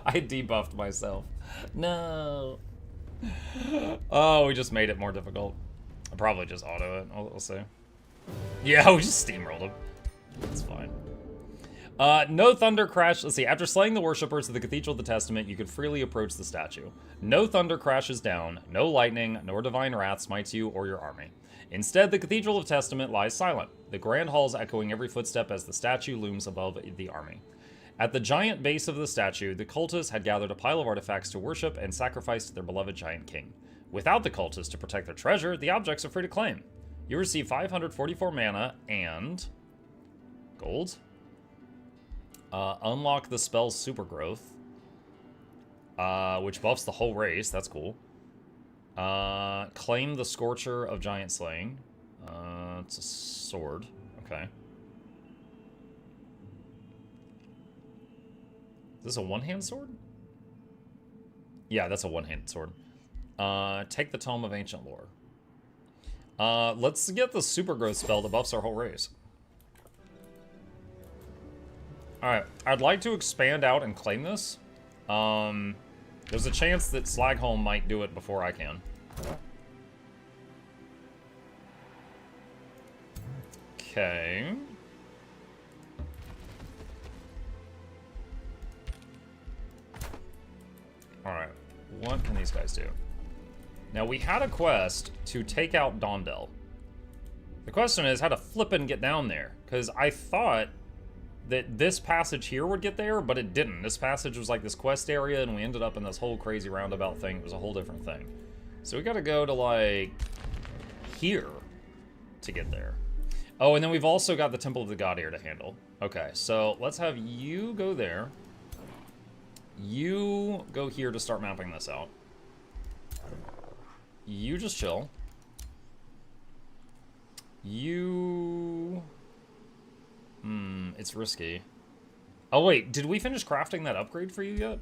I debuffed myself. No. Oh, we just made it more difficult. I'll probably just auto it. We'll see. Yeah, we just steamrolled him. That's fine. No thunder crash. Let's see. After slaying the worshippers of the Cathedral of the Testament, you can freely approach the statue. No thunder crashes down. No lightning nor divine wrath smites you or your army. Instead, the Cathedral of Testament lies silent, the grand halls echoing every footstep as the statue looms above the army. At the giant base of the statue, the cultists had gathered a pile of artifacts to worship and sacrifice to their beloved giant king. Without the cultists to protect their treasure, the objects are free to claim. You receive 544 mana and gold. Unlock the spell's super growth, which buffs the whole race. That's cool. Claim the Scorcher of Giant Slaying. It's a sword. Okay. Is this a one-hand sword? Yeah, that's a one-handed sword. Take the Tome of Ancient Lore. Let's get the super growth spell that buffs our whole race. Alright, I'd like to expand out and claim this. There's a chance that Slagholm might do it before I can. Okay. Alright, what can these guys do? Now, we had a quest to take out Dondel. The question is how to flippin' get down there, because I thought that this passage here would get there, but it didn't. This passage was like this quest area, and we ended up in this whole crazy roundabout thing. It was a whole different thing. So we gotta go to, like, here to get there. Oh, and then we've also got the Temple of the Godier to handle. Okay, so let's have you go there. You go here to start mapping this out. You just chill. You... it's risky. Oh, wait, did we finish crafting that upgrade for you yet?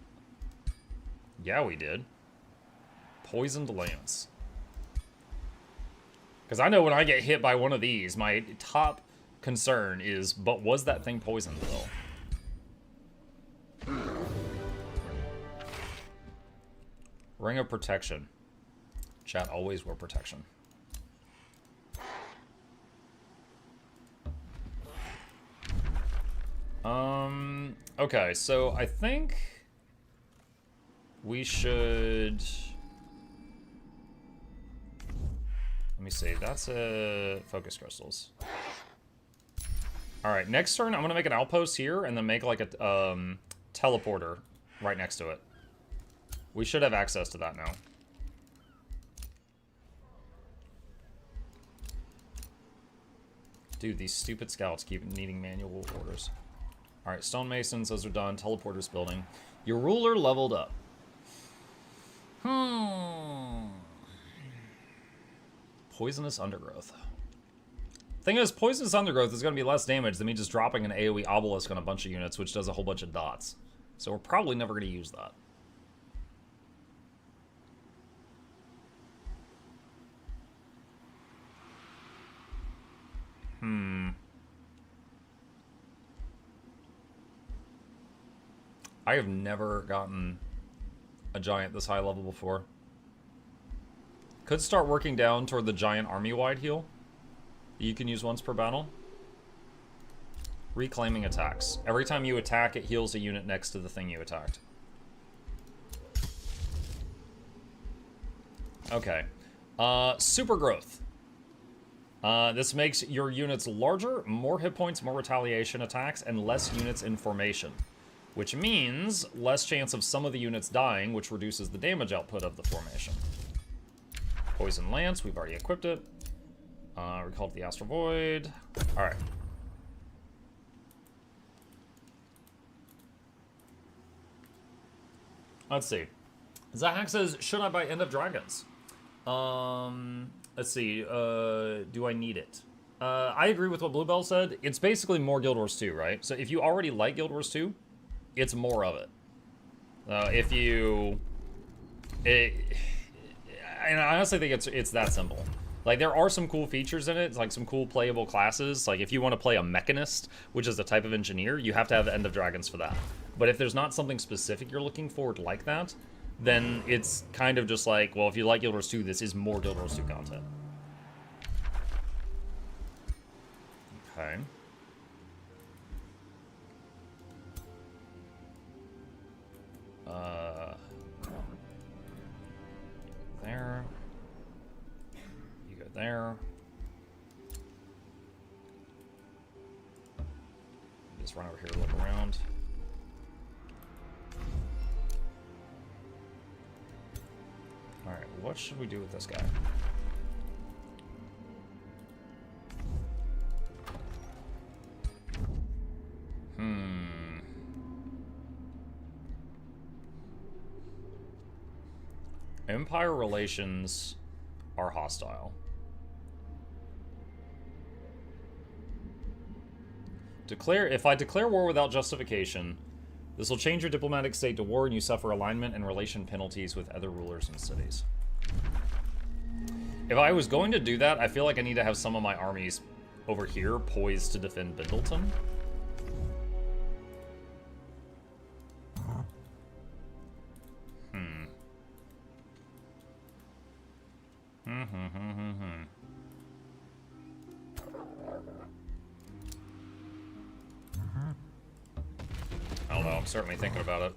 Yeah, we did. Poisoned Lance. Because I know when I get hit by one of these, my top concern is, but was that thing poisoned, though? Ring of Protection. Chat, always wear protection. Okay, so I think we should... Let me see, that's focus crystals. Alright, next turn I'm gonna make an outpost here and then make like a teleporter right next to it. We should have access to that now. Dude, these stupid scouts keep needing manual orders. Alright, stonemasons, those are done. Teleporters building. Your ruler leveled up. Poisonous Undergrowth. Thing is, Poisonous Undergrowth is going to be less damage than me just dropping an AoE Obelisk on a bunch of units, which does a whole bunch of dots. So we're probably never going to use that. I have never gotten a giant this high level before. Could start working down toward the giant army-wide heal that you can use once per battle. Reclaiming attacks. Every time you attack, it heals a unit next to the thing you attacked. Okay. Super growth. This makes your units larger, more hit points, more retaliation attacks, and less units in formation. Which means less chance of some of the units dying, which reduces the damage output of the formation. Poison Lance, we've already equipped it. Recalled the Astral Void. Alright. Let's see. Zahak says, should I buy End of Dragons? Let's see. Do I need it? I agree with what Bluebell said. It's basically more Guild Wars 2, right? So if you already like Guild Wars 2, it's more of it. If you... and I honestly think it's that simple. Like, there are some cool features in it. It's like some cool playable classes. Like, if you want to play a Mechanist, which is a type of engineer, you have to have End of Dragons for that. But if there's not something specific you're looking for like that, then it's kind of just like, well, if you like Guild Wars 2, this is more Guild Wars 2 content. Okay. There. You go there. Just run over here, look around. Alright, what should we do with this guy? Empire relations are hostile. If I declare war without justification, this will change your diplomatic state to war and you suffer alignment and relation penalties with other rulers and cities. If I was going to do that, I feel like I need to have some of my armies over here poised to defend Bindleton. I don't know, I'm certainly thinking about it.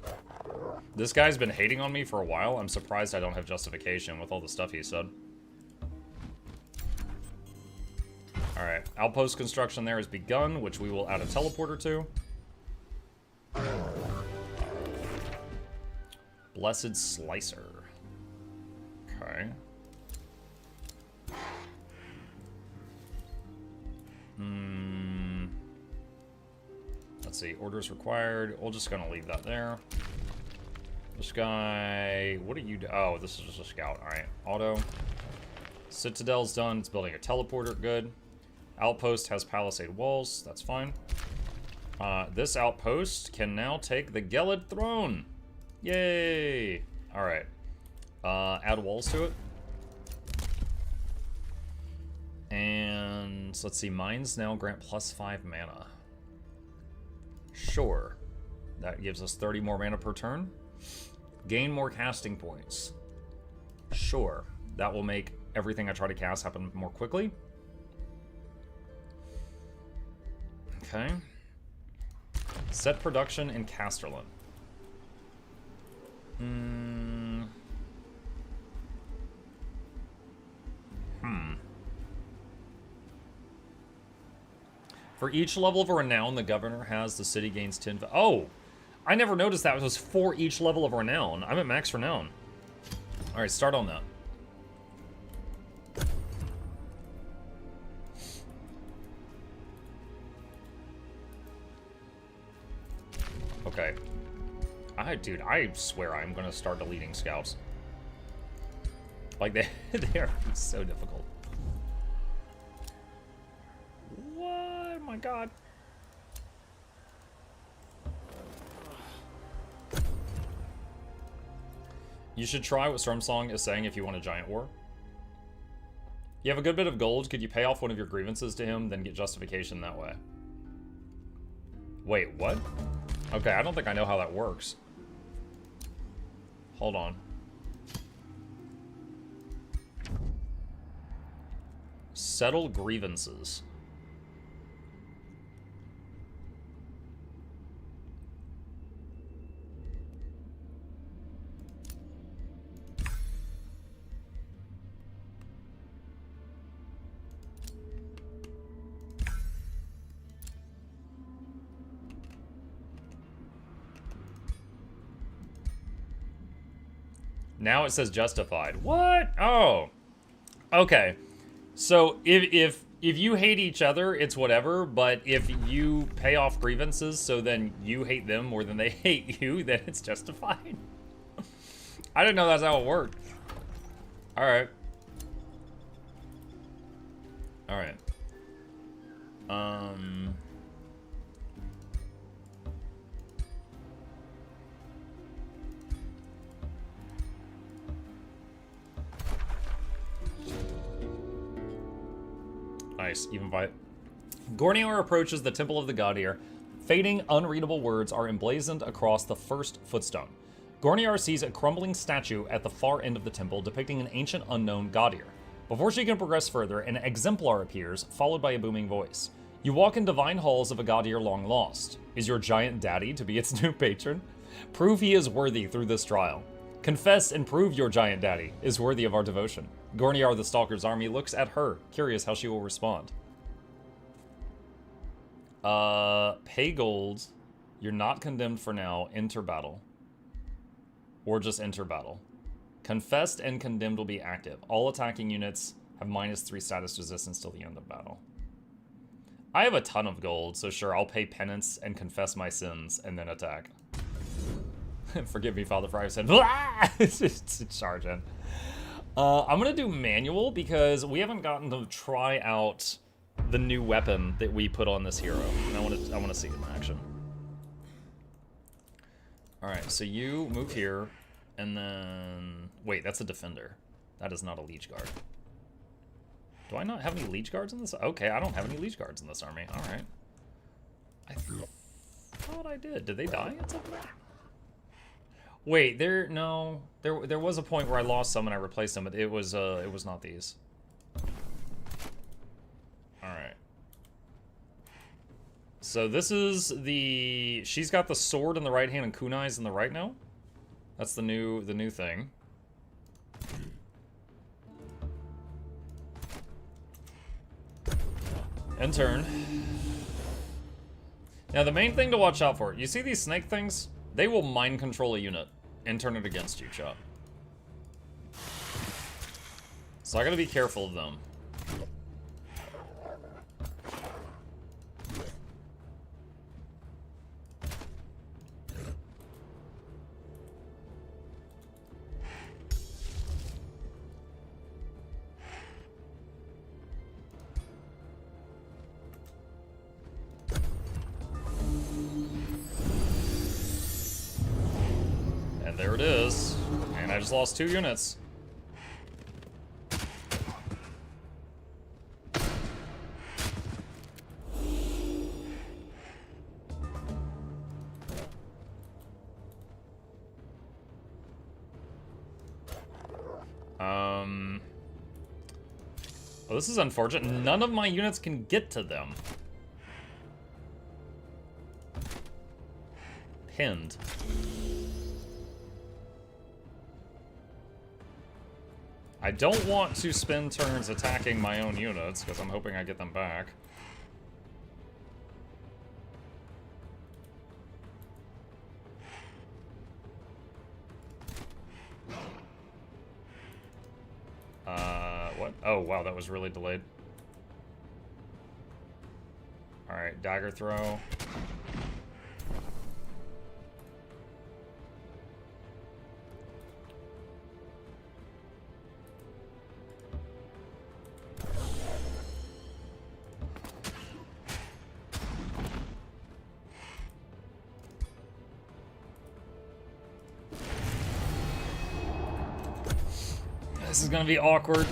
This guy's been hating on me for a while. I'm surprised I don't have justification with all the stuff he said. Alright, outpost construction there has begun, which we will add a teleporter to. Blessed Slicer. Okay. Let's see, orders required. We're just gonna leave that there. This guy, what do you do? Oh, this is just a scout. Alright, auto. Citadel's done. It's building a teleporter. Good. Outpost has palisade walls. That's fine. This outpost can now take the Gelid Throne. Yay! Alright. Add walls to it. And let's see, mines now grant +5 mana. Sure. That gives us 30 more mana per turn. Gain more casting points. Sure. That will make everything I try to cast happen more quickly. Okay. Set production in Casterland. For each level of renown the governor has, the city gains 10... Oh! I never noticed that. It was for each level of renown. I'm at max renown. Alright, start on that. Okay. Dude, I swear I'm gonna start deleting scouts. Like, they are so difficult. God. You should try what Stormsong is saying if you want a giant war. You have a good bit of gold. Could you pay off one of your grievances to him, then get justification that way? Wait, what? Okay, I don't think I know how that works. Hold on. Settle grievances. Now it says justified. What? Oh. Okay. So if you hate each other, it's whatever, but if you pay off grievances so then you hate them more than they hate you, then it's justified. I didn't know that's how it worked. Alright. Alright. Nice, even by Godier approaches the Temple of the Godier. Fading, unreadable words are emblazoned across the first footstone. Godier sees a crumbling statue at the far end of the temple depicting an ancient unknown Godier. Before she can progress further, an exemplar appears, followed by a booming voice. You walk in divine halls of a Godier long lost. Is your giant daddy to be its new patron? Prove he is worthy through this trial. Confess and prove your giant daddy is worthy of our devotion. Godier, the Stalker's army, looks at her, curious how she will respond. Pay gold. You're not condemned for now. Enter battle. Or just enter battle. Confessed and condemned will be active. All attacking units have -3 status resistance till the end of battle. I have a ton of gold, so sure, I'll pay penance and confess my sins and then attack. Forgive me, Father Fry said, it's charge in. I'm gonna do manual because we haven't gotten to try out the new weapon that we put on this hero, and I want to see it in action. All right, so you move here, and then wait, that's a defender. That is not a leech guard. Do I not have any leech guards in this? Okay, I don't have any leech guards in this army. All right. I thought I did. Did they die at some point? Wait, there was a point where I lost some and I replaced them, but it was not these. All right. So this is the she's got the sword in the right hand and kunai's in the right now. That's the new thing. End turn. Now the main thing to watch out for, you see these snake things? They will mind control a unit and turn it against you, Chop. So I gotta be careful of them. There it is. And I just lost 2 units. Well, this is unfortunate. None of my units can get to them. Pinned. I don't want to spend turns attacking my own units, because I'm hoping I get them back. What? Oh, wow, that was really delayed. Alright, dagger throw. This is gonna be awkward.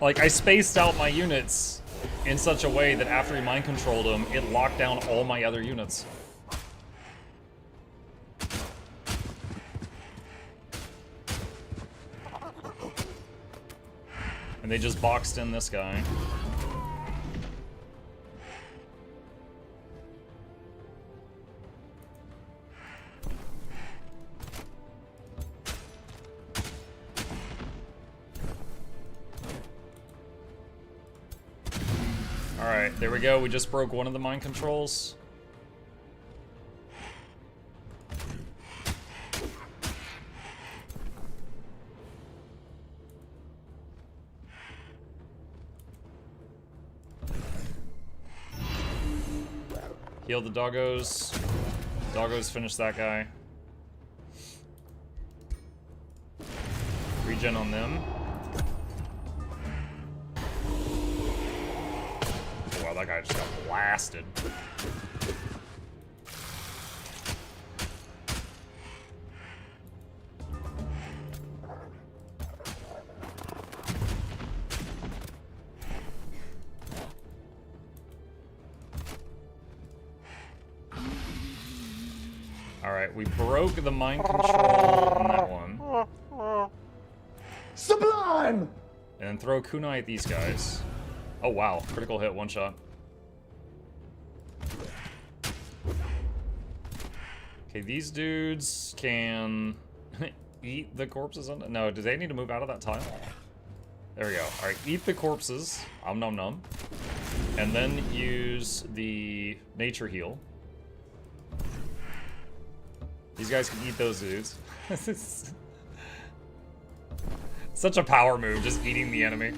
Like, I spaced out my units in such a way that after he mind controlled them, it locked down all my other units. And they just boxed in this guy. Alright, there we go. We just broke one of the mind controls. Heal the doggos. Doggos finish that guy. Regen on them. Wow, that guy just got blasted. Alright, we broke the mind control on that one. Sublime! And throw kunai at these guys. Oh wow, critical hit, one shot. Okay, these dudes can eat the corpses. No, do they need to move out of that tile? There we go. Alright, eat the corpses. Nom nom. And then use the nature heal. These guys can eat those dudes. Such a power move, just eating the enemy.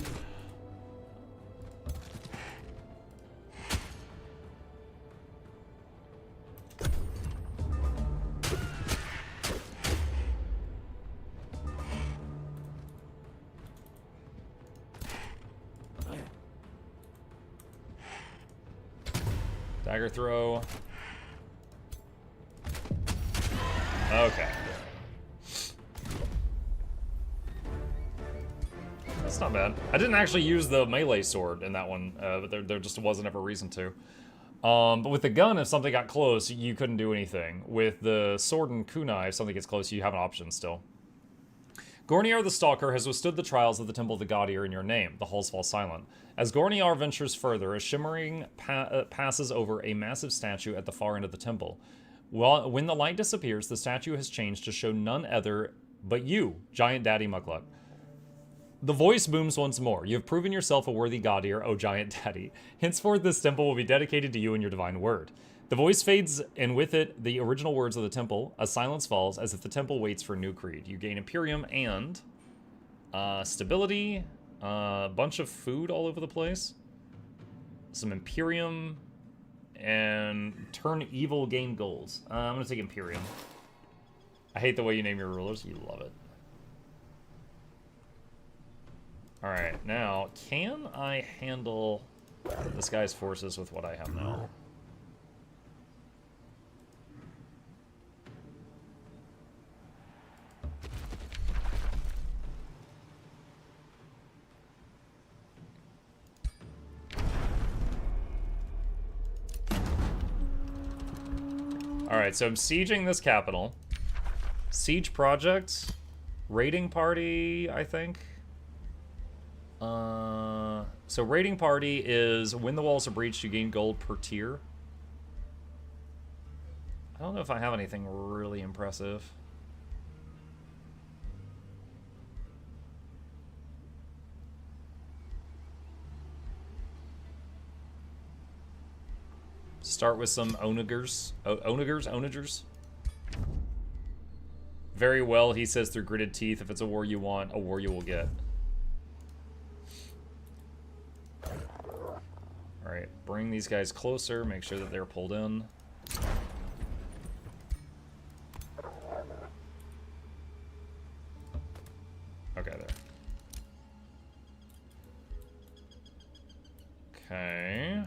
Dagger throw. Okay. That's not bad. I didn't actually use the melee sword in that one, but there just wasn't ever a reason to. But with the gun, if something got close, you couldn't do anything. With the sword and kunai, if something gets close, you have an option still. Godier the Stalker has withstood the trials of the Temple of the Godier in your name. The halls fall silent. As Godier ventures further, a shimmering passes over a massive statue at the far end of the temple. Well, when the light disappears, the statue has changed to show none other but you, Giant Daddy Mukluk. The voice booms once more. You have proven yourself a worthy Godier, O Giant Daddy. Henceforth, this temple will be dedicated to you and your divine word. The voice fades, and with it, the original words of the temple. A silence falls, as if the temple waits for a new creed. You gain Imperium and stability, a bunch of food all over the place, some Imperium, and turn evil, gain goals. I'm gonna take Imperium. I hate the way you name your rulers. You love it. Alright, now, can I handle this guy's forces with what I have now? Alright, so I'm sieging this capital. Siege project. Raiding party, I think. So raiding party is when the walls are breached, you gain gold per tier. I don't know if I have anything really impressive. Start with some onagers. Onagers? Very well, he says through gritted teeth. If it's a war you want, a war you will get. Alright, bring these guys closer, make sure that they're pulled in. Okay, there. Okay.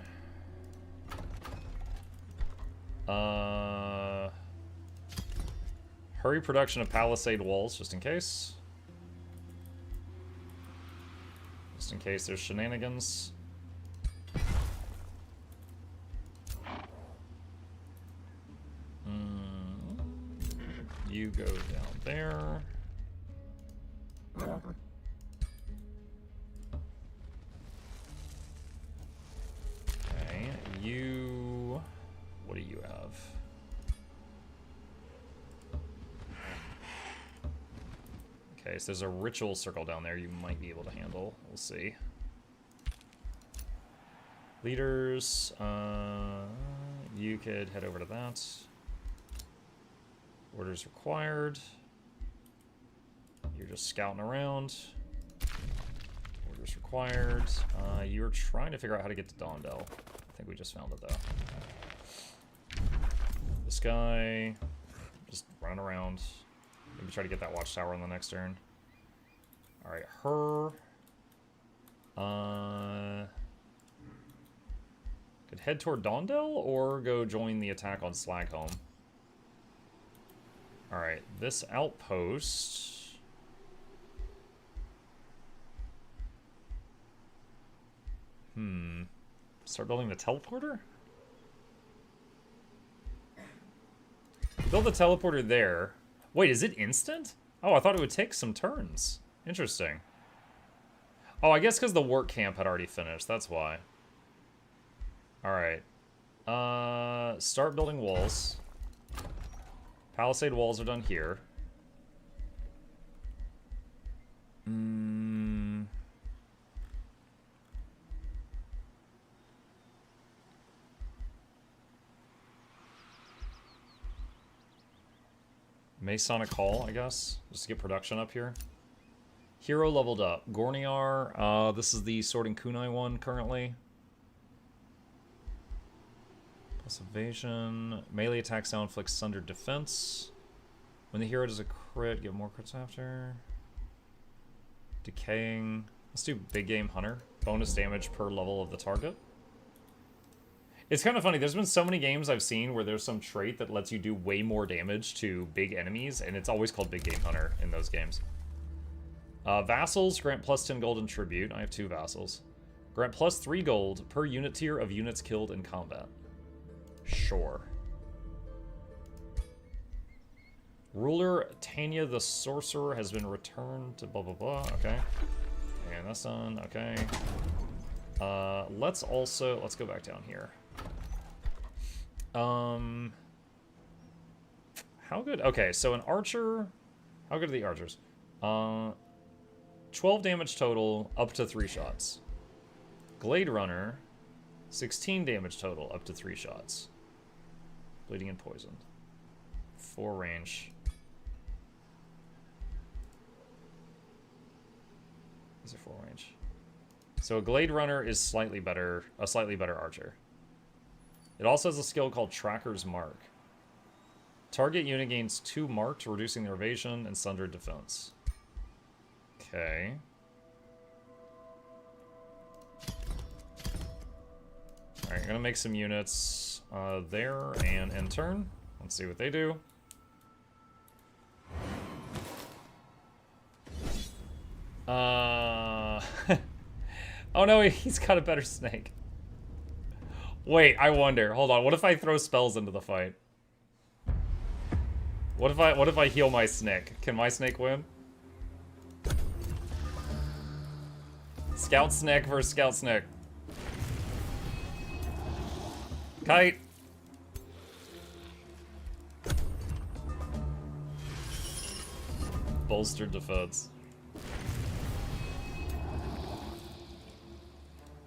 Hurry production of palisade walls, just in case. just in case there's shenanigans. You go down there. Okay, you... What do you have? Okay, so there's a ritual circle down there you might be able to handle. We'll see. Leaders, you could head over to that. Orders required. You're just scouting around. Orders required. You're trying to figure out how to get to Dondel. I think we just found it though. This guy, just run around. Maybe try to get that watchtower on the next turn. All right, her. Could head toward Dondel or go join the attack on Slagholm. All right, this outpost. Start building the teleporter? Build the teleporter there. Wait, is it instant? Oh, I thought it would take some turns. Interesting. Oh, I guess because the work camp had already finished. That's why. All right. Start building walls. Palisade walls are done here. Masonic Hall, I guess, just to get production up here. Hero leveled up. Gorniar, this is the Sorting Kunai one currently. Plus evasion. Melee attack sound inflicts sundered defense. When the hero does a crit, get more crits after. Decaying. Let's do Big Game Hunter. Bonus damage per level of the target. It's kind of funny. There's been so many games I've seen where there's some trait that lets you do way more damage to big enemies, and it's always called Big Game Hunter in those games. Vassals grant plus 10 gold in tribute. I have 2 vassals. Grant plus 3 gold per unit tier of units killed in combat. Sure. Ruler Tanya the Sorcerer has been returned to blah blah blah. Okay. And that's done. Okay. Let's go back down here. How good? Okay, so an archer. How good are the archers? 12 damage total, up to 3 shots. Glade Runner, 16 damage total, up to 3 shots. Bleeding and poisoned. 4 range. These are 4 range. So a Glade Runner is a slightly better archer. It also has a skill called Tracker's Mark. Target unit gains 2 marked, reducing their evasion and sundered defense. Okay. Alright, I'm gonna make some units there and end turn. Let's see what they do. Oh no, he's got a better snake. Wait, I wonder. Hold on. What if I throw spells into the fight? What if I heal my snake? Can my snake win? Scout snake versus scout snake. Kite. Bolstered defense.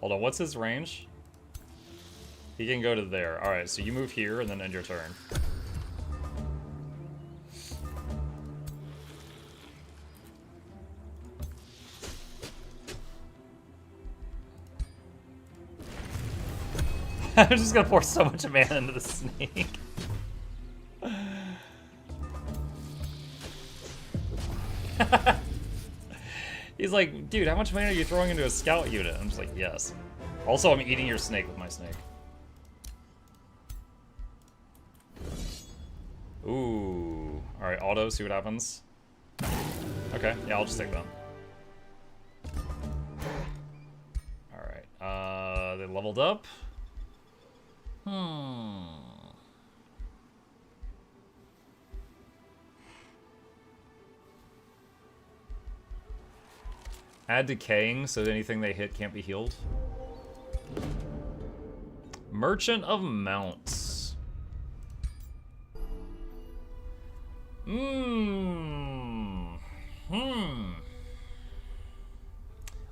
Hold on, what's his range? He can go to there. Alright, so you move here and then end your turn. I'm just gonna pour so much mana into the snake. He's like, dude, how much mana are you throwing into a scout unit? I'm just like, yes. Also, I'm eating your snake with my snake. Ooh. Alright, auto, see what happens. Okay, yeah, I'll just take that. leveled up. Add decaying so that anything they hit can't be healed. Merchant of Mounts.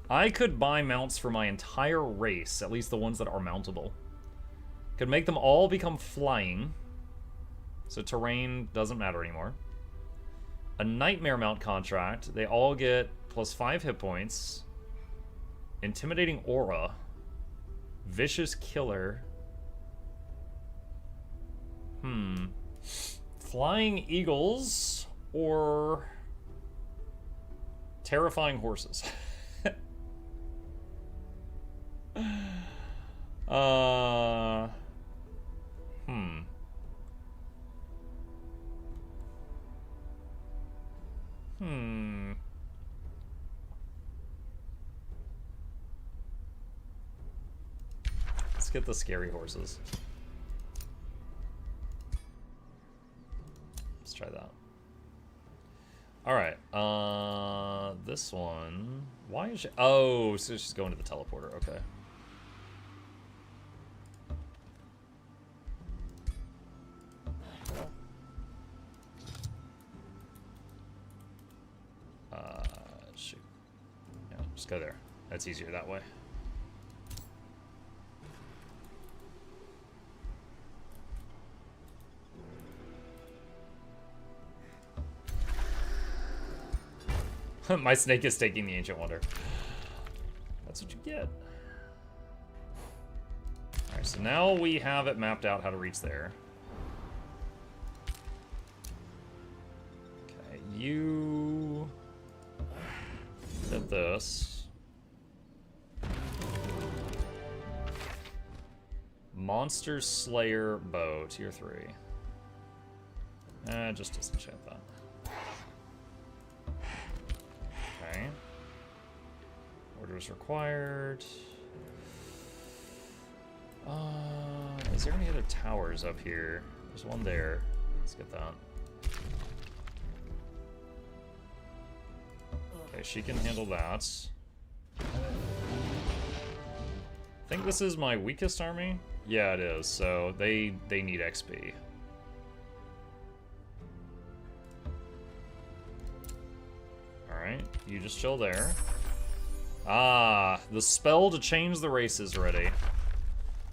I could buy mounts for my entire race, at least the ones that are mountable. Could make them all become flying, so terrain doesn't matter anymore. A Nightmare Mount contract. They all get +5 hit points. Intimidating Aura. Vicious Killer. Flying Eagles or Terrifying Horses. Let's get the scary horses. Let's try that. Alright, this one... Why is she... Oh, so she's going to the teleporter, okay. Shoot. Yeah, just go there. That's easier that way. My snake is taking the Ancient Wonder. That's what you get. Alright, so now we have it mapped out how to reach there. Okay, you did this. Monster Slayer bow, tier 3. Just disenchant that. Okay. Orders required. Is there any other towers up here? There's one there. Let's get that. Okay, she can handle that. I think this is my weakest army. Yeah, it is. So they need XP. Alright, you just chill there. Ah, the spell to change the race is ready.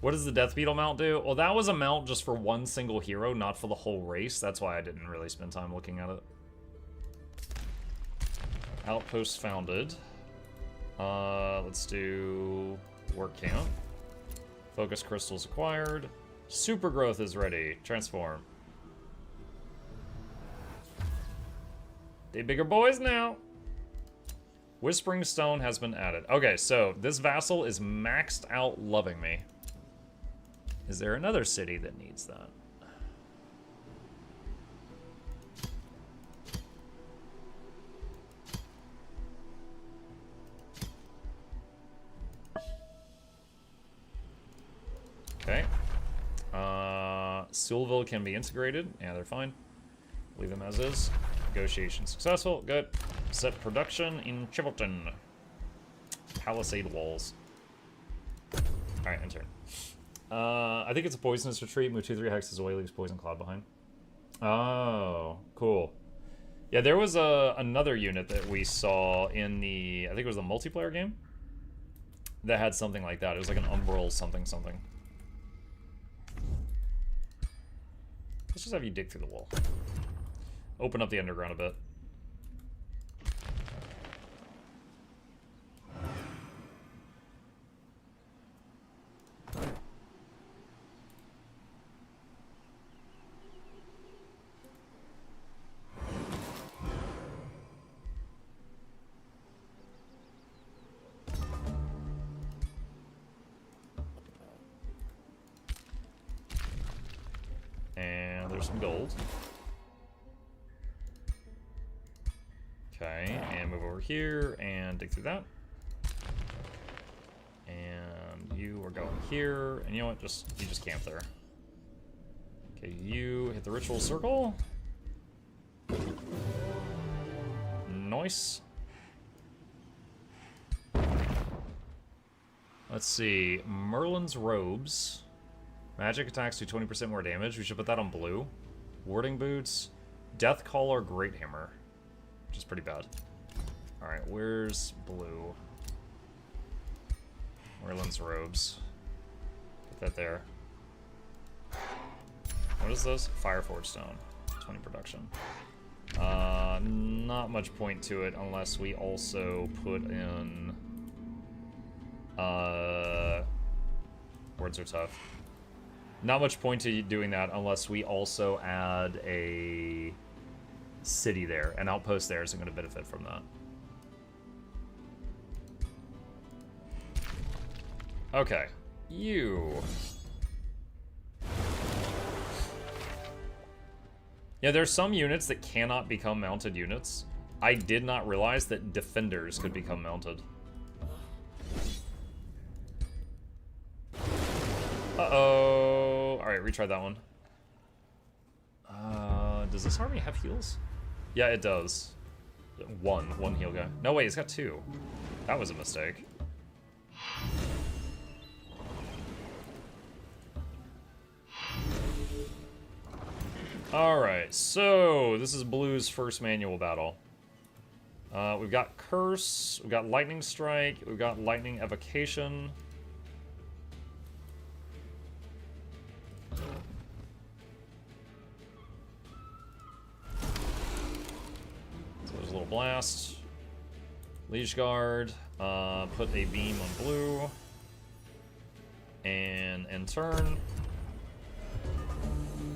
What does the Death Beetle mount do? Well, that was a mount just for one single hero, not for the whole race. That's why I didn't really spend time looking at it. Outpost founded. Let's do work camp. Focus crystals acquired. Super growth is ready. Transform. They bigger boys now. Whispering Stone has been added. Okay, so this vassal is maxed out loving me. Is there another city that needs that? Okay. Sulville can be integrated. Yeah, they're fine. Leave them as is. Negotiation successful. Good. Set production in Chivalton. Palisade walls. Alright, intern. I think it's a poisonous retreat. Move 2/3 hexes away, leaves poison cloud behind. Oh, cool. Yeah, there was another unit that we saw in the, I think it was the multiplayer game, that had something like that. It was like an umbral something something. Let's just have you dig through the wall. Open up the underground a bit. And there's some gold. Okay, and move over here and dig through that. And And you are going here. And you know what? You just camp there. Okay, you hit the ritual circle. Nice. Let's see. Merlin's robes. Magic attacks do 20% more damage. We should put that on blue. Warding boots. Death Caller Great Hammer. Which is pretty bad. Alright, where's blue? Merlin's robes. Put that there. What is this? Fireforge Stone. 20 production. Not much point to it unless we also put in... words are tough. Not much point to doing that unless we also add a city there. An outpost there isn't going to benefit from that. Okay. You. Yeah, there's some units that cannot become mounted units. I did not realize that defenders could become mounted. Uh-oh. Alright, retry that one. Does this army have heals? Yeah, it does. One heal guy. No, wait, it's got 2. That was a mistake. Alright, so this is Blue's first manual battle. We've got Curse, we've got Lightning Strike, we've got Lightning Evocation. So there's a little blast. Liege Guard, put a beam on Blue. And end turn.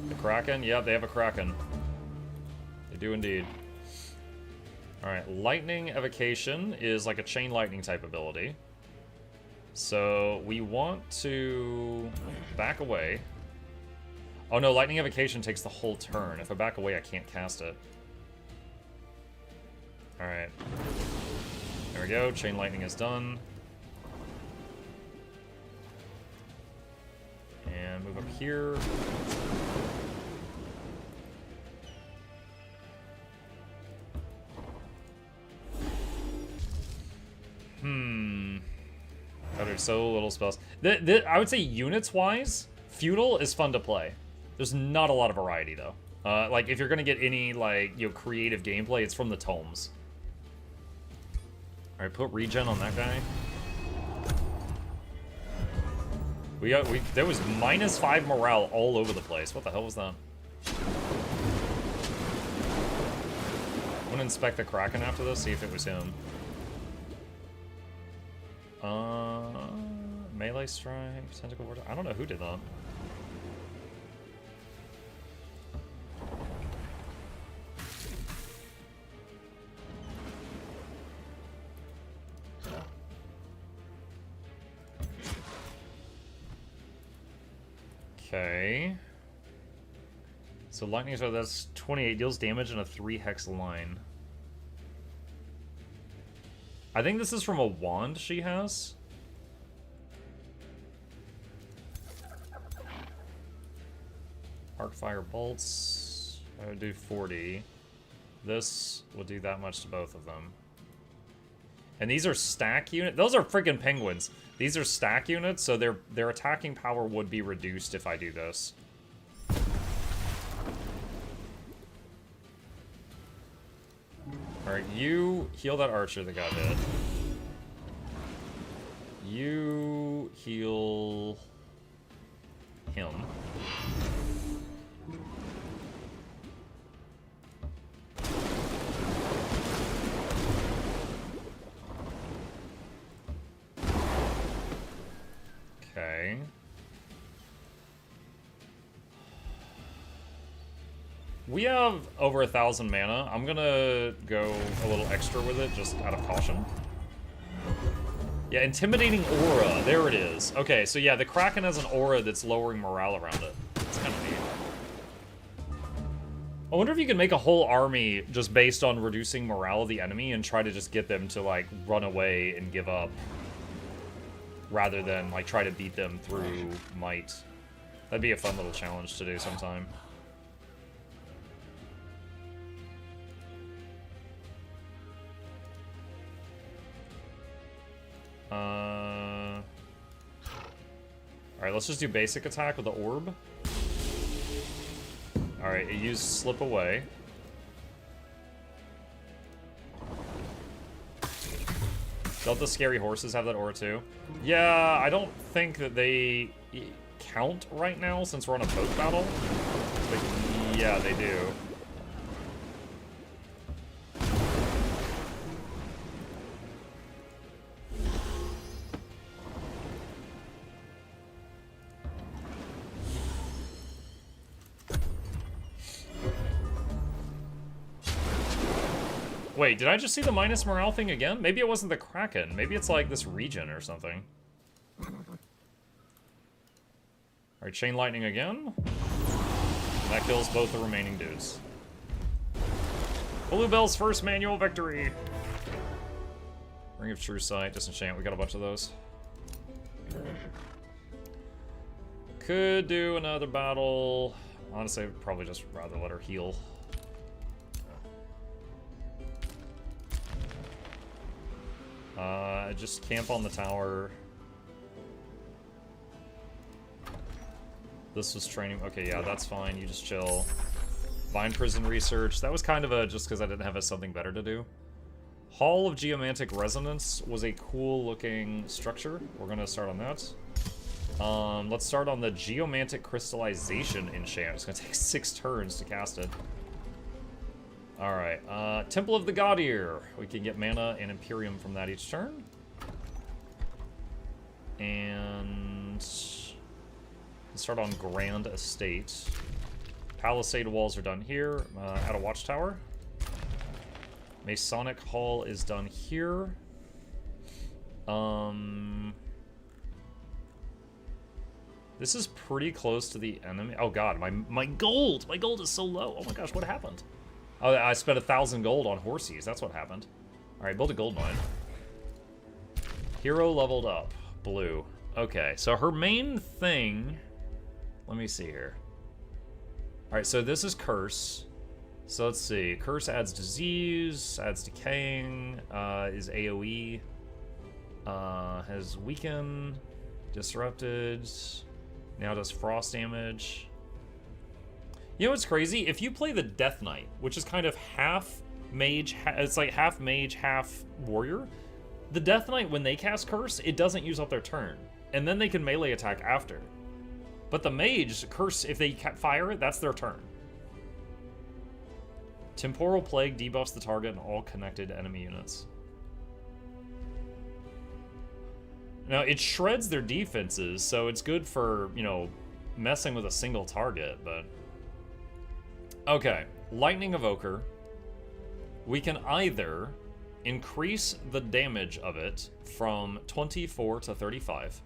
The Kraken? Yep, they have a Kraken. They do indeed. Alright, Lightning Evocation is like a Chain Lightning type ability. So we want to back away. Oh no, Lightning Evocation takes the whole turn. If I back away, I can't cast it. Alright. There we go, Chain Lightning is done. And move up here. Oh, there's so little spells. I would say units-wise, Feudal is fun to play. There's not a lot of variety, though. Like, if you're gonna get any, like, you know, creative gameplay, it's from the tomes. Alright, put regen on that guy. There was -5 morale all over the place. What the hell was that? I'm gonna inspect the Kraken after this, see if it was him. Melee strike, tentacle ward. I don't know who did that. Okay. So lightning, so that's 28, deals damage in a 3-hex line. I think this is from a wand she has. Arcfire bolts. I would do 40. This will do that much to both of them. And these are stack units. Those are freaking penguins. These are stack units, so their attacking power would be reduced if I do this. Alright, you heal that archer that got hit. You heal him. Okay. We have over 1,000 mana. I'm gonna go a little extra with it, just out of caution. Yeah, Intimidating Aura. There it is. Okay, so yeah, the Kraken has an aura that's lowering morale around it. It's kind of neat. I wonder if you can make a whole army just based on reducing morale of the enemy and try to just get them to, like, run away and give up. rather than like try to beat them through might. That'd be a fun little challenge to do sometime. Alright, let's just do basic attack with the orb. Alright, it used slip away. Don't the scary horses have that aura too? Yeah, I don't think that they count right now since we're on a boat battle. But yeah, they do. Wait, did I just see the minus morale thing again? Maybe it wasn't the Kraken. Maybe it's like this region or something. Alright, chain lightning again. That kills both the remaining dudes. Bluebell's first manual victory! Ring of True Sight, Disenchant, we got a bunch of those. Could do another battle. Honestly, I'd probably just rather let her heal. Just camp on the tower. This was training. Okay, yeah, that's fine. You just chill. Vine Prison Research. That was kind of a just because I didn't have something better to do. Hall of Geomantic Resonance was a cool looking structure. We're going to start on that. Let's start on the Geomantic Crystallization enchant. It's going to take 6 turns to cast it. Alright, Temple of the Godier. We can get mana and Imperium from that each turn. And let's start on Grand Estate. Palisade walls are done here. At a watchtower. Masonic Hall is done here. This is pretty close to the enemy. Oh god, my gold! My gold is so low. Oh my gosh, what happened? Oh, I spent 1,000 gold on horsies. That's what happened. Alright, build a gold mine. Hero leveled up. Blue. Okay, so her main thing... Let me see here. Alright, so this is Curse. So let's see. Curse adds disease, adds decaying, is AoE. Has weaken, disrupted, now does frost damage. You know what's crazy? If you play the Death Knight, which is kind of half mage, it's like half mage, half warrior. The Death Knight, when they cast Curse, it doesn't use up their turn. And then they can melee attack after. But the mage, Curse, if they fire it, that's their turn. Temporal Plague debuffs the target and all connected enemy units. Now, it shreds their defenses, so it's good for, you know, messing with a single target, but... Okay, Lightning Evoker. We can either increase the damage of it from 24 to 35,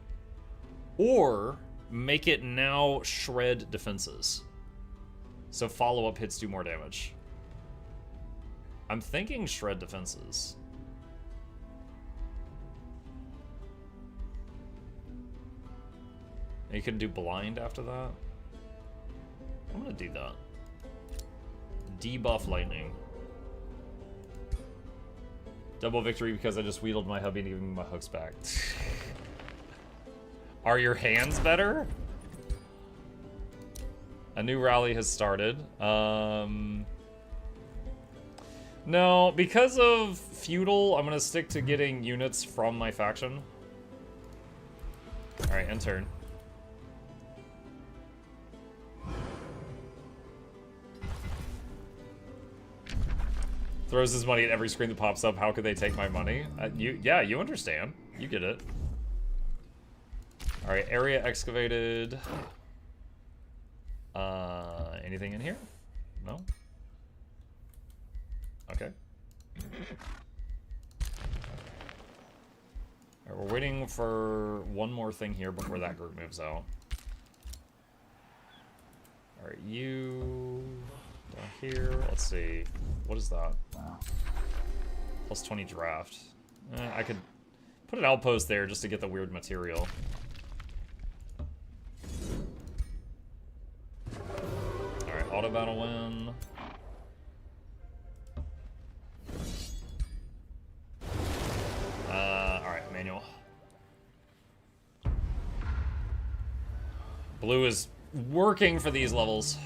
or make it now shred defenses. So follow-up hits do more damage. I'm thinking shred defenses. You can do blind after that. I'm gonna do that. Debuff lightning. Double victory because I just wheedled my hubby to give me my hooks back. Are your hands better? A new rally has started. No, because of feudal, I'm gonna stick to getting units from my faction. Alright, end turn. Throws his money at every screen that pops up. How could they take my money? Yeah, you understand. You get it. Alright, area excavated. Anything in here? No? Okay. Alright, we're waiting for one more thing here before that group moves out. Alright, you... down here, let's see. What is that? Plus 20 draft. I could Put an outpost there just to get the weird material. Alright, auto battle win. Alright, manual. Blue is working for these levels.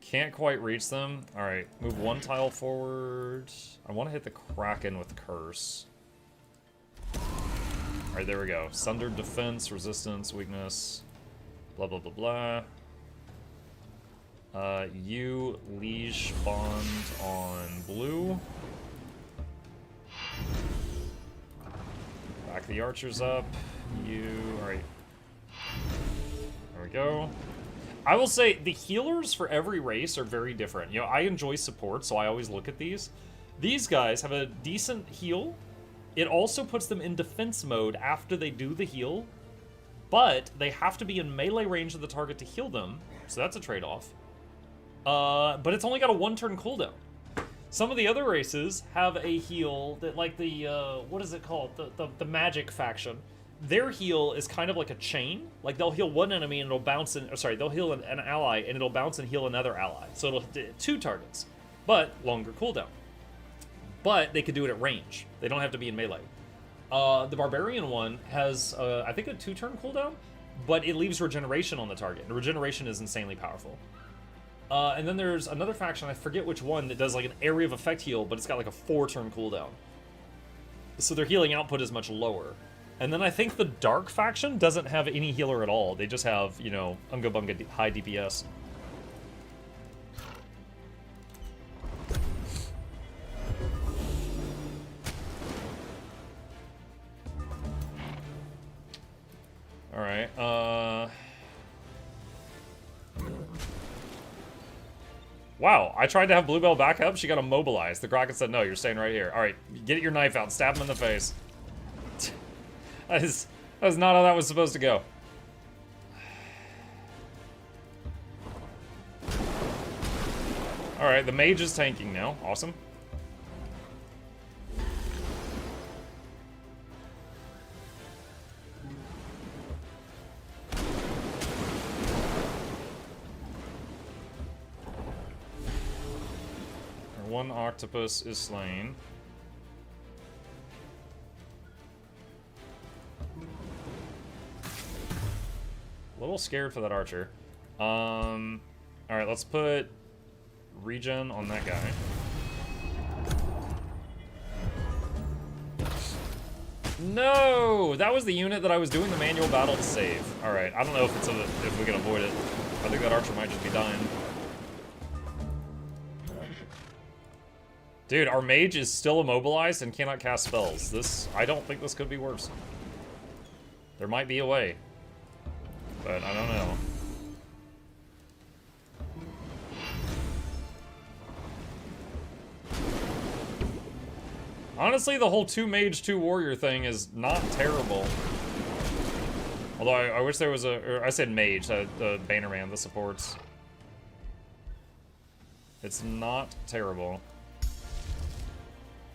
Can't quite reach them. Alright, move one tile forward. I want to hit the Kraken with Curse. Alright, there we go. Sundered defense, resistance, weakness. Blah, blah, blah, blah. You Liege Bond on blue. Back the archers up. You... Alright. There we go. I will say, the healers for every race are very different. You know, I enjoy support, so I always look at these. These guys have a decent heal. It also puts them in defense mode after they do the heal, but they have to be in melee range of the target to heal them, so that's a trade-off. But it's only got a 1-turn cooldown. Some of the other races have a heal that, like the, what is it called? The magic faction. Their heal is kind of like a chain. Like, they'll heal one enemy and it'll bounce in... Or sorry, they'll heal an ally and it'll bounce and heal another ally. So it'll hit 2 targets, but longer cooldown. But they could do it at range. They don't have to be in melee. The Barbarian one has, I think, a 2-turn cooldown, but it leaves regeneration on the target. And regeneration is insanely powerful. And then there's another faction, I forget which one, that does like an area of effect heal, but it's got like a 4-turn cooldown. So their healing output is much lower. And then I think the Dark faction doesn't have any healer at all. They just have, you know, Unga Bunga high DPS. Alright, wow, I tried to have Bluebell back up, she got immobilized. The Kraken said, no, you're staying right here. Alright, get your knife out, stab him in the face. That is not how that was supposed to go. Alright, the mage is tanking now. Awesome. Our one octopus is slain. A little scared for that archer. Alright, let's put regen on that guy. No! That was the unit that I was doing the manual battle to save. Alright, I don't know if we can avoid it. I think that archer might just be dying. Dude, our mage is still immobilized and cannot cast spells. I don't think this could be worse. There might be a way. But I don't know. Honestly, the whole 2 mage, 2 warrior thing is not terrible. Although I wish there was I said mage, the Bannerman, the supports. It's not terrible.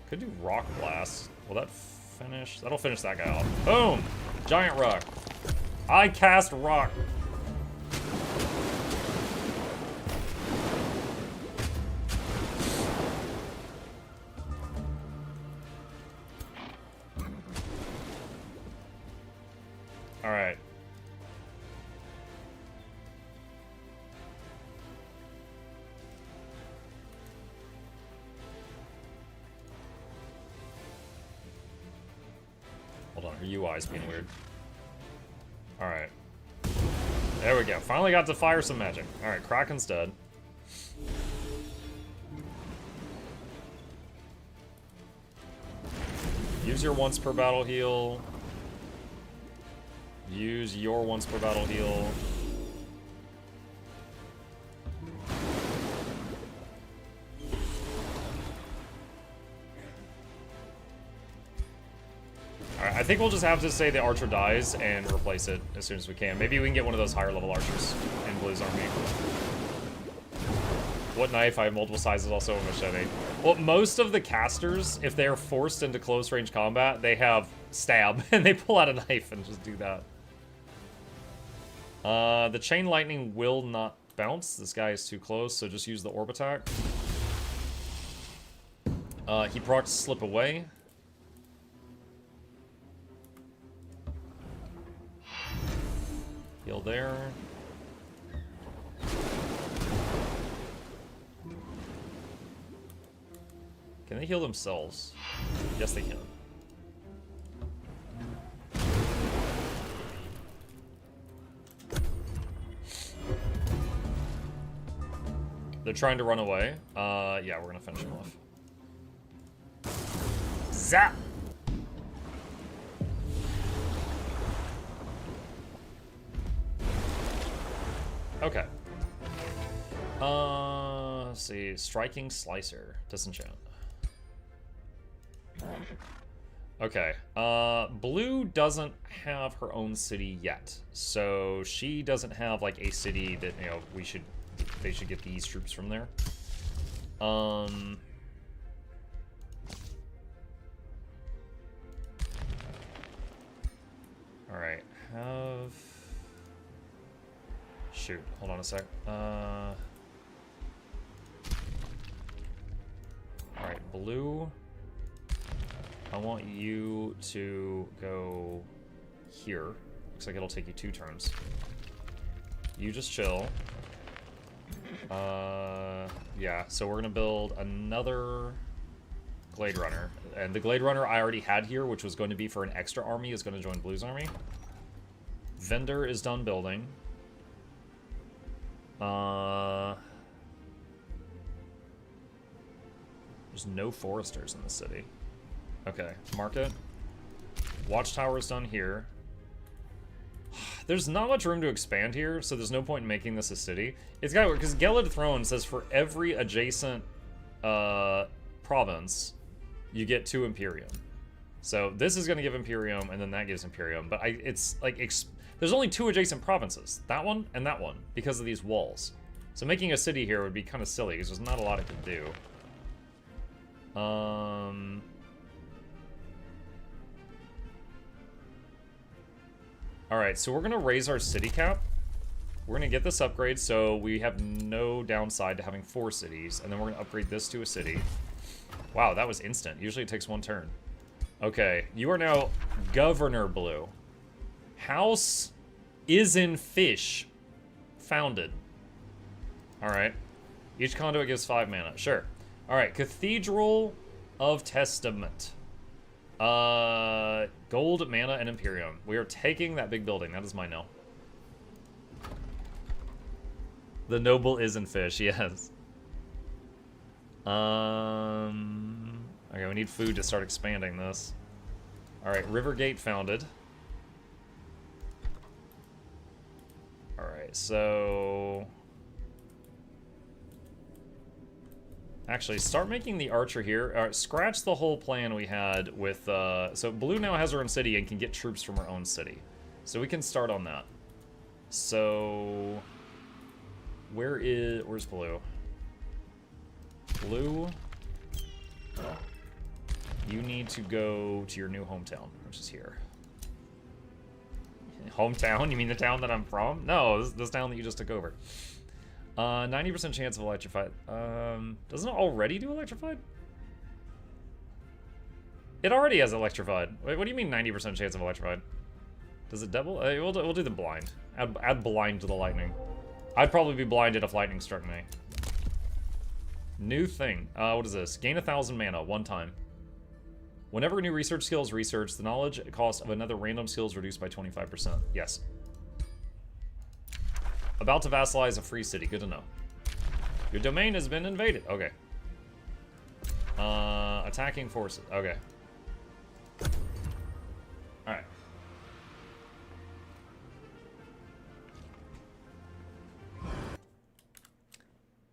Could do rock blast. Will that finish? That'll finish that guy off. Boom! Giant rock. I cast rock. All right. Hold on, her UI's being weird. Alright. There we go. Finally got to fire some magic. Alright, Kraken's dead. Use your once per battle heal. Use your once per battle heal. I think we'll just have to say the archer dies and replace it as soon as we can. Maybe we can get one of those higher level archers in Blue's army. What knife? I have multiple sizes, also a machete. Well, most of the casters, if they are forced into close range combat, they have stab, and they pull out a knife and just do that. The chain lightning will not bounce. This guy is too close, so just use the orb attack. He procs slip away. Heal there. Can they heal themselves? Yes, they can. They're trying to run away. Yeah, we're gonna finish them off. Zap! Okay. Let's see. Striking Slicer. Disenchant. Okay. Blue doesn't have her own city yet. So she doesn't have like a city that, you know, they should get these troops from there. Alright, shoot, hold on a sec. Alright, blue. I want you to go here. Looks like it'll take you 2 turns. You just chill. Yeah, so we're gonna build another Glade Runner. And the Glade Runner I already had here, which was going to be for an extra army, is going to join Blue's army. Vendor is done building. There's no foresters in the city. Okay, market. Watchtower is done here. There's not much room to expand here, so there's no point in making this a city. It's gotta work, because Gelid Throne says for every adjacent province, you get 2 Imperium. So this is going to give Imperium, and then that gives Imperium. But it's like, there's only 2 adjacent provinces. That one and that one, because of these walls. So making a city here would be kind of silly, because there's not a lot it can do. Alright, so we're going to raise our city cap. We're going to get this upgrade, so we have no downside to having 4 cities. And then we're going to upgrade this to a city. Wow, that was instant. Usually it takes 1 turn. Okay, you are now Governor Blue. House is in Fish. Founded. Alright. Each conduit gives 5 mana. Sure. Alright, Cathedral of Testament. Gold, mana, and Imperium. We are taking that big building. That is mine now. The noble is in Fish, yes. Okay, we need food to start expanding this. Alright, Rivergate founded. Alright, so... Actually, start making the archer here. Scratch the whole plan we had with... So Blue now has her own city and can get troops from her own city. So we can start on that. So... Where's Blue? Blue... You need to go to your new hometown, which is here. Hometown? You mean the town that I'm from? No, this town that you just took over. 90% chance of electrified. Doesn't it already do electrified? It already has electrified. Wait, what do you mean 90% chance of electrified? Does it double? We'll do the blind. Add blind to the lightning. I'd probably be blinded if lightning struck me. New thing. What is this? Gain 1,000 mana, 1 time. Whenever a new research skill is researched, the knowledge cost of another random skill is reduced by 25%. Yes. About to vassalize a free city. Good to know. Your domain has been invaded. Okay. Attacking forces. Okay. Alright.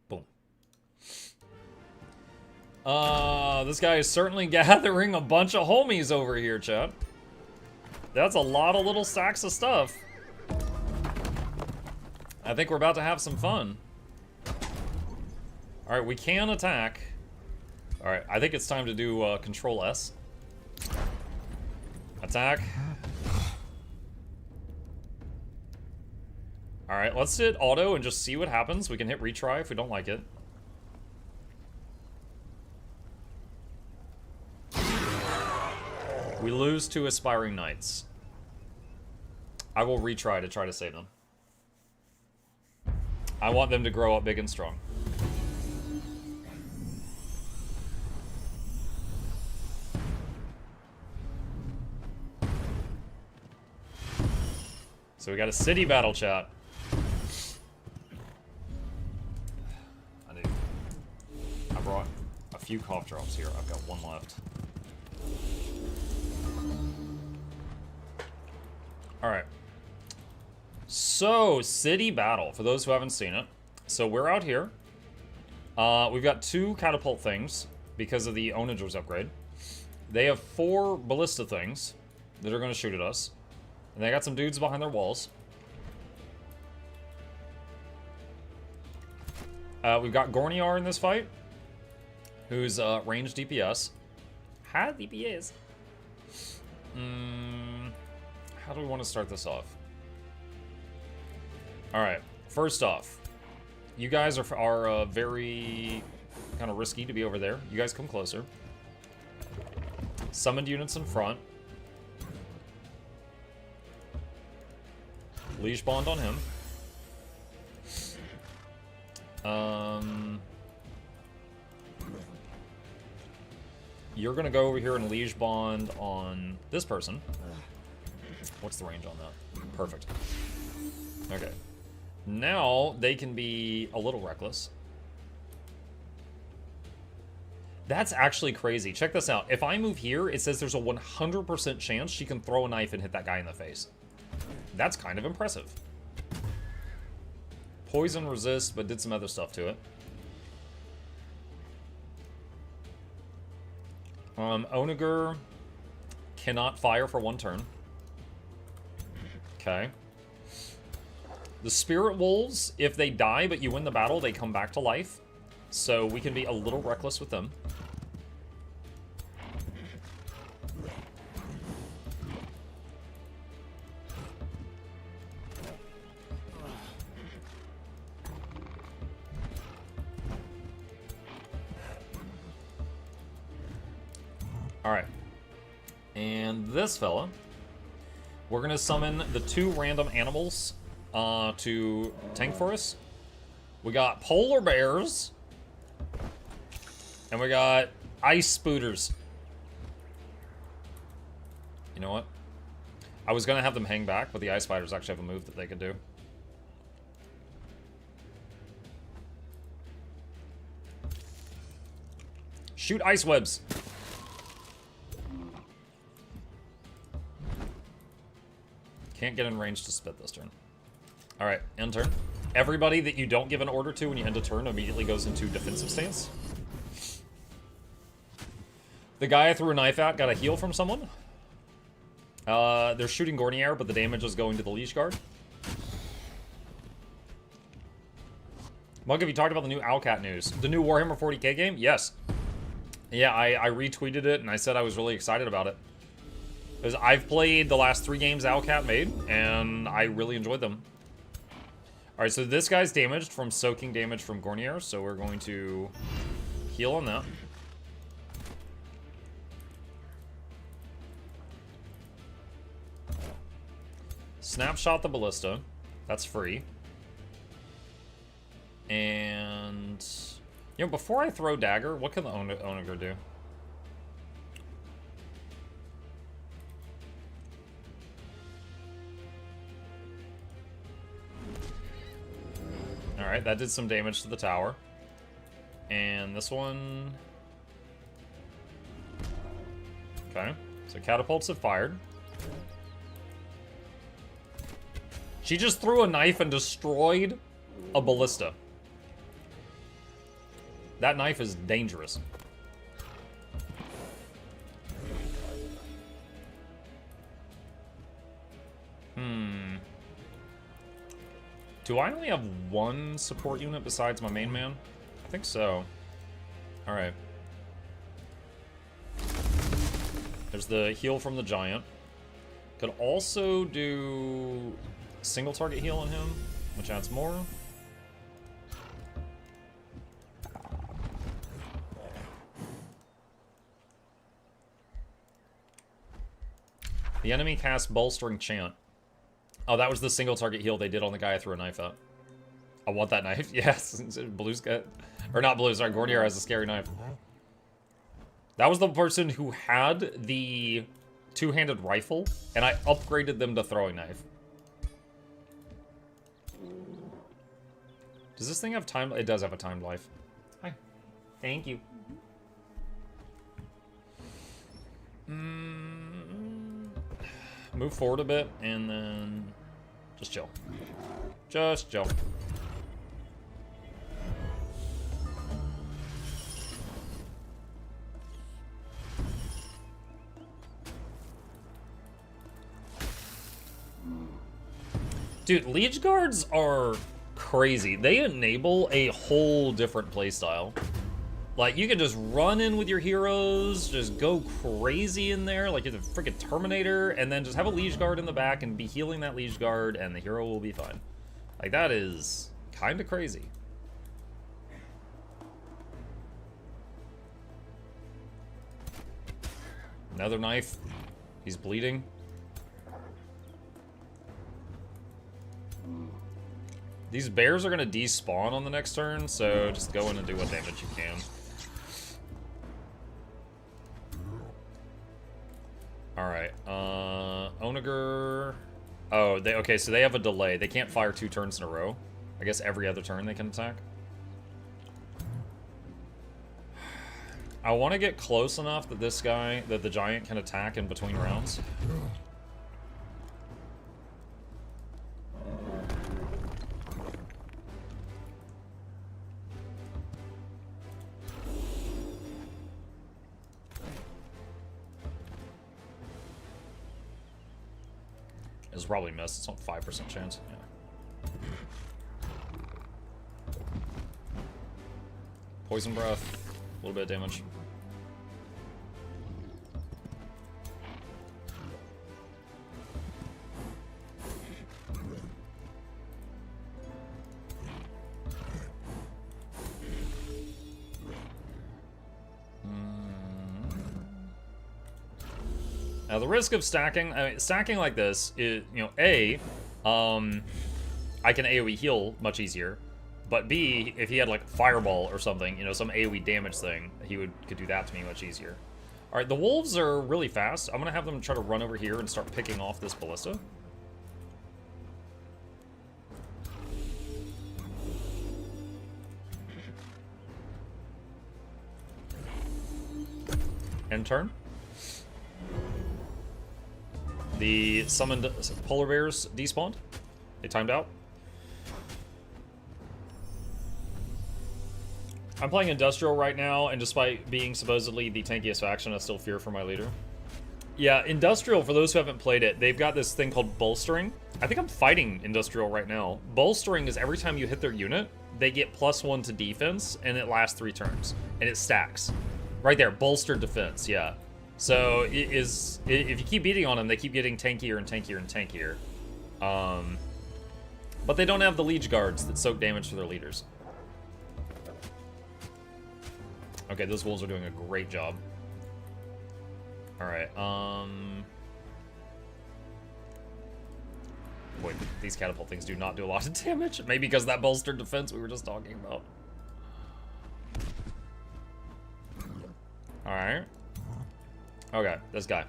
Boom. This guy is certainly gathering a bunch of homies over here, chat. That's a lot of little stacks of stuff. I think we're about to have some fun. Alright, we can attack. Alright, I think it's time to do Control S. Attack. Alright, let's hit auto and just see what happens. We can hit retry if we don't like it. We lose 2 aspiring knights. I will retry to try to save them. I want them to grow up big and strong. So we got a city battle, chat. I brought a few cough drops here. I've got one left. Alright. So, city battle, for those who haven't seen it. So we're out here. We've got 2 catapult things because of the Onagers upgrade. They have 4 ballista things that are going to shoot at us. And they got some dudes behind their walls. We've got Godier in this fight, who's ranged DPS. High DPS. How do we want to start this off? Alright, first off, you guys are very kind of risky to be over there. You guys come closer. Summoned units in front. Leash bond on him. You're gonna go over here and leash bond on this person. What's the range on that? Perfect. Okay. Now they can be a little reckless. That's actually crazy. Check this out. If I move here, it says there's a 100% chance she can throw a knife and hit that guy in the face. That's kind of impressive. Poison resist, but did some other stuff to it. Onager cannot fire for 1 turn. Okay. The Spirit Wolves, if they die but you win the battle, they come back to life. So we can be a little reckless with them. Alright. And this fella, we're going to summon the 2 random animals to tank for us. We got polar bears. And we got ice spooters. You know what? I was going to have them hang back, but the ice spiders actually have a move that they could do. Shoot ice webs. Can't get in range to spit this turn. Alright, end turn. Everybody that you don't give an order to when you end a turn immediately goes into defensive stance. The guy I threw a knife at got a heal from someone. They're shooting Godier, but the damage is going to the leash guard. Mug, have you talked about the new Owlcat news? The new Warhammer 40k game? Yes. Yeah, I retweeted it, and I said I was really excited about it. Because I've played the last 3 games Owlcat made, and I really enjoyed them. Alright, so this guy's damaged from soaking damage from Godier, so we're going to heal on that. Snapshot the ballista. That's free. And, you know, before I throw dagger, what can the Onager do? Alright, that did some damage to the tower. And this one... Okay, so catapults have fired. She just threw a knife and destroyed a ballista. That knife is dangerous. Do I only have 1 support unit besides my main man? think so. Alright. There's the heal from the giant. Could also do single target heal on him, which adds more. The enemy casts Bolstering Chant. Oh, that was the single target heal they did on the guy I threw a knife at. I want that knife. Yes. Blue's got... Or not Blue, sorry. Godier has a scary knife. That was the person who had the two-handed rifle, and I upgraded them to throwing knife. Does this thing have time? It does have a timed life. Hi. Thank you. Move forward a bit, and then just chill. Just chill. Dude, Liege Guards are crazy. They enable a whole different playstyle. Like, you can just run in with your heroes, just go crazy in there, like you're the freaking Terminator, and then just have a Liege Guard in the back and be healing that Liege Guard, and the hero will be fine. Like, that is kind of crazy. Another knife. He's bleeding. These bears are going to despawn on the next turn, so just go in and do what damage you can. Alright, Onager... Oh, okay, so they have a delay. They can't fire 2 turns in a row. I guess every other turn they can attack. I want to get close enough that this guy, that the giant can attack in between rounds. It's probably missed. It's on 5% chance. Yeah. Poison breath. A little bit of damage. Now, the risk of stacking, I mean, stacking like this is, you know, A, I can AoE heal much easier, but B, if he had like Fireball or something, you know, some AoE damage thing, he could do that to me much easier. All right, the wolves are really fast. I'm gonna have them try to run over here and start picking off this ballista. End turn. The summoned polar bears despawned. They timed out. I'm playing Industrial right now, and despite being supposedly the tankiest faction, I still fear for my leader. Yeah, Industrial, for those who haven't played it, they've got this thing called Bolstering. I think I'm fighting Industrial right now. Bolstering is every time you hit their unit, they get +1 to defense, and it lasts 3 turns. And it stacks. Right there, bolstered defense, yeah. So, if you keep beating on them, they keep getting tankier and tankier and tankier. But they don't have the Liege Guards that soak damage to their leaders. Okay, those wolves are doing a great job. Alright, boy, these catapult things do not do a lot of damage. Maybe because of that bolstered defense we were just talking about. Alright. Okay, this guy.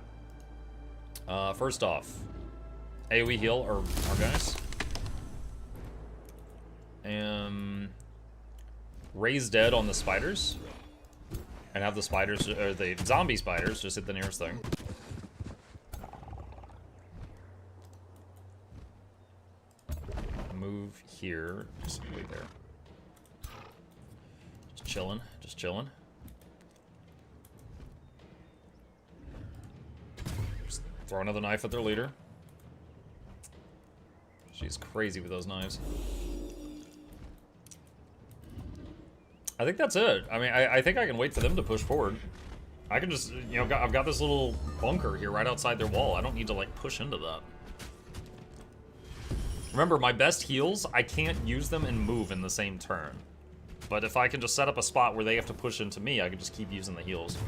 First off, AoE heal our guys. Raise dead on the spiders. And have the spiders, or the zombie spiders, just hit the nearest thing. Move here, just wait there. Just chilling, just chilling. Just throw another knife at their leader. She's crazy with those knives. I think that's it. I mean, I think I can wait for them to push forward. I can just, you know, I've got this little bunker here right outside their wall. I don't need to, like, push into that. Remember, my best heals, I can't use them and move in the same turn. But if I can just set up a spot where they have to push into me, I can just keep using the heals.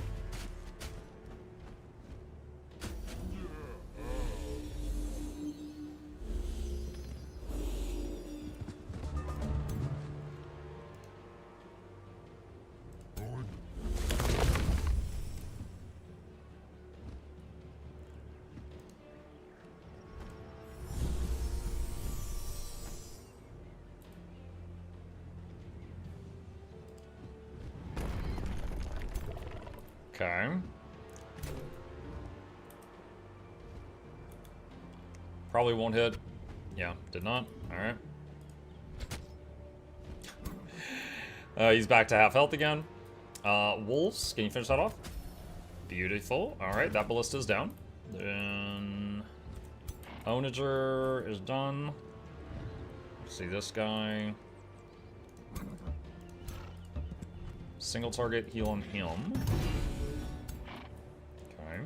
Okay. Probably won't hit. Yeah, did not. Alright. He's back to half health again. Wolves, can you finish that off? Beautiful. Alright, that ballista is down. Then Onager is done. Let's see this guy. Single target heal on him. Okay.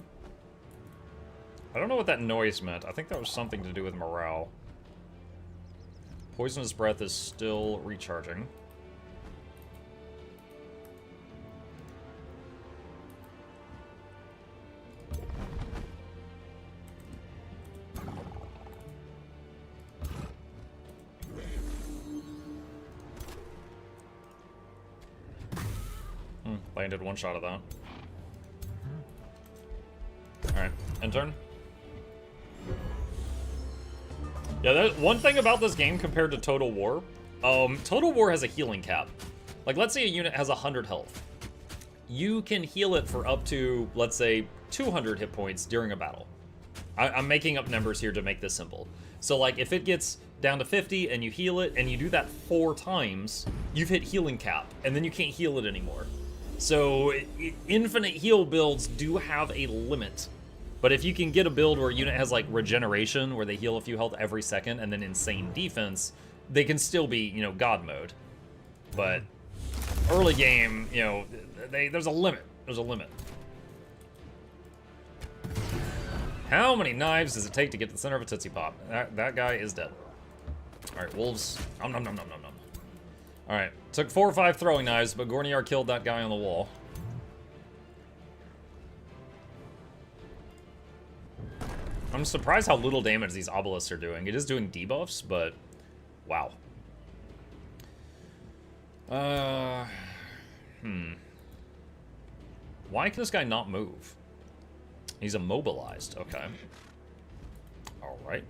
I don't know what that noise meant. I think that was something to do with morale. Poisonous breath is still recharging. Landed one shot of that. Alright, end turn. Yeah, one thing about this game compared to Total War, Total War has a healing cap. Like, let's say a unit has 100 health. You can heal it for up to, let's say, 200 hit points during a battle. I'm making up numbers here to make this simple. So, like, if it gets down to 50 and you heal it, and you do that 4 times, you've hit healing cap, and then you can't heal it anymore. So, infinite heal builds do have a limit. But if you can get a build where a unit has, like, regeneration, where they heal a few health every second, and then insane defense, they can still be, you know, God mode. But early game, you know, there's a limit. There's a limit. How many knives does it take to get to the center of a Tootsie Pop? That guy is dead. Alright, wolves. Nom nom nom nom nom nom. Alright, took 4 or 5 throwing knives, but Godier killed that guy on the wall. I'm surprised how little damage these obelisks are doing. It is doing debuffs, but wow. Why can this guy not move? He's immobilized. Okay. Alright.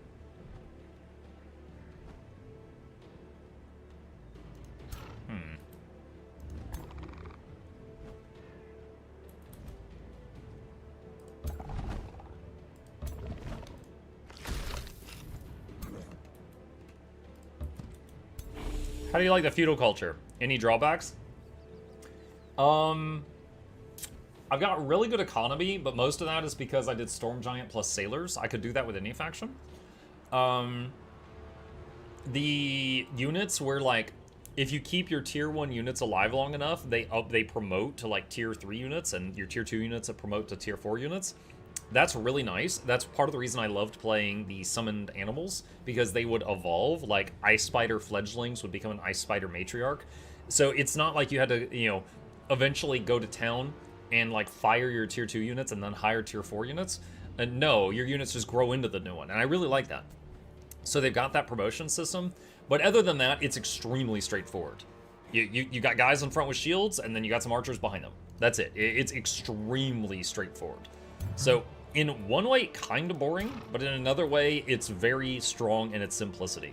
How do you like the feudal culture? Any drawbacks? I've got really good economy, but most of that is because I did Storm Giant plus Sailors. I could do that with any faction. The units where, like, if you keep your tier 1 units alive long enough, they promote to, like, tier 3 units, and your tier 2 units that promote to tier 4 units. That's really nice. That's part of the reason I loved playing the summoned animals, because they would evolve. Like, Ice Spider fledglings would become an Ice Spider matriarch. So it's not like you had to, you know, eventually go to town and, like, fire your tier 2 units and then hire tier 4 units. And no, your units just grow into the new one, and I really like that. So they've got that promotion system, but other than that, it's extremely straightforward. You got guys in front with shields, and then you got some archers behind them. That's it. It's extremely straightforward. So in one way, kind of boring, but in another way, it's very strong in its simplicity.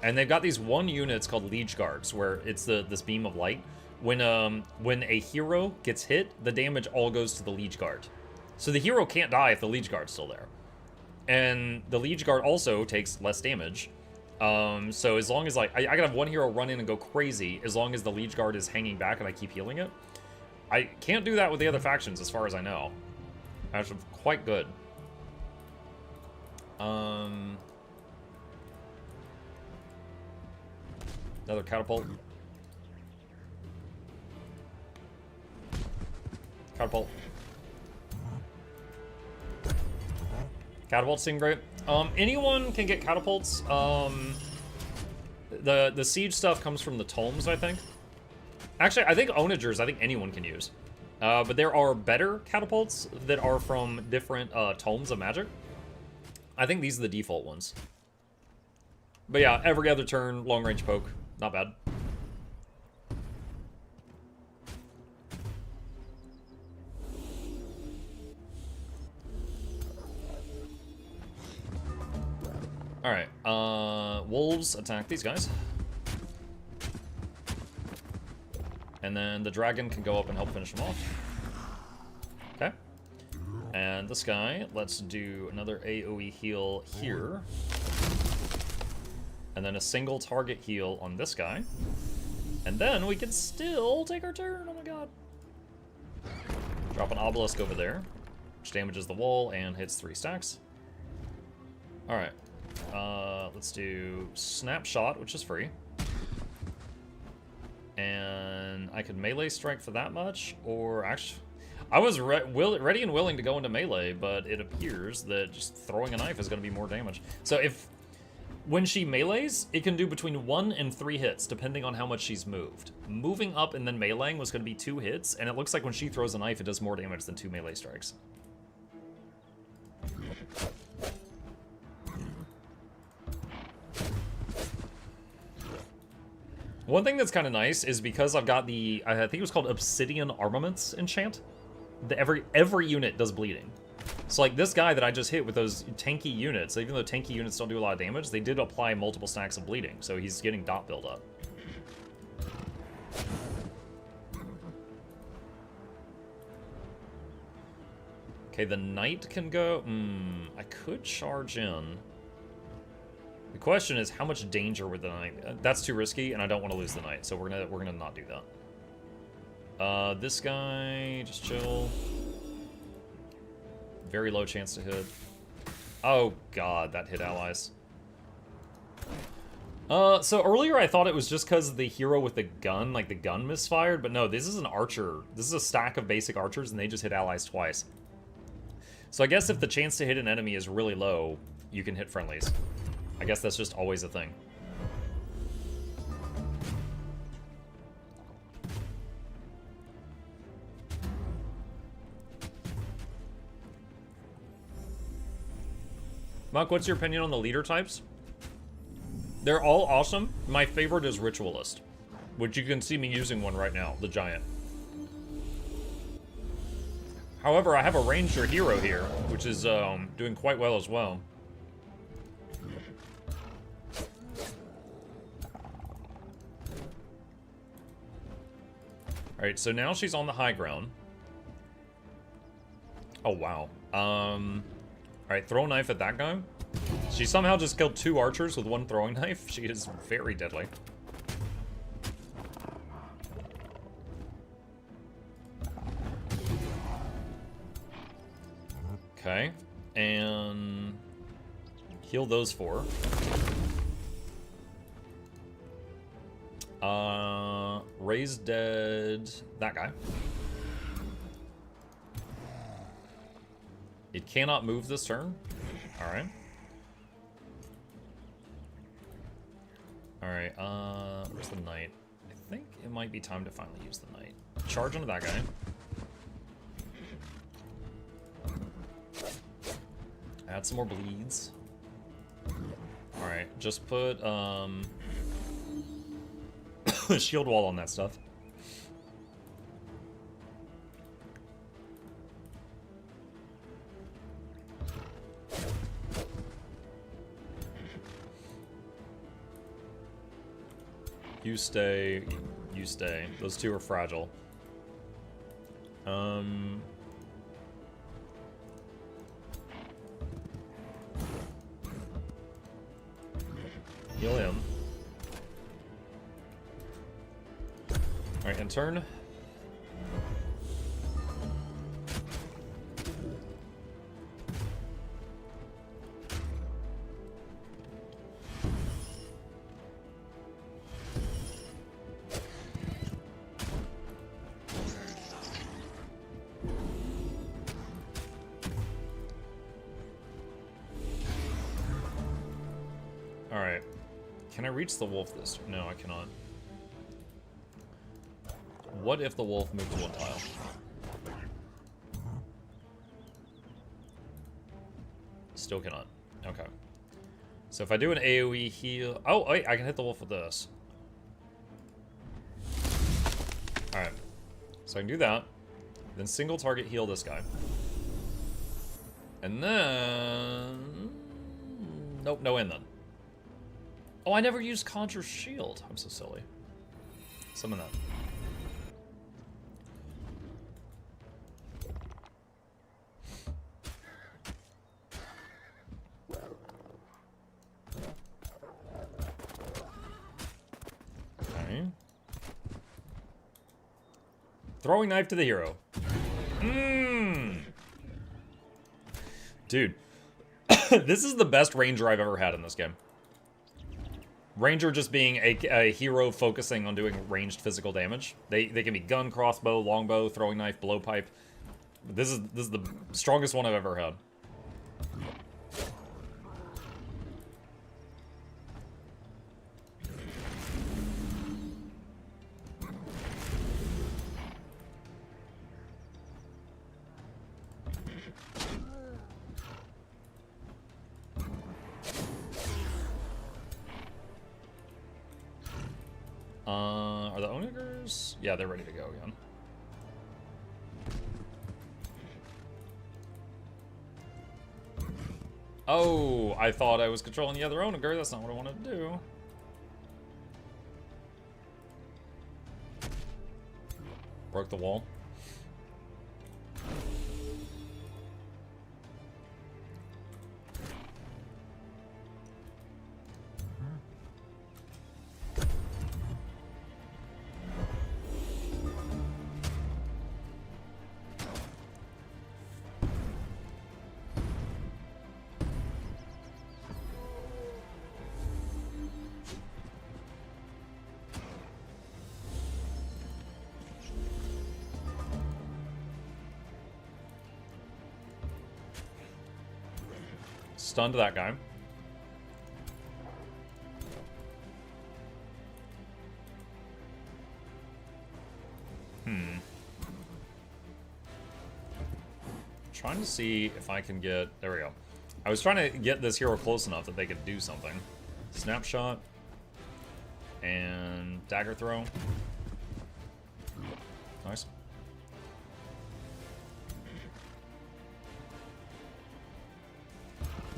And they've got these 1 units called Liege Guards, where it's this beam of light. When a hero gets hit, the damage all goes to the Liege Guard. So the hero can't die if the Liege Guard's still there. And the Liege Guard also takes less damage. So as long as, like, I gotta have 1 hero run in and go crazy, as long as the Liege Guard is hanging back and I keep healing it. I can't do that with the other factions, as far as I know. Actually, quite good. Another catapult. Catapult. Catapults seem great. Anyone can get catapults. The siege stuff comes from the tomes, I think. Actually, I think onagers, I think anyone can use. But there are better catapults that are from different tomes of magic. I think these are the default ones. But yeah, every other turn, long range poke, not bad. Alright, wolves attack these guys. And then the dragon can go up and help finish them off. Okay. And this guy, let's do another AoE heal here. And then a single target heal on this guy. And then we can still take our turn, oh my god. Drop an obelisk over there, which damages the wall and hits 3 stacks. Alright. Let's do snapshot, which is free. And I could melee strike for that much, or actually, I was ready and willing to go into melee, but it appears that just throwing a knife is going to be more damage. So when she melees, it can do between 1 and 3 hits, depending on how much she's moved. Moving up and then meleeing was going to be 2 hits, and it looks like when she throws a knife, it does more damage than 2 melee strikes. One thing that's kind of nice is because I've got the, I think it was called Obsidian Armaments enchant. Every unit does bleeding. So like this guy that I just hit with those tanky units, even though tanky units don't do a lot of damage, they did apply multiple stacks of bleeding, so he's getting dot build up. Okay, the knight can go. I could charge in. The question is how much danger with the knight. That's too risky, and I don't want to lose the knight, so we're gonna not do that. This guy, just chill. Very low chance to hit. Oh god, that hit allies. So earlier I thought it was just because the hero with the gun, like the gun misfired, but no, this is an archer. This is a stack of basic archers, and they just hit allies twice. So I guess if the chance to hit an enemy is really low, you can hit friendlies. I guess that's just always a thing. Muk, what's your opinion on the leader types? They're all awesome. My favorite is Ritualist, which you can see me using one right now, the Giant. However, I have a Ranger hero here, which is doing quite well as well. Alright, so now she's on the high ground. Oh, wow. Alright, throw a knife at that guy. She somehow just killed 2 archers with 1 throwing knife. She is very deadly. Okay, and heal those 4. Raise dead that guy. It cannot move this turn. Alright. Alright, where's the knight? I think it might be time to finally use the knight. Charge onto that guy. Add some more bleeds. Alright, just put, shield wall on that stuff. You stay, you stay. Those 2 are fragile. Heal him. Alright, and turn. Can I reach the wolf this turn? No, I cannot. What if the wolf moved one tile? Still cannot. Okay. So if I do an AoE heal... Oh, wait, I can hit the wolf with this. Alright. So I can do that. Then single target heal this guy. And then... Nope, no end then. Oh, I never used Conjure's Shield. I'm so silly. Summon that. Okay. Throwing knife to the hero. Dude. This is the best Ranger I've ever had in this game. Ranger just being a hero focusing on doing ranged physical damage. They can be gun, crossbow, longbow, throwing knife, blowpipe. This is the strongest one I've ever had. Are the Onagers? Yeah, they're ready to go again. Oh, I thought I was controlling the other Onager. That's not what I wanted to do. Broke the wall. Stunned that guy. Trying to see if I can get... There we go. I was trying to get this hero close enough that they could do something. Snapshot. And dagger throw. Nice.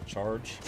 Charge.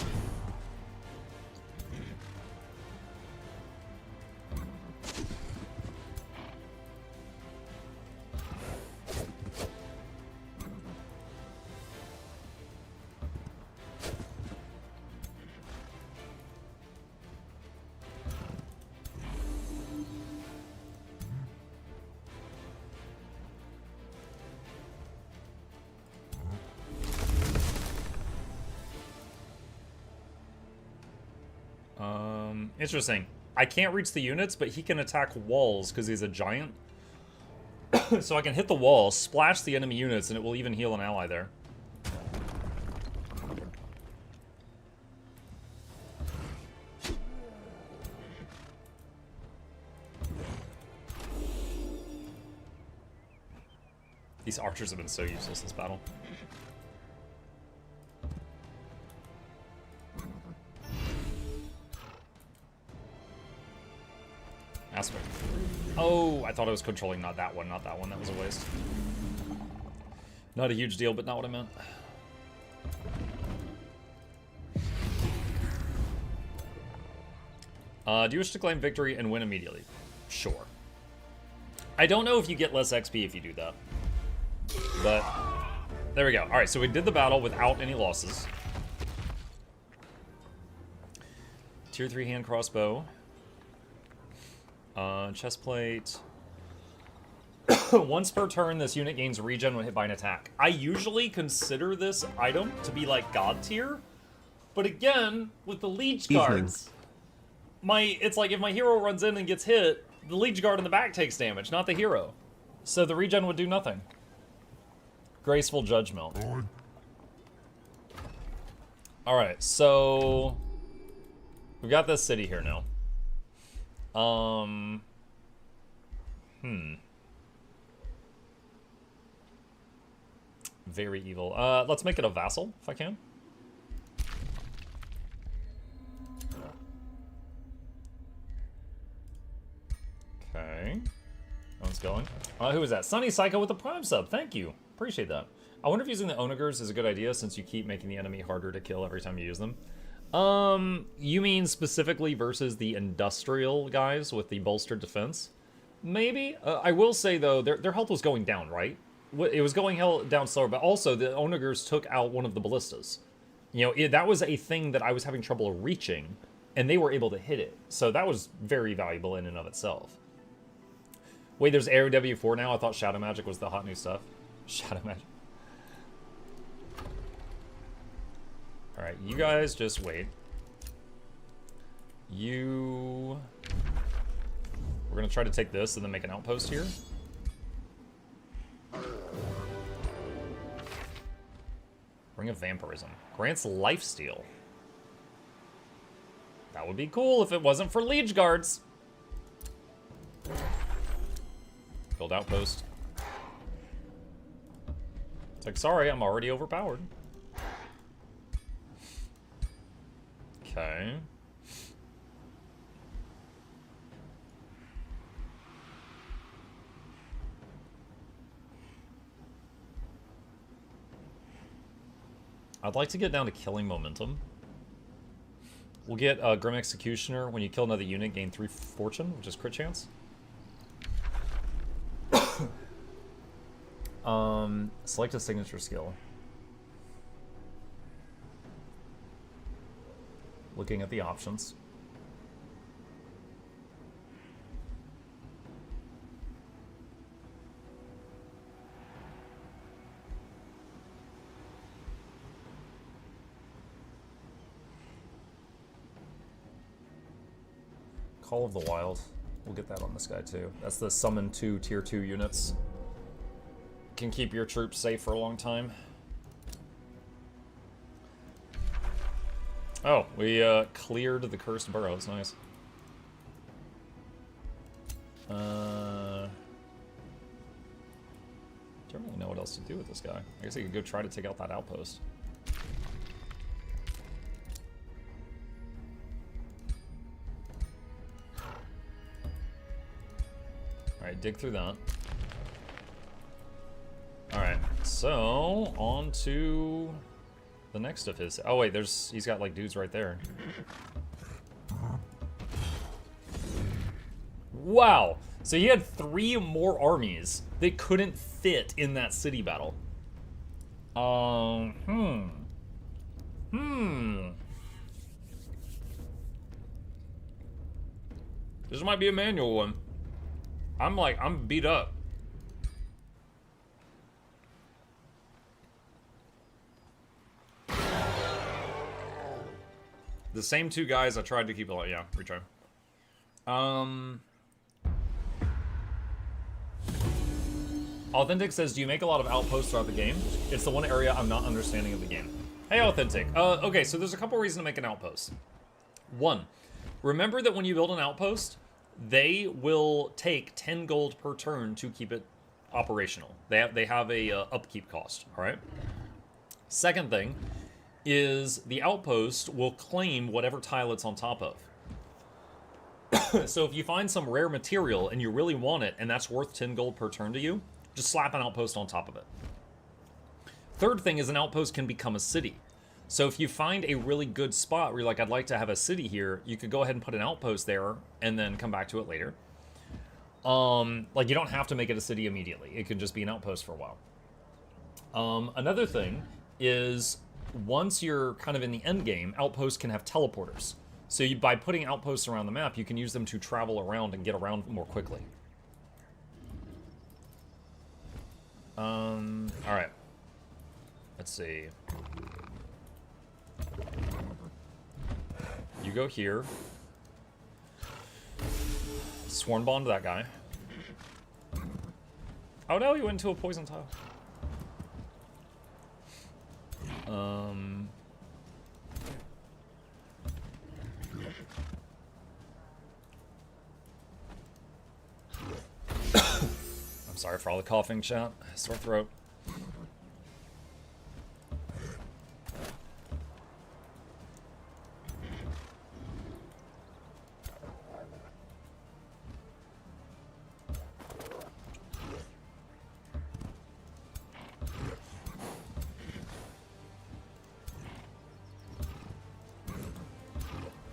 Interesting. I can't reach the units, but he can attack walls because he's a giant. So I can hit the wall, splash the enemy units, and it will even heal an ally there. These archers have been so useless this battle. Aspect. Oh, I thought I was controlling not that one. That was a waste. Not a huge deal, but not what I meant. Do you wish to claim victory and win immediately? Sure. I don't know if you get less XP if you do that. But, there we go. Alright, so we did the battle without any losses. Tier 3 hand crossbow. Chest plate. Once per turn, this unit gains regen when hit by an attack. I usually consider this item to be like God tier, but again, with the Liege Guards, it's like if my hero runs in and gets hit, the Liege Guard in the back takes damage, not the hero. So the regen would do nothing. Graceful Judgment. Alright, so we've got this city here now. Very evil. Let's make it a vassal, if I can. Okay. That one's going. Who is that? Sunny Psycho with the Prime sub. Thank you. Appreciate that. I wonder if using the onagers is a good idea since you keep making the enemy harder to kill every time you use them. You mean specifically versus the industrial guys with the bolstered defense? Maybe. I will say, though, their health was going down, right? It was going down slower, but also the onagers took out one of the ballistas. You know, that was a thing that I was having trouble reaching, and they were able to hit it. So that was very valuable in and of itself. Wait, there's AOW4 now? I thought Shadow Magic was the hot new stuff. Shadow Magic. Alright, you guys just wait. We're gonna try to take this and then make an outpost here. Ring of Vampirism. Grants lifesteal. That would be cool if it wasn't for Liege Guards. Build outpost. It's like, sorry, I'm already overpowered. Okay. I'd like to get down to killing momentum. We'll get Grim Executioner. When you kill another unit, gain 3 fortune, which is crit chance. Select a signature skill. Looking at the options. Call of the Wild. We'll get that on this guy too. That's the summon 2 tier 2 units. Can keep your troops safe for a long time. Oh, we cleared the cursed burrows. Nice. Don't really know what else to do with this guy. I guess I could go try to take out that outpost. Alright, dig through that. Alright, so on to the next of his. Oh wait, he's got like dudes right there. Wow! So he had 3 more armies that couldn't fit in that city battle. This might be a manual one. I'm beat up. The same 2 guys I tried to keep alive. Yeah, retry. Authentic says, do you make a lot of outposts throughout the game? It's the one area I'm not understanding of the game. Hey, Authentic. Okay, so there's a couple reasons to make an outpost. 1, remember that when you build an outpost, they will take 10 gold per turn to keep it operational. They have a upkeep cost, all right? Second thing is the outpost will claim whatever tile it's on top of. So if you find some rare material and you really want it and that's worth 10 gold per turn to you, just slap an outpost on top of it. Third thing is an outpost can become a city. So if you find a really good spot where you're like, I'd like to have a city here, you could go ahead and put an outpost there and then come back to it later. Like you don't have to make it a city immediately. It can just be an outpost for a while. Another thing is once you're kind of in the end game, outposts can have teleporters. So by putting outposts around the map, you can use them to travel around and get around more quickly. All right. Let's see. You go here. Sworn bond to that guy. Oh no, he went into a poison tile. Sorry for all the coughing, chat. Sore throat.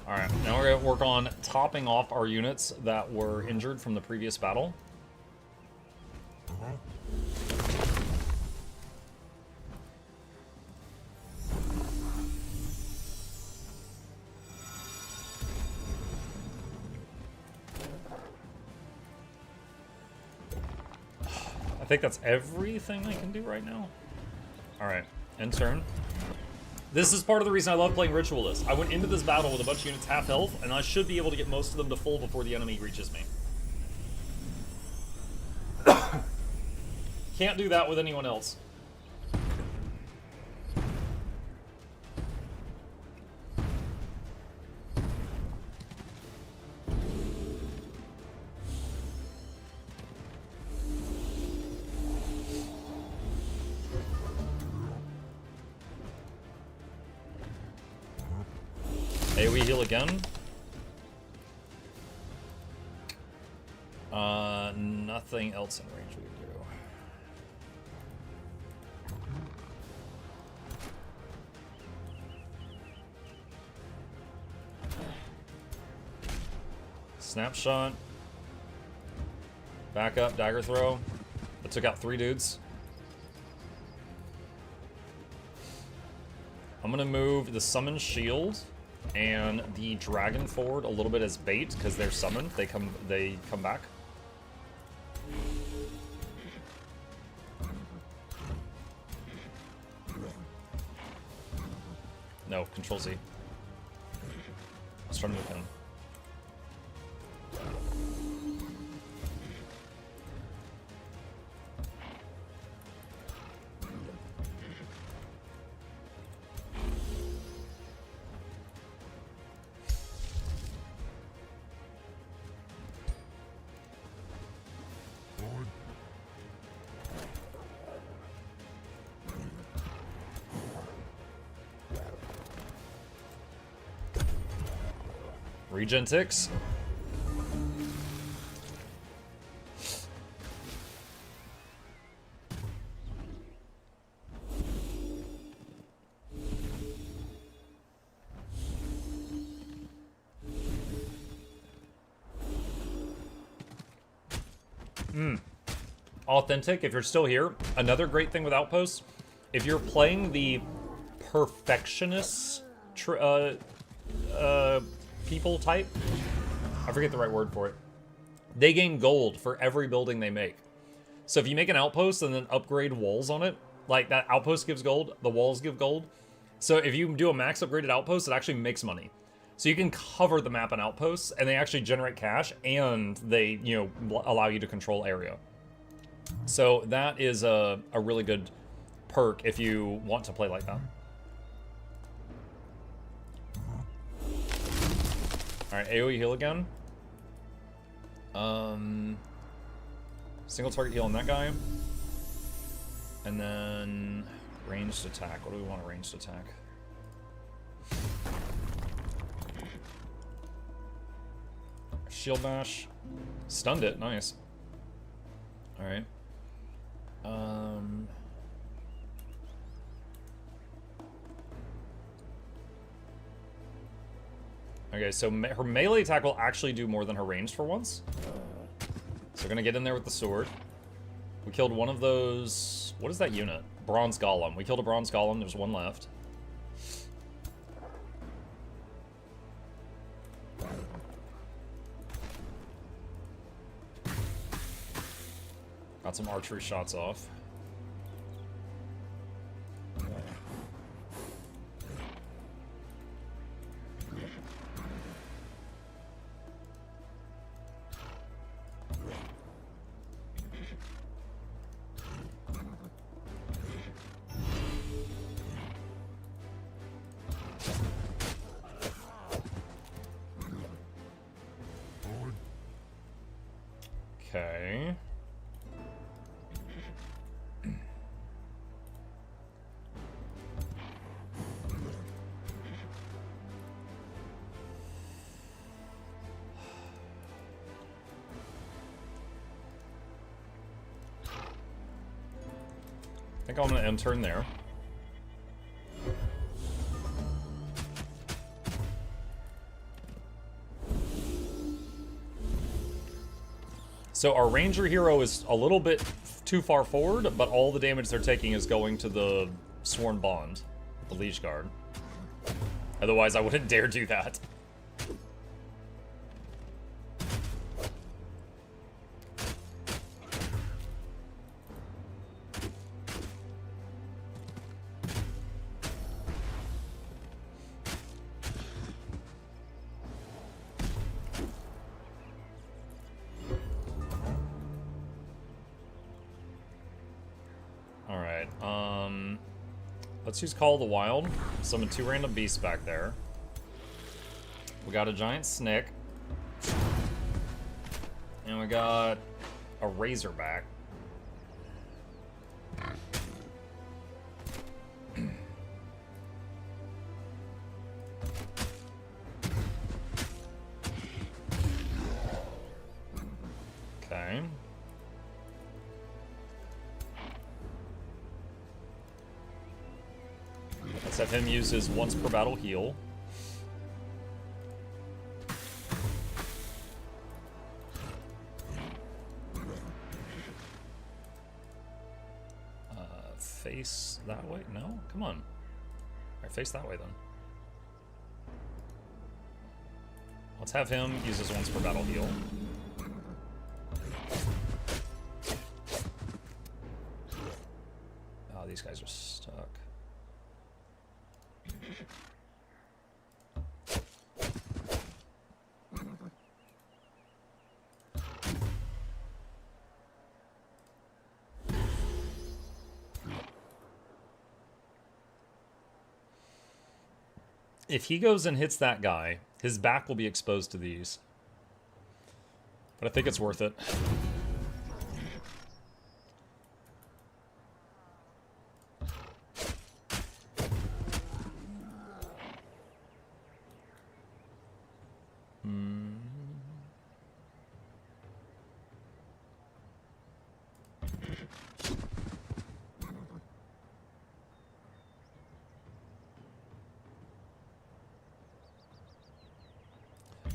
Alright, now we're going to work on topping off our units that were injured from the previous battle. I think that's everything I can do right now. Alright, end turn. This is part of the reason I love playing Ritualist. I went into this battle with a bunch of units half health, and I should be able to get most of them to full before the enemy reaches me. Can't do that with anyone else. AoE heal again. Nothing else in range we can do. Snapshot. Back up, dagger throw. That took out 3 dudes. I'm gonna move the summon shield and the dragon forward a little bit as bait because they're summoned. They come back. No, control Z. Let's try to move him. Regen ticks. Authentic, if you're still here, another great thing with Outposts, if you're playing the perfectionist people type, I forget the right word for it, they gain gold for every building they make. So if you make an outpost and then upgrade walls on it, like that outpost gives gold, the walls give gold. So if you do a max upgraded outpost, it actually makes money. So you can cover the map on outposts and they actually generate cash and they, you know, allow you to control area. So that is a really good perk if you want to play like that. Alright, AoE heal again. Single target heal on that guy. And then ranged attack. What do we want a ranged attack? Shield bash. Stunned it, nice. Alright. Okay, so her melee attack will actually do more than her ranged for once. So we're gonna get in there with the sword. We killed one of those... What is that unit? Bronze Golem. We killed a Bronze Golem, there's one left. Got some archery shots off. Okay. I think I'm going to end turn there. So our ranger hero is a little bit too far forward, but all the damage they're taking is going to the sworn bond, the Liege Guard. Otherwise, I wouldn't dare do that. Let's use Call of the Wild. Summon 2 random beasts back there. We got a giant snake. And we got a razorback. Okay. Let's have him use his once per battle heal. Face that way? No? Come on. Alright, face that way then. Let's have him use his once per battle heal. Oh, these guys are stuck. If he goes and hits that guy, his back will be exposed to these. But I think it's worth it.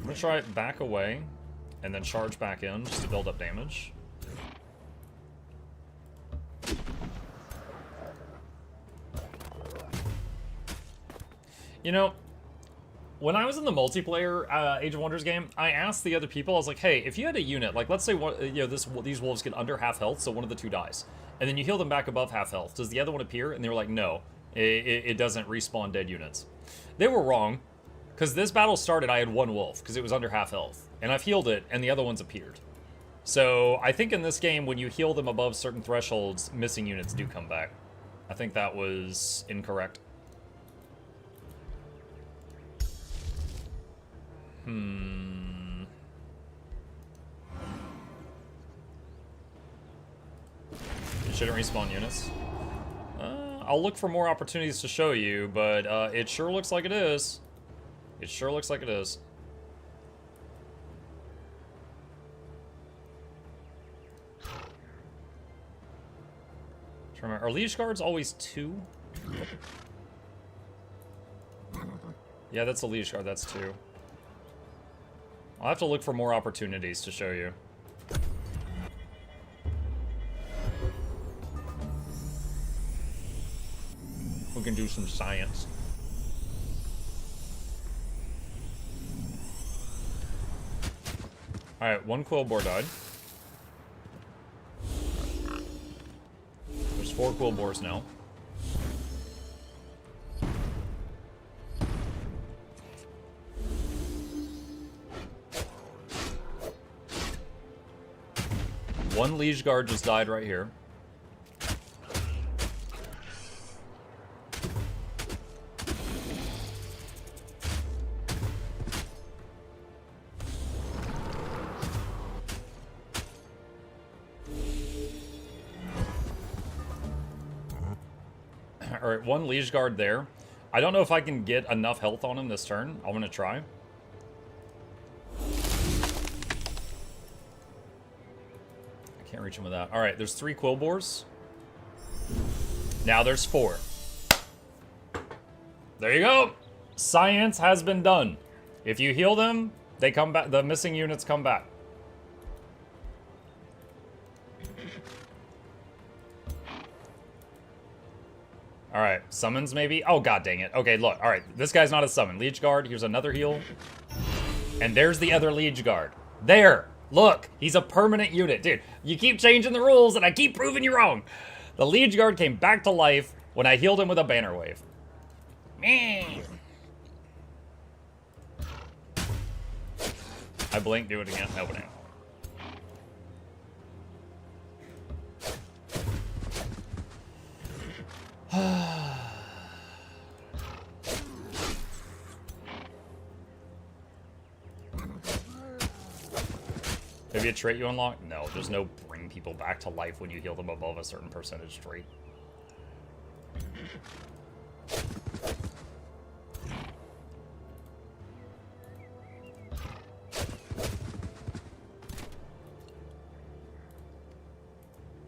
I'm gonna try it back away and then charge back in just to build up damage. You know, when I was in the multiplayer Age of Wonders game, I asked the other people, I was like, hey, if you had a unit, like let's say these wolves get under half health, so one of the two dies, and then you heal them back above half health, does the other one appear? And they were like, no, it doesn't respawn dead units. They were wrong. Because this battle started, I had one wolf, because it was under half health. And I've healed it, and the other ones appeared. So, I think in this game, when you heal them above certain thresholds, missing units do come back. I think that was incorrect. It shouldn't respawn units. I'll look for more opportunities to show you, but it sure looks like it is. It sure looks like it is. Remember, are Liege Guards always 2? Yeah, that's a Liege Guard, that's 2. I'll have to look for more opportunities to show you. We can do some science. Alright, 1 Quill Boar died. There's 4 Quill Boars now. One Liege Guard just died right here. Alright, 1 Liege Guard there. I don't know if I can get enough health on him this turn. I'm gonna try. I can't reach him with that. Alright, there's 3 Quill Boars. Now there's 4. There you go. Science has been done. If you heal them, they come back. The missing units come back. All right, summons maybe? Oh, god dang it. Okay, look. All right, this guy's not a summon. Liege Guard, here's another heal. And there's the other Liege Guard. There. Look, he's a permanent unit. Dude, you keep changing the rules and I keep proving you wrong. The Liege Guard came back to life when I healed him with a banner wave. Man. I blink, do it again. Open it. Maybe a trait you unlock? No, there's no bring people back to life when you heal them above a certain percentage trait.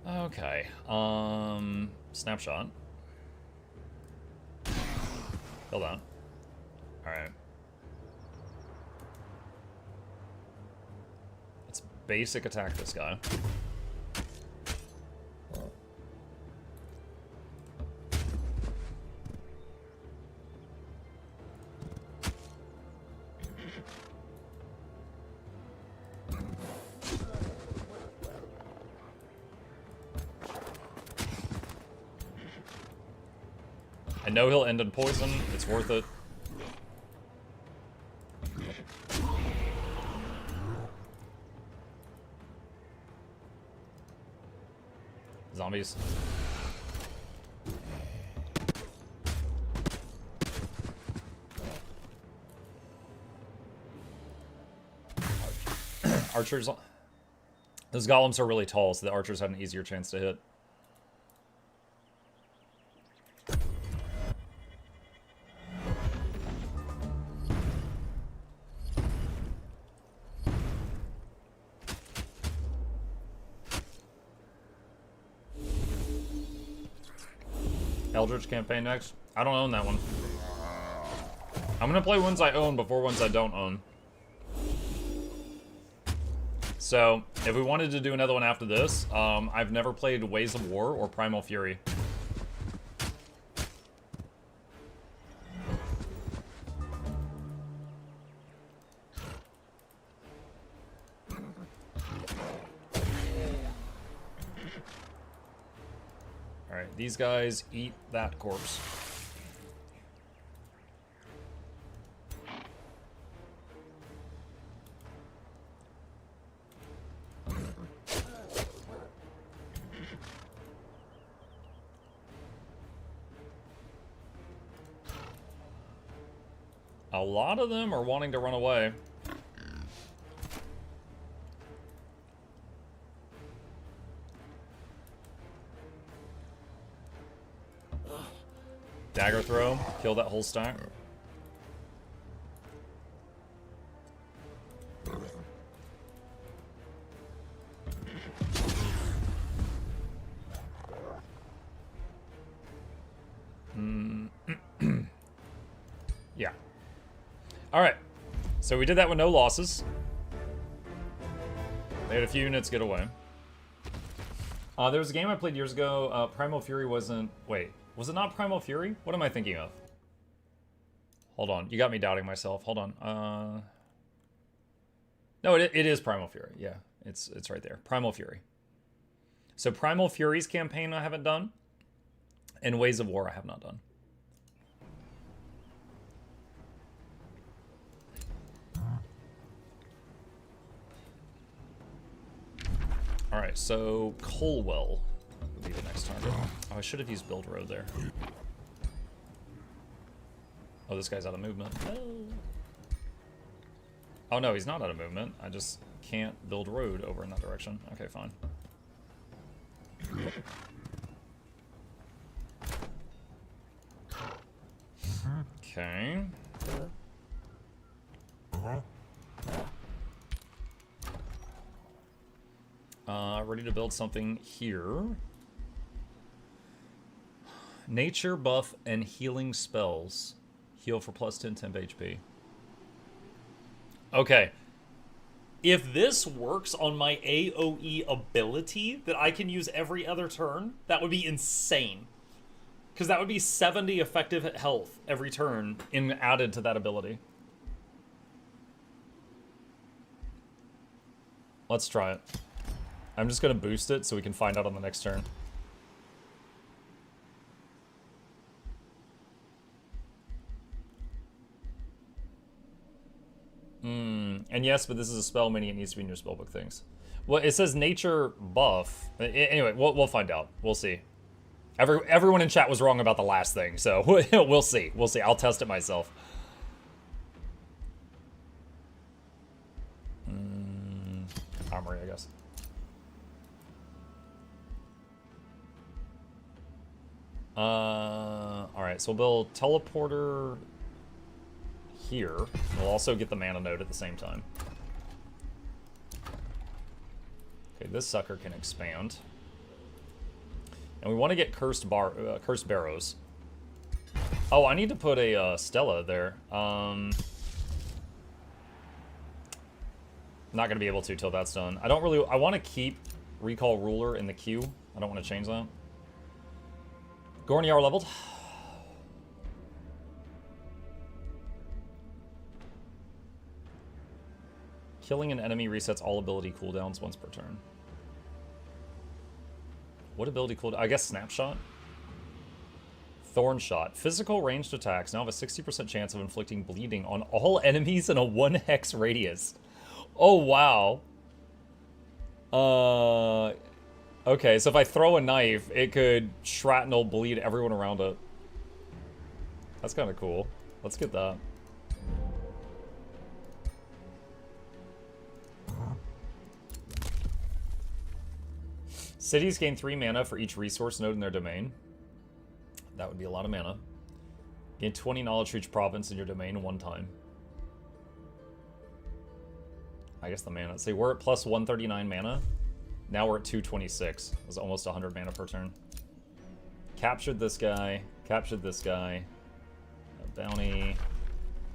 Okay, snapshot. Hold on. Alright. Let's basic attack this guy. I know he'll end in poison. It's worth it. Zombies. Archers. Those golems are really tall, so the archers had an easier chance to hit. Eldritch campaign next? I don't own that one. I'm gonna play ones I own before ones I don't own. So, if we wanted to do another one after this, I've never played Ways of War or Primal Fury. Alright, these guys eat that corpse. A lot of them are wanting to run away. Dagger throw, kill that whole stack. Yeah. Alright. So we did that with no losses. They had a few units get away. There was a game I played years ago. Primal Fury wasn't... Wait. Was it not Primal Fury? What am I thinking of? Hold on. You got me doubting myself. Hold on. No, it is Primal Fury. Yeah, it's right there. Primal Fury. So Primal Fury's campaign I haven't done. And Ways of War I have not done. Alright, so Colwell would be the next target. Oh, I should have used Build Road there. Oh, this guy's out of movement. Oh no, he's not out of movement. I just can't build road over in that direction. Okay, fine. Okay. Ready to build something here. Nature buff and healing spells. Heal for plus 10 temp HP. Okay. If this works on my AoE ability that I can use every other turn, that would be insane. Because that would be 70 effective health every turn added to that ability. Let's try it. I'm just going to boost it so we can find out on the next turn. And yes, but this is a spell, meaning it needs to be in your spellbook things. Well, it says nature buff. Anyway, we'll find out. We'll see. Everyone in chat was wrong about the last thing, so we'll see. We'll see. I'll test it myself. Armory, I guess. Alright, so we'll build teleporter here. We'll also get the mana node at the same time. Okay, this sucker can expand. And we want to get cursed barrows. Oh, I need to put a Stella there. Not gonna be able to till that's done. I want to keep Recall Ruler in the queue. I don't want to change that. Godier leveled. Killing an enemy resets all ability cooldowns once per turn. What ability cooldown? I guess Snapshot? Thorn Shot. Physical ranged attacks now have a 60% chance of inflicting bleeding on all enemies in a 1 hex radius. Oh, wow. Okay, so if I throw a knife, it could shrapnel bleed everyone around it. That's kind of cool. Let's get that. Cities gain 3 mana for each resource node in their domain. That would be a lot of mana. Gain 20 knowledge for each province in your domain 1 time. I guess the mana. See, we're at plus 139 mana. Now we're at 226. It was almost 100 mana per turn. Captured this guy. Captured this guy. A bounty.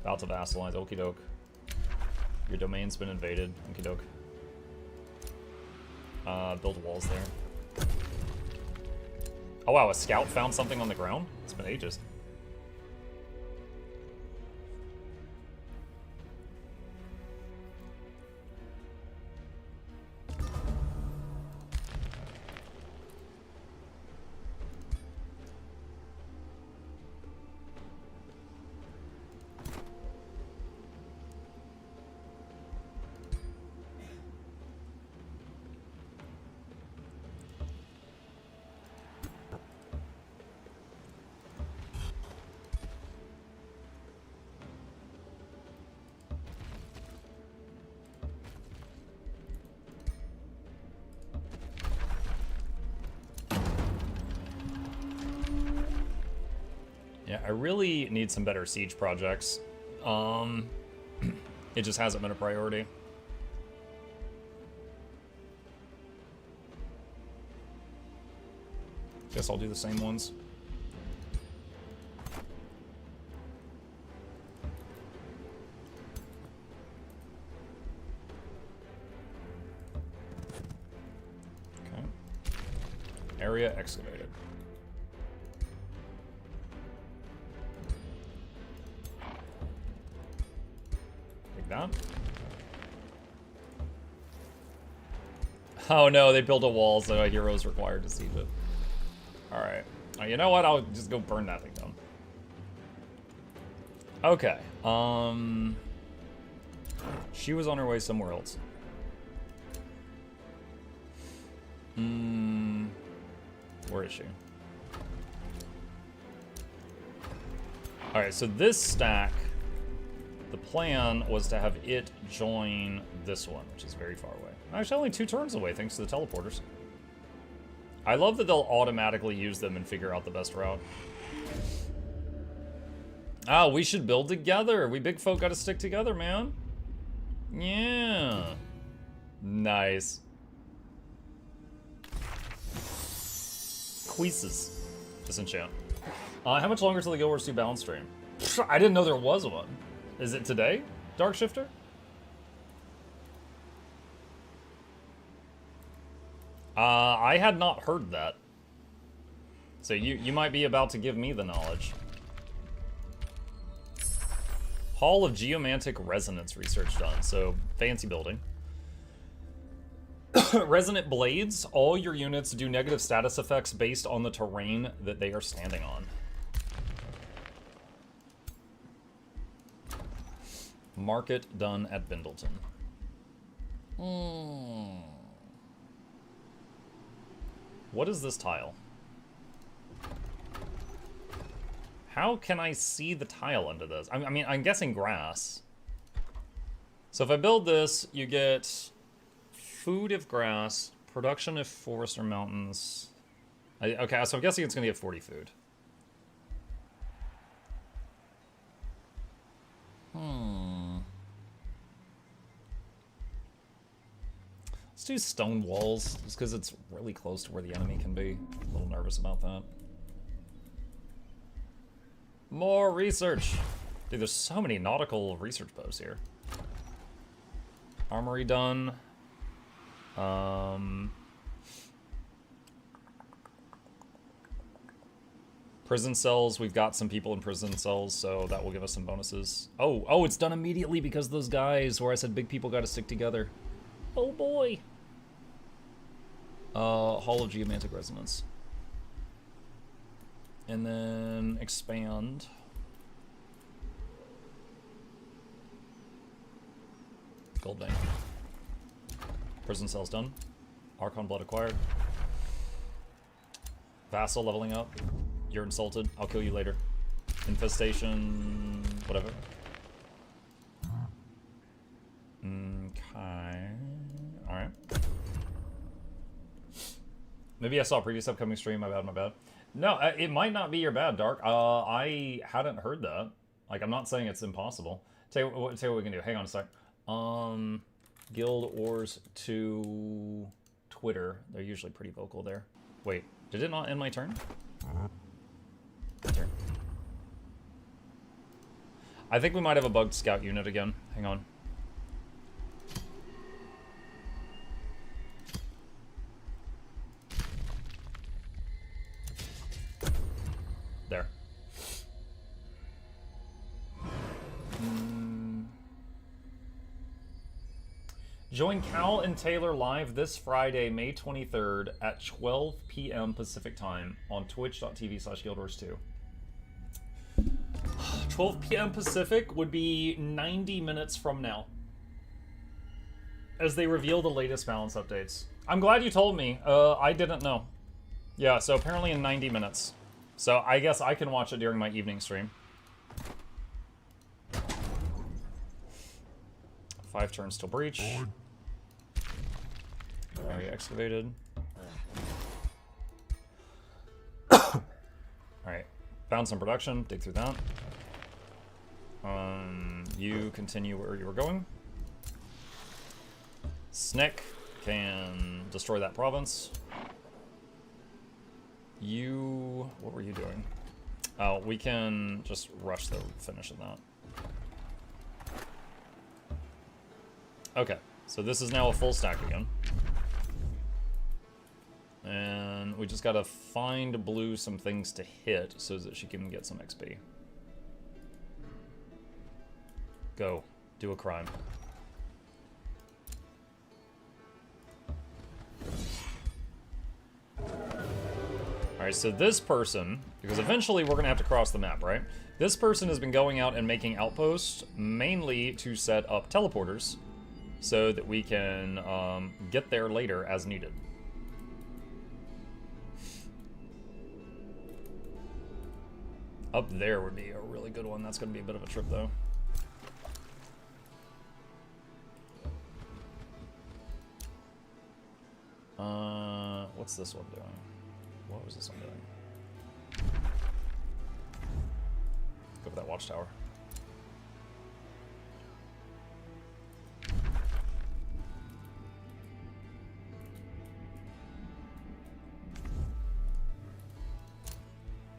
About to vassalize. Okie doke. Your domain's been invaded. Okie doke. Build walls there. Oh wow, a scout found something on the ground? It's been ages. I really need some better siege projects. It just hasn't been a priority. Guess I'll do the same ones. Okay. Area excavated. That. Oh no, they built a wall, so a hero is required to siege it. Alright. You know what? I'll just go burn that thing down. Okay. She was on her way somewhere else. Where is she? Alright, so this stack, the plan was to have it join this one, which is very far away. Actually, only 2 turns away, thanks to the teleporters. I love that they'll automatically use them and figure out the best route. Ah, we should build together. We big folk gotta stick together, man. Yeah. Nice. Quizzes. Disenchant. How much longer till the Guild Wars 2 balance stream? I didn't know there was one. Is it today, Dark Shifter? I had not heard that. So you might be about to give me the knowledge. Hall of Geomantic Resonance research done, so fancy building. Resonant Blades. All your units do negative status effects based on the terrain that they are standing on. Market done at Bindleton. What is this tile? How can I see the tile under this? I mean, I'm guessing grass. So if I build this, you get food if grass, production if forest or mountains. Okay, so I'm guessing it's gonna get 40 food. Let's do stone walls, just because it's really close to where the enemy can be. A little nervous about that. More research! Dude, there's so many nautical research posts here. Armory done. Prison cells, we've got some people in prison cells, so that will give us some bonuses. Oh, it's done immediately because those guys where I said big people gotta stick together. Oh boy. Hall of Geomantic Resonance. And then expand. Gold vein. Prison cells done. Archon blood acquired. Vassal leveling up. You're insulted. I'll kill you later. Infestation. Whatever. Okay. Alright. Maybe I saw a previous upcoming stream. My bad. No, it might not be your bad, Dark. I hadn't heard that. Like, I'm not saying it's impossible. Tell you what we can do. Hang on a sec. Guild Wars 2 Twitter. They're usually pretty vocal there. Wait, did it not end my turn? Turn. I think we might have a bugged scout unit again. Hang on. There. Join Cal and Taylor live this Friday, May 23rd at 12 p.m. Pacific time on twitch.tv/guildwars2. 12 p.m. Pacific would be 90 minutes from now, as they reveal the latest balance updates. I'm glad you told me. I didn't know. Yeah, so apparently in 90 minutes. So I guess I can watch it during my evening stream. 5 turns till breach. Area excavated. Alright. Found some production. Dig through that. You continue where you were going. Snick can destroy that province. You... What were you doing? Oh, we can just rush the finish of that. Okay, so this is now a full stack again. And we just gotta find Blue some things to hit so that she can get some XP. Go. Do a crime. Alright, so this person, because eventually we're gonna have to cross the map, right? This person has been going out and making outposts mainly to set up teleporters so that we can get there later as needed. Up there would be a really good one. That's going to be a bit of a trip, though. What's this one doing? What was this one doing? Go for that watchtower.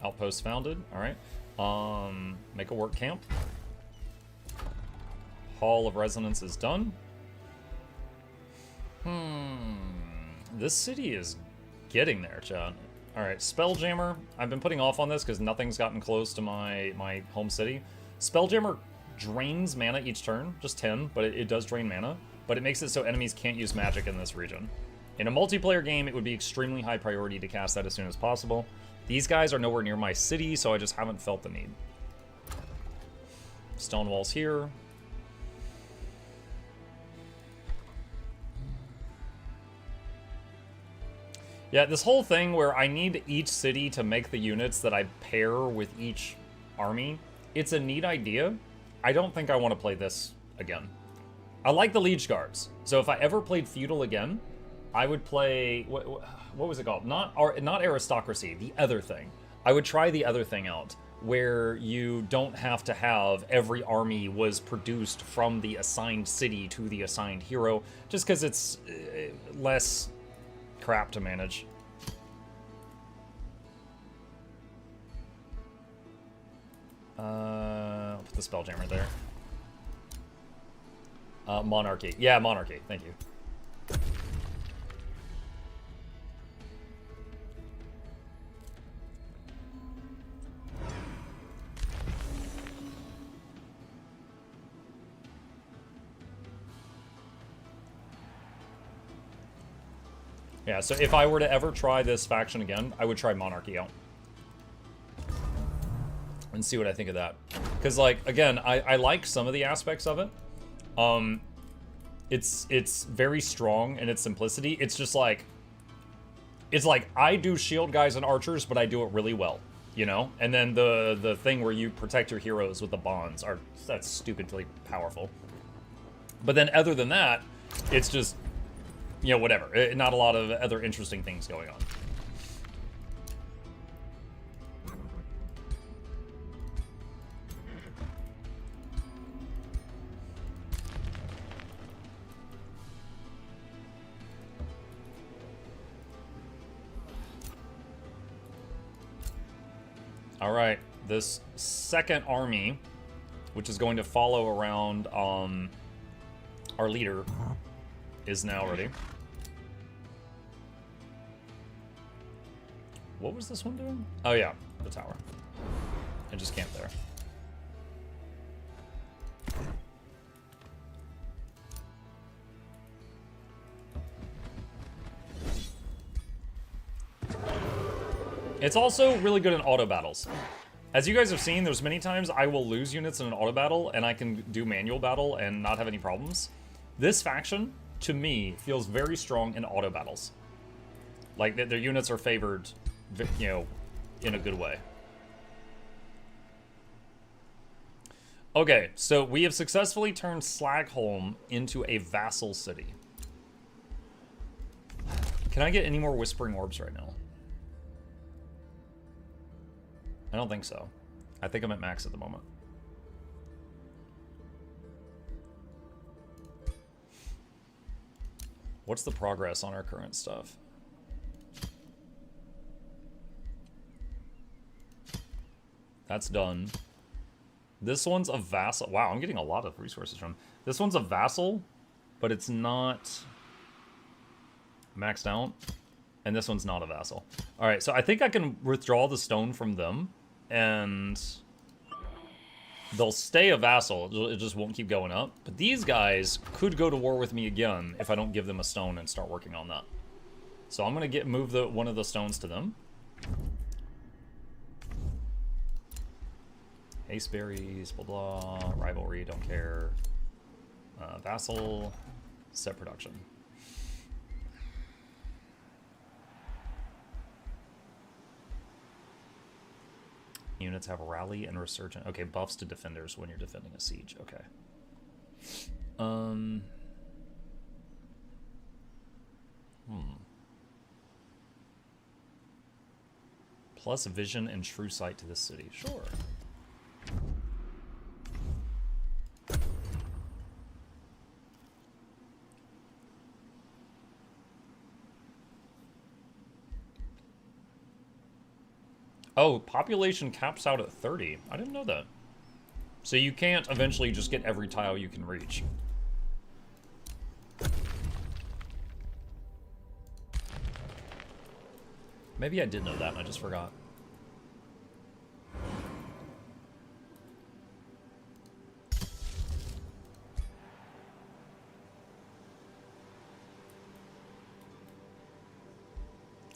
Outpost founded. All right. Make a work camp. Hall of Resonance is done. This city is getting there, Chad. All right, Spelljammer. I've been putting off on this because nothing's gotten close to my home city. Spelljammer drains mana each turn, just 10, but it does drain mana. But it makes it so enemies can't use magic in this region. In a multiplayer game, it would be extremely high priority to cast that as soon as possible. These guys are nowhere near my city, so I just haven't felt the need. Stone walls here. Yeah, this whole thing where I need each city to make the units that I pair with each army, it's a neat idea. I don't think I want to play this again. I like the Liege Guards, so if I ever played Feudal again, I would play, what was it called? Not Aristocracy, the other thing. I would try the other thing out, where you don't have to have every army was produced from the assigned city to the assigned hero, just because it's less crap to manage. I'll put the Spelljammer there. Monarchy. Yeah, Monarchy. Thank you. Yeah, so if I were to ever try this faction again, I would try Monarchy out. And see what I think of that. Because, like, again, I like some of the aspects of it. It's very strong in its simplicity. It's just like, it's like, I do shield guys and archers, but I do it really well, you know? And then the thing where you protect your heroes with the bonds, that's stupidly powerful. But then other than that, it's just, you know, whatever. Not a lot of other interesting things going on. All right, this second army, which is going to follow around our leader, is now ready. What was this one doing? Oh yeah, the tower. And just camp there. It's also really good in auto battles. As you guys have seen, there's many times I will lose units in an auto battle and I can do manual battle and not have any problems. This faction, to me, feels very strong in auto battles. Like, their units are favored, you know, in a good way. Okay, so we have successfully turned Slagholm into a vassal city. Can I get any more Whispering Orbs right now? I don't think so. I think I'm at max at the moment. What's the progress on our current stuff? That's done. This one's a vassal. Wow, I'm getting a lot of resources from. This one's a vassal, but it's not maxed out. And this one's not a vassal. All right, so I think I can withdraw the stone from them, and they'll stay a vassal. It just won't keep going up. But these guys could go to war with me again if I don't give them a stone and start working on that. So I'm gonna move one of the stones to them. Haste berries, blah blah. Rivalry, don't care. Vassal, set production. Units have rally and resurgent. Okay, buffs to defenders when you're defending a siege. Okay. Plus vision and true sight to this city. Sure. Oh, population caps out at 30. I didn't know that. So you can't eventually just get every tile you can reach. Maybe I did know that and I just forgot.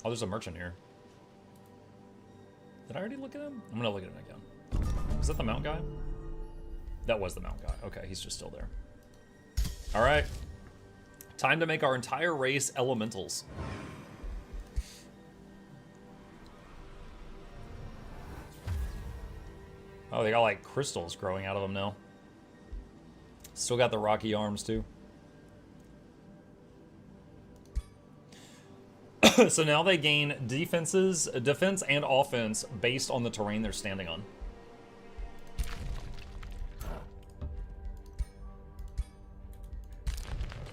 Oh, there's a merchant here. Did I already look at him? I'm gonna look at him again. Was that the mount guy? That was the mount guy. Okay, he's just still there. All right. Time to make our entire race elementals. Oh, they got like crystals growing out of them now. Still got the rocky arms too. So now they gain defense and offense based on the terrain they're standing on.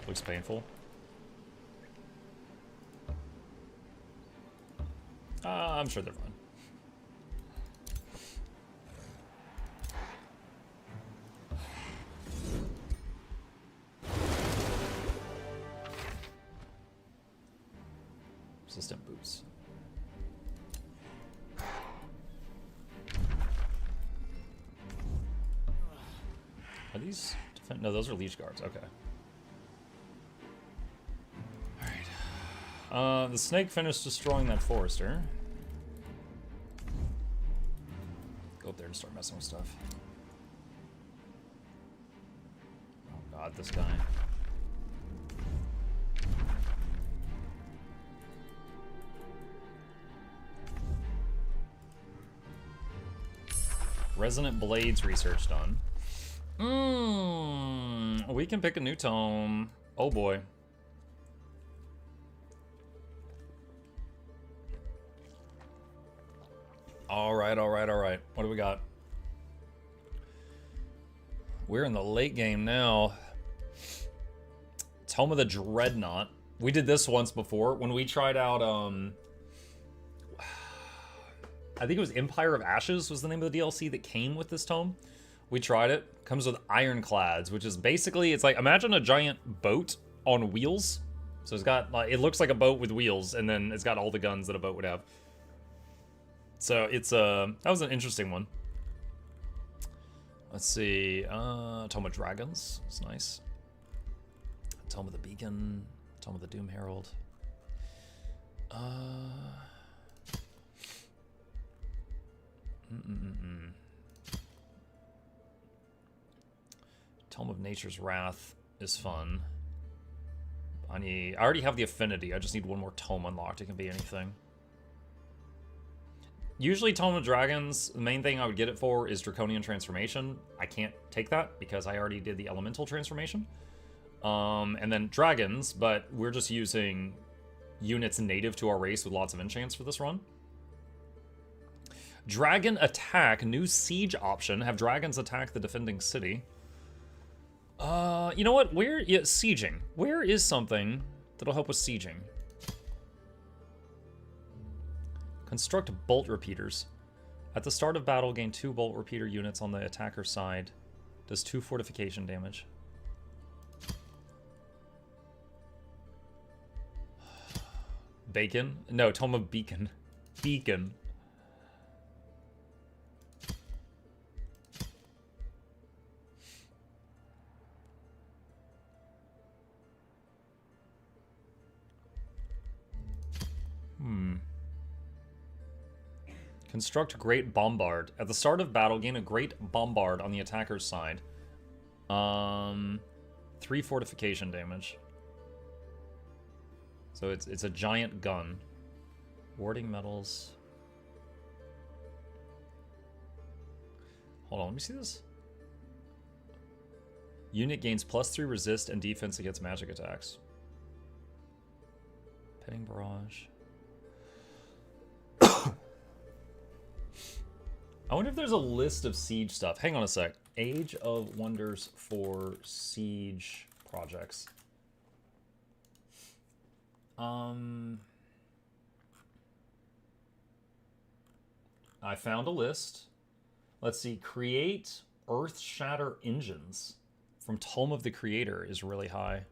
Looks painful. I'm sure they're fine. Resistant boots. Are these defense? No, those are leech guards. Okay. Alright. The snake finished destroying that forester. Go up there and start messing with stuff. Oh god, this guy. Resonant Blades research done. We can pick a new tome. Oh boy. Alright, alright, alright. What do we got? We're in the late game now. Tome of the Dreadnought. We did this once before when we tried out, I think it was Empire of Ashes was the name of the DLC that came with this tome. We tried it. Comes with ironclads, which is basically, it's like, imagine a giant boat on wheels. So it's got, like, it looks like a boat with wheels, and then it's got all the guns that a boat would have. So it's, that was an interesting one. Let's see, Tome of Dragons, it's nice. Tome of the Beacon, Tome of the Doom Herald. Tome of Nature's Wrath is fun. I already have the affinity. I just need one more tome unlocked. It can be anything. Usually Tome of Dragons, the main thing I would get it for is Draconian Transformation. I can't take that because I already did the Elemental Transformation. And then Dragons, but we're just using units native to our race with lots of enchants for this run. Dragon Attack, new siege option. Have dragons attack the defending city. You know what? Sieging. Where is something that'll help with sieging? Construct bolt repeaters. At the start of battle, gain 2 bolt repeater units on the attacker's side. Does 2 fortification damage. Bacon? No, Tome of Beacon. Beacon. Construct Great Bombard. At the start of battle, gain a Great Bombard on the attacker's side. 3 fortification damage. So it's a giant gun. Warding metals. Hold on, let me see this. Unit gains +3 resist and defense against magic attacks. Petting Barrage. I wonder if there's a list of siege stuff. Hang on a sec. Age of Wonders for siege projects. I found a list. Let's see. Create Earth Shatter engines from Tome of the Creator is really high.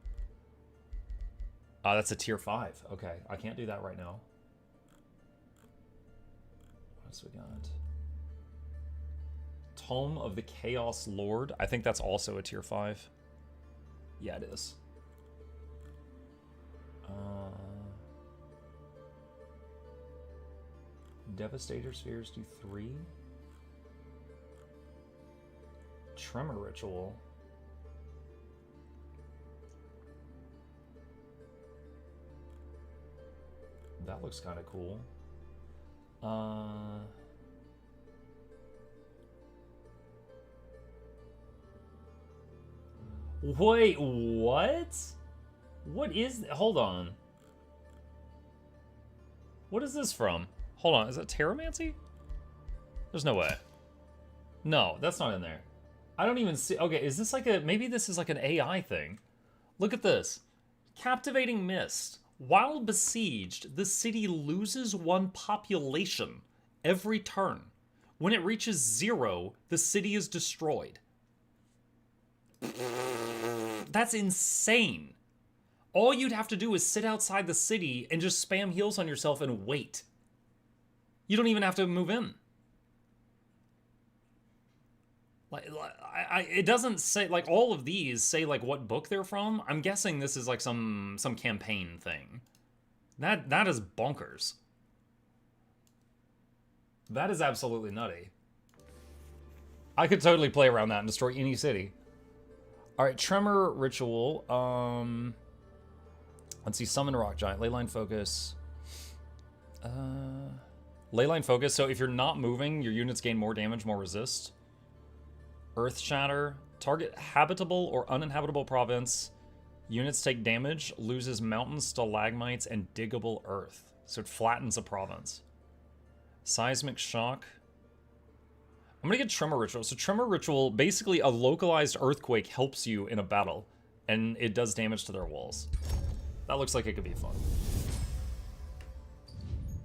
That's a tier 5. Okay, I can't do that right now. What else we got? Tome of the Chaos Lord. I think that's also a tier 5. Yeah, it is. Devastator Spheres do 3. Tremor Ritual. That looks kind of cool. Wait, what? What is... Hold on. What is this from? Hold on, is that Terramancy? There's no way. No, that's not in there. I don't even see... Okay, is this like a... Maybe this is like an AI thing. Look at this. Captivating Mist. While besieged, the city loses 1 population every turn. When it reaches 0, the city is destroyed. That's insane. All you'd have to do is sit outside the city and just spam heals on yourself and wait. You don't even have to move in. It doesn't say, like, all of these say, like, what book they're from. I'm guessing this is, like, some campaign thing. That is bonkers. That is absolutely nutty. I could totally play around that and destroy any city. Alright, Tremor Ritual. Let's see, Summon Rock Giant. Leyline Focus. Leyline Focus, so if you're not moving, your units gain more damage, more resist. Earth Shatter. Target habitable or uninhabitable province. Units take damage, loses mountains, stalagmites, and diggable earth. So it flattens a province. Seismic Shock. I'm gonna get Tremor Ritual. So Tremor Ritual, basically a localized earthquake helps you in a battle. And it does damage to their walls. That looks like it could be fun.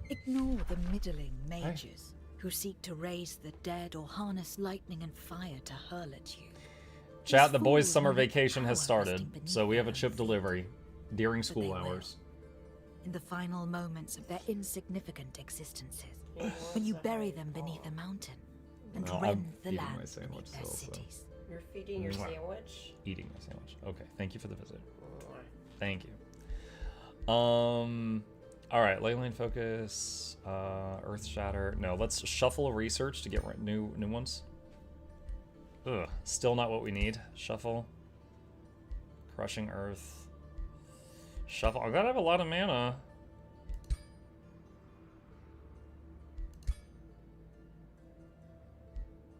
Ignore the middling mages who seek to raise the dead or harness lightning and fire to hurl at you. Chat, the boys' summer vacation has started, so we have a chip delivery during school hours. In the final moments of their insignificant existences, when you bury them beneath a mountain and rend the land beneath their cities. You're feeding your sandwich? Eating my sandwich. Okay, thank you for the visit. Thank you. Alright, Leyline Focus, Earth Shatter. No, let's shuffle a research to get new ones. Ugh, still not what we need. Shuffle. Crushing Earth. Shuffle. I gotta have a lot of mana.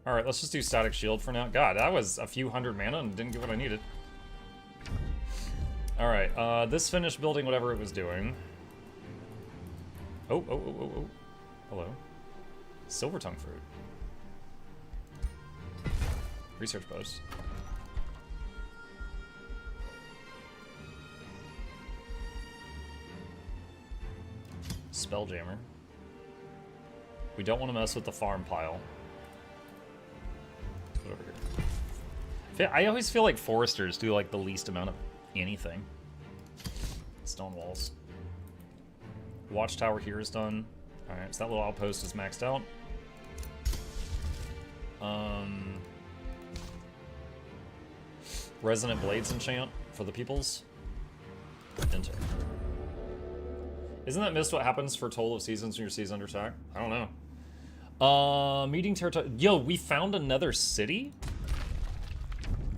Alright, let's just do Static Shield for now. God, that was a few hundred mana and didn't get what I needed. Alright, this finished building whatever it was doing. Oh. Hello. Silver Tongue Fruit. Research post. Spelljammer. We don't want to mess with the farm pile. Put it over here. I always feel like foresters do like the least amount of anything. Stone walls. Watchtower here is done. Alright, so that little outpost is maxed out. Resonant Blades enchant for the peoples. Enter. Isn't that missed what happens for Toll of Seasons when your sea's under attack? I don't know. Meeting territory. Yo, we found another city?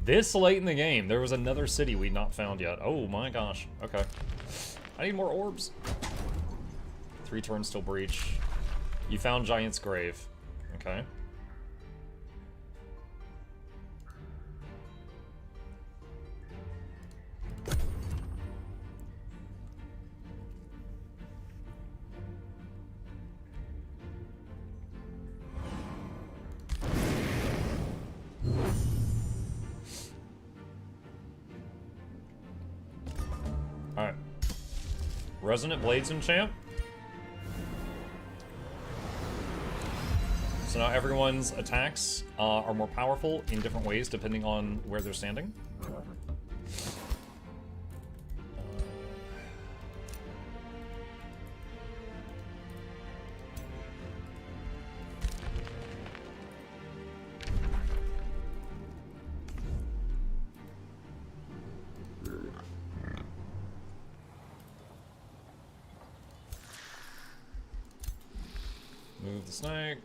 This late in the game, there was another city we'd not found yet. Oh my gosh. Okay. I need more orbs. 3 turns till breach. You found Giant's Grave. Okay. Alright. Resonant Blades enchant. So now everyone's attacks are more powerful in different ways depending on where they're standing. Move the snake.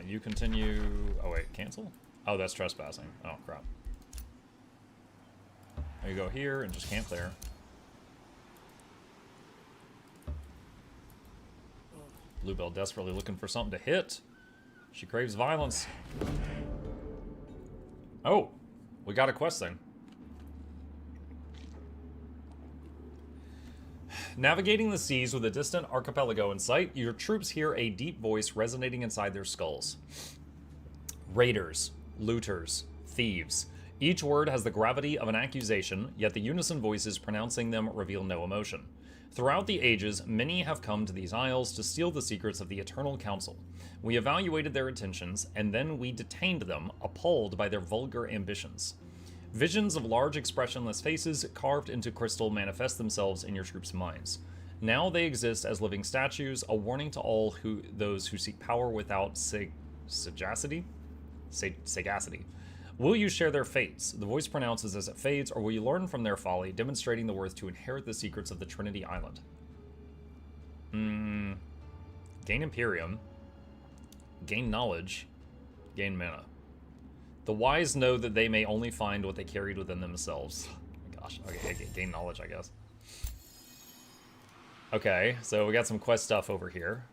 You continue. Oh, wait, cancel? Oh, that's trespassing. Oh, crap. You go here and just camp there. Bluebell desperately looking for something to hit. She craves violence. Oh, we got a quest thing. Navigating the seas with a distant archipelago in sight, your troops hear a deep voice resonating inside their skulls. Raiders, looters, thieves. Each word has the gravity of an accusation, yet the unison voices pronouncing them reveal no emotion. Throughout the ages, many have come to these isles to steal the secrets of the Eternal Council. We evaluated their intentions, and then we detained them, appalled by their vulgar ambitions. Visions of large expressionless faces carved into crystal manifest themselves in your troops' minds. Now they exist as living statues, a warning to all those who seek power without sagacity. Will you share their fates? The voice pronounces as it fades, or will you learn from their folly, demonstrating the worth to inherit the secrets of the Trinity Island? Gain Imperium. Gain knowledge. Gain mana. The wise know that they may only find what they carried within themselves. Oh my gosh. Okay, gain knowledge, I guess. Okay, so we got some quest stuff over here.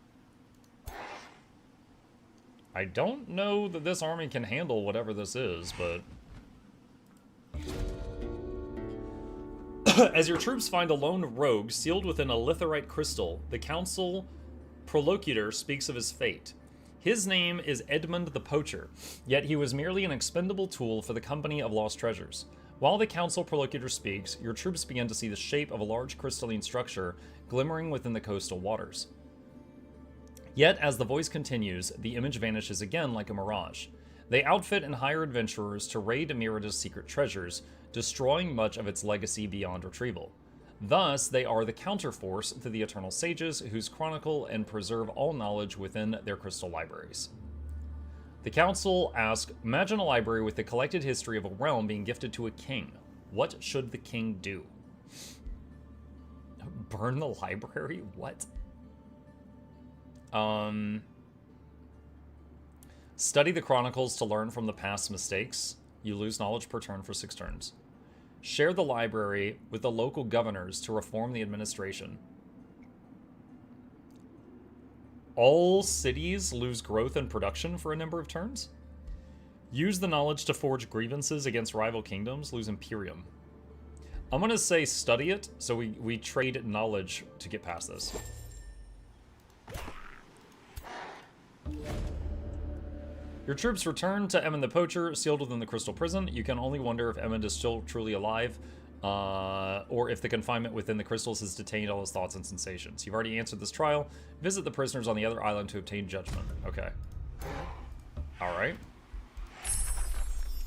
I don't know that this army can handle whatever this is, but... As your troops find a lone rogue sealed within a litherite crystal, the council prolocutor speaks of his fate. His name is Edmund the Poacher, yet he was merely an expendable tool for the company of lost treasures. While the council prolocutor speaks, your troops begin to see the shape of a large crystalline structure glimmering within the coastal waters. Yet, as the voice continues, the image vanishes again like a mirage. They outfit and hire adventurers to raid Merida's secret treasures, destroying much of its legacy beyond retrieval. Thus, they are the counterforce to the Eternal Sages, whose chronicle and preserve all knowledge within their crystal libraries. The council asks, imagine a library with the collected history of a realm being gifted to a king. What should the king do? Burn the library? What? Study the chronicles to learn from the past mistakes. You lose knowledge per turn for 6 turns. Share the library with the local governors to reform the administration. All cities lose growth and production for a number of turns. Use the knowledge to forge grievances against rival kingdoms. Lose Imperium. I'm going to say study it, so we trade knowledge to get past this. Your troops return to Emmond the Poacher, sealed within the Crystal Prison. You can only wonder if Emmond is still truly alive, or if the confinement within the crystals has detained all his thoughts and sensations. You've already answered this trial. Visit the prisoners on the other island to obtain judgment. Okay. Alright.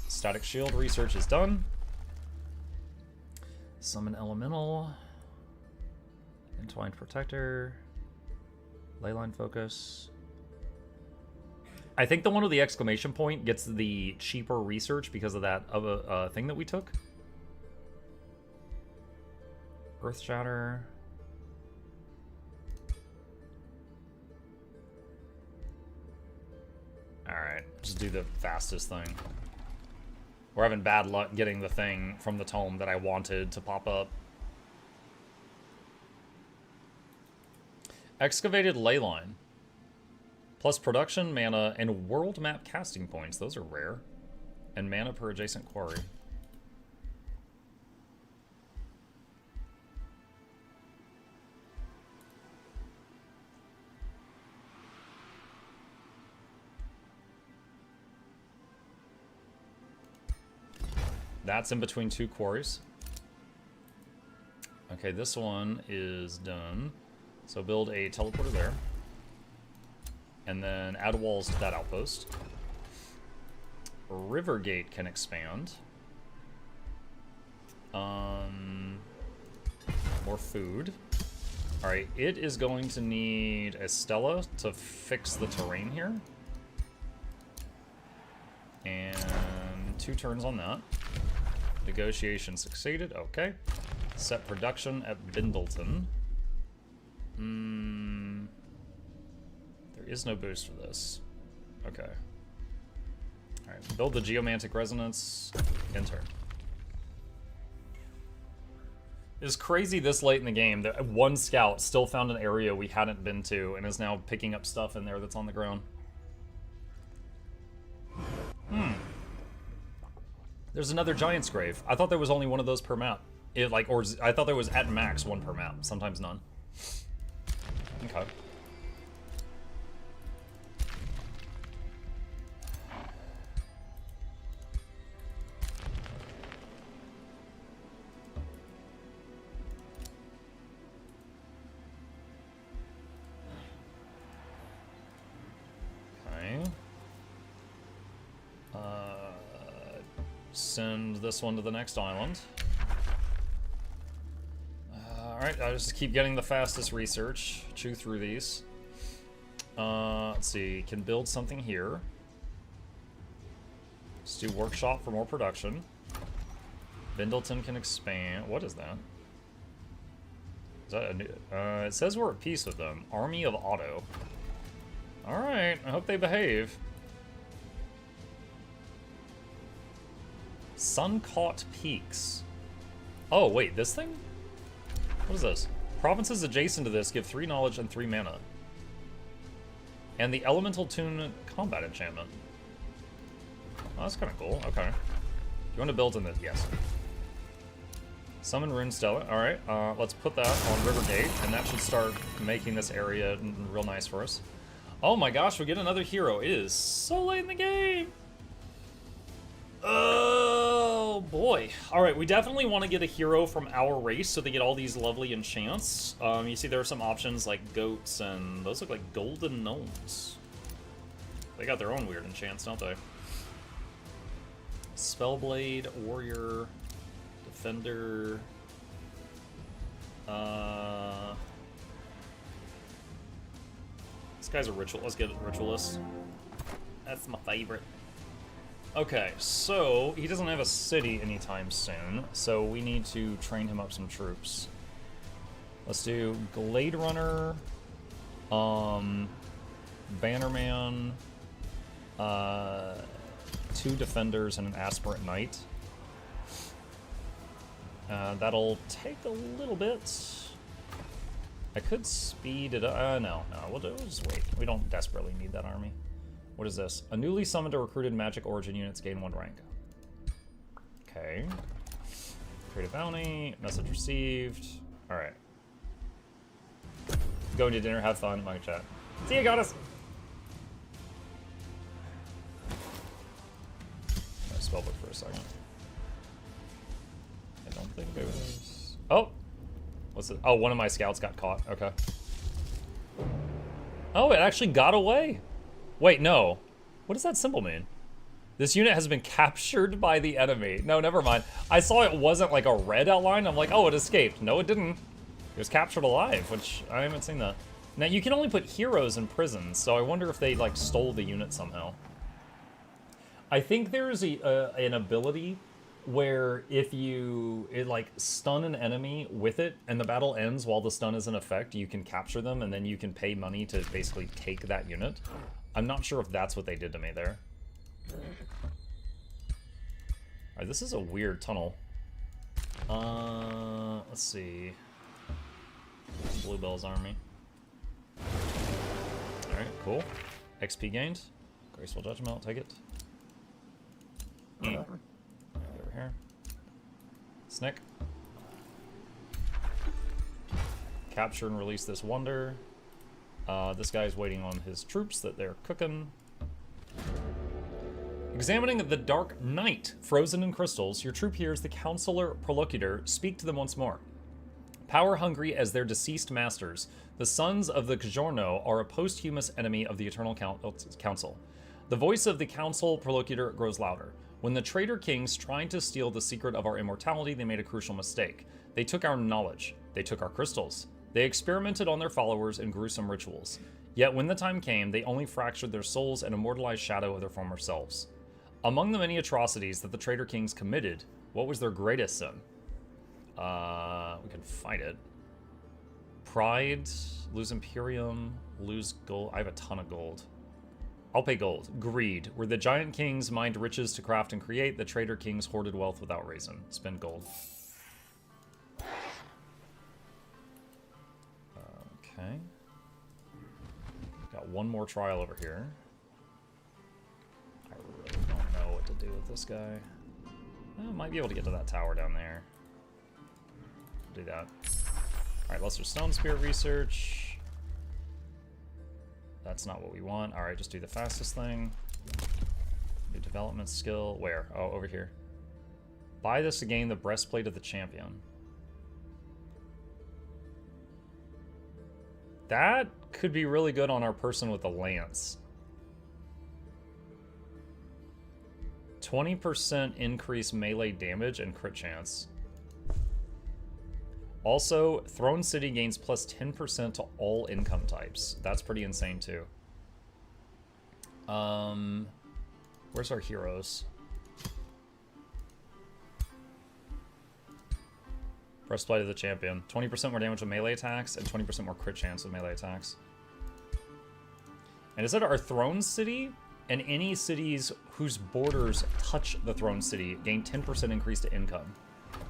Static Shield research is done. Summon Elemental. Entwined Protector. Leyline Focus. I think the one with the exclamation point gets the cheaper research because of that thing that we took. Earth Shatter. Alright, just do the fastest thing. We're having bad luck getting the thing from the tome that I wanted to pop up. Excavated Leyline. Plus production, mana, and world map casting points. Those are rare. And mana per adjacent quarry. That's in between 2 quarries. Okay, this one is done. So build a teleporter there. And then add walls to that outpost. Rivergate can expand. More food. Alright, it is going to need a Stella to fix the terrain here. And 2 turns on that. Negotiation succeeded, okay. Set production at Bindleton. There is no boost for this. Okay. Alright, build the Geomantic Resonance. Enter. It's crazy this late in the game that one scout still found an area we hadn't been to and is now picking up stuff in there that's on the ground. There's another Giant's Grave. I thought there was only one of those per map. I thought there was at max 1 per map, sometimes none. Okay. Send this one to the next island. Alright, I'll just keep getting the fastest research. Chew through these. Let's see, can build something here. Let's do workshop for more production. Bindleton can expand. What is that? Is that a new, it says we're at peace with them. Army of Auto. Alright, I hope they behave. Sun-Caught Peaks. Oh, wait, this thing? What is this? Provinces adjacent to this give 3 knowledge and 3 mana. And the Elemental Tune combat enchantment. Oh, that's kind of cool. Okay. You want to build in this? Yes. Summon Rune Stella. Alright, let's put that on Rivergate, and that should start making this area real nice for us. Oh my gosh, we get another hero. It is so late in the game! Oh boy. Alright, we definitely want to get a hero from our race so they get all these lovely enchants. You see there are some options like goats, and those look like golden gnomes. They got their own weird enchants, don't they? Spellblade, Warrior, Defender. This guy's a ritual. Let's get a ritualist. That's my favorite. Okay, so he doesn't have a city anytime soon, so we need to train him up some troops. Let's do Glade Runner, Bannerman, 2 defenders, and an aspirant knight. That'll take a little bit. I could speed it up. No, we'll just wait. We don't desperately need that army. What is this? A newly summoned or recruited magic origin units gain 1 rank. Okay. Create a bounty. Message received. Alright. Go to dinner, have fun, my chat. See you, goddess! My spellbook for a second. I don't think there was... Oh! What's it? Oh, one of my scouts got caught. Okay. Oh, it actually got away! Wait, no. What does that symbol mean? This unit has been captured by the enemy. No, never mind. I saw it wasn't like a red outline. I'm like, oh, it escaped. No, it didn't. It was captured alive, which I haven't seen that. Now, you can only put heroes in prisons, so I wonder if they, like, stole the unit somehow. I think there's an ability where if you, stun an enemy with it, and the battle ends while the stun is in effect, you can capture them, and then you can pay money to basically take that unit. I'm not sure if that's what they did to me there. Alright, this is a weird tunnel. Let's see. Bluebell's army. Alright, cool. XP gained. Graceful Judgment, I'll take it. Over here. Snick. Capture and release this wonder. This guy's waiting on his troops that they're cooking. Examining the Dark Knight, frozen in crystals, your troop hears the Counselor Prolocutor speak to them once more. Power-hungry as their deceased masters, the sons of the Giorno are a posthumous enemy of the Eternal Council. The voice of the Council Prolocutor grows louder. When the traitor kings tried to steal the secret of our immortality, they made a crucial mistake. They took our knowledge. They took our crystals. They experimented on their followers in gruesome rituals. Yet when the time came, they only fractured their souls and immortalized shadow of their former selves. Among the many atrocities that the traitor kings committed, what was their greatest sin? We can fight it. Pride, lose Imperium, lose gold. I have a ton of gold. I'll pay gold. Greed, where the giant kings mined riches to craft and create, the traitor kings hoarded wealth without reason. Spend gold. Okay. Got one more trial over here. I really don't know what to do with this guy. I might be able to get to that tower down there. Do that. Alright, Lesser Stone Spear research. That's not what we want. Alright, just do the fastest thing. New development skill. Where? Oh, over here. Buy this to gain the breastplate of the champion. That could be really good on our person with the lance. 20% increase melee damage and crit chance. Also, Throne City gains plus 10% to all income types. That's pretty insane too. Where's our heroes? Breastplate of the Champion. 20% more damage with melee attacks and 20% more crit chance with melee attacks. And is that our Throne City? And any cities whose borders touch the Throne City gain 10% increase to income.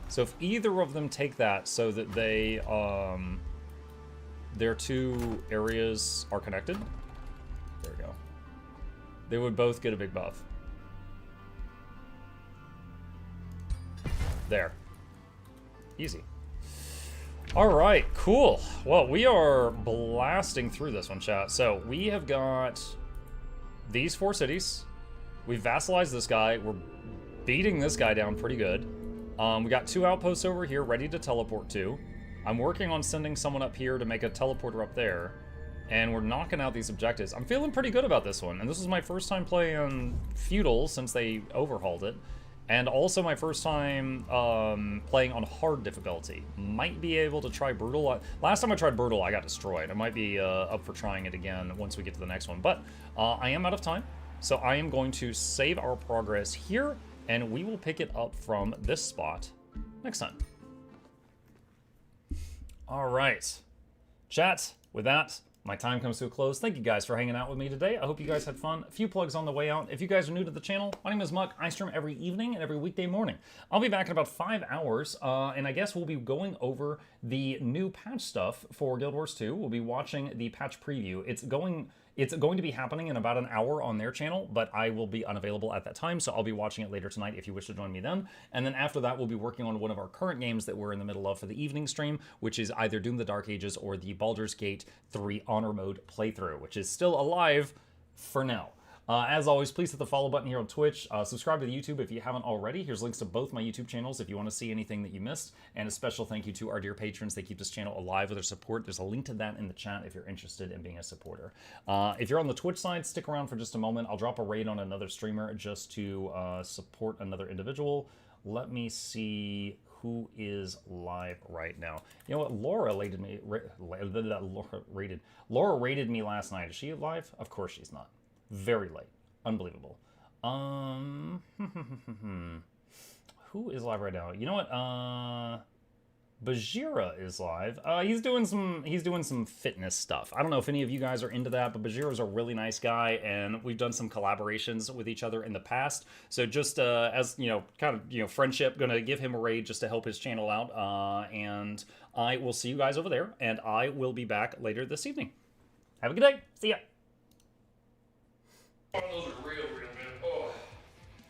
So if either of them take that so that they, their two areas are connected, there we go. They would both get a big buff. There. Easy. All right, cool. Well, we are blasting through this one, chat. So we have got these 4 cities. We've vassalized this guy. We're beating this guy down pretty good. We got 2 outposts over here ready to teleport to. I'm working on sending someone up here to make a teleporter up there. And we're knocking out these objectives. I'm feeling pretty good about this one. And this is my first time playing Feudal since they overhauled it. And also my first time playing on hard difficulty. Might be able to try Brutal. Last time I tried Brutal, I got destroyed. I might be up for trying it again once we get to the next one. But I am out of time. So I am going to save our progress here. And we will pick it up from this spot next time. All right. Chat, with that, my time comes to a close. Thank you guys for hanging out with me today. I hope you guys had fun. A few plugs on the way out. If you guys are new to the channel, my name is Muck. I stream every evening and every weekday morning. I'll be back in about 5 hours, and I guess we'll be going over the new patch stuff for Guild Wars 2. We'll be watching the patch preview. It's going to be happening in about an hour on their channel, but I will be unavailable at that time, so I'll be watching it later tonight if you wish to join me then. And then after that, we'll be working on one of our current games that we're in the middle of for the evening stream, which is either Doom the Dark Ages or the Baldur's Gate 3 Honor Mode playthrough, which is still alive for now. As always, please hit the follow button here on Twitch. Subscribe to the YouTube if you haven't already. Here's links to both my YouTube channels if you want to see anything that you missed. And a special thank you to our dear patrons. They keep this channel alive with their support. There's a link to that in the chat if you're interested in being a supporter. If you're on the Twitch side, stick around for just a moment. I'll drop a raid on another streamer just to support another individual. Let me see who is live right now. You know what? Laura rated me. Laura rated me last night. Is she live? Of course she's not. Very late. Unbelievable. Who is live right now? You know what? Bajira is live. He's doing some fitness stuff. I don't know if any of you guys are into that, but Bajira's a really nice guy, and we've done some collaborations with each other in the past. So just as kind of friendship, gonna give him a raid just to help his channel out. And I will see you guys over there, and I will be back later this evening. Have a good day. See ya. Those are real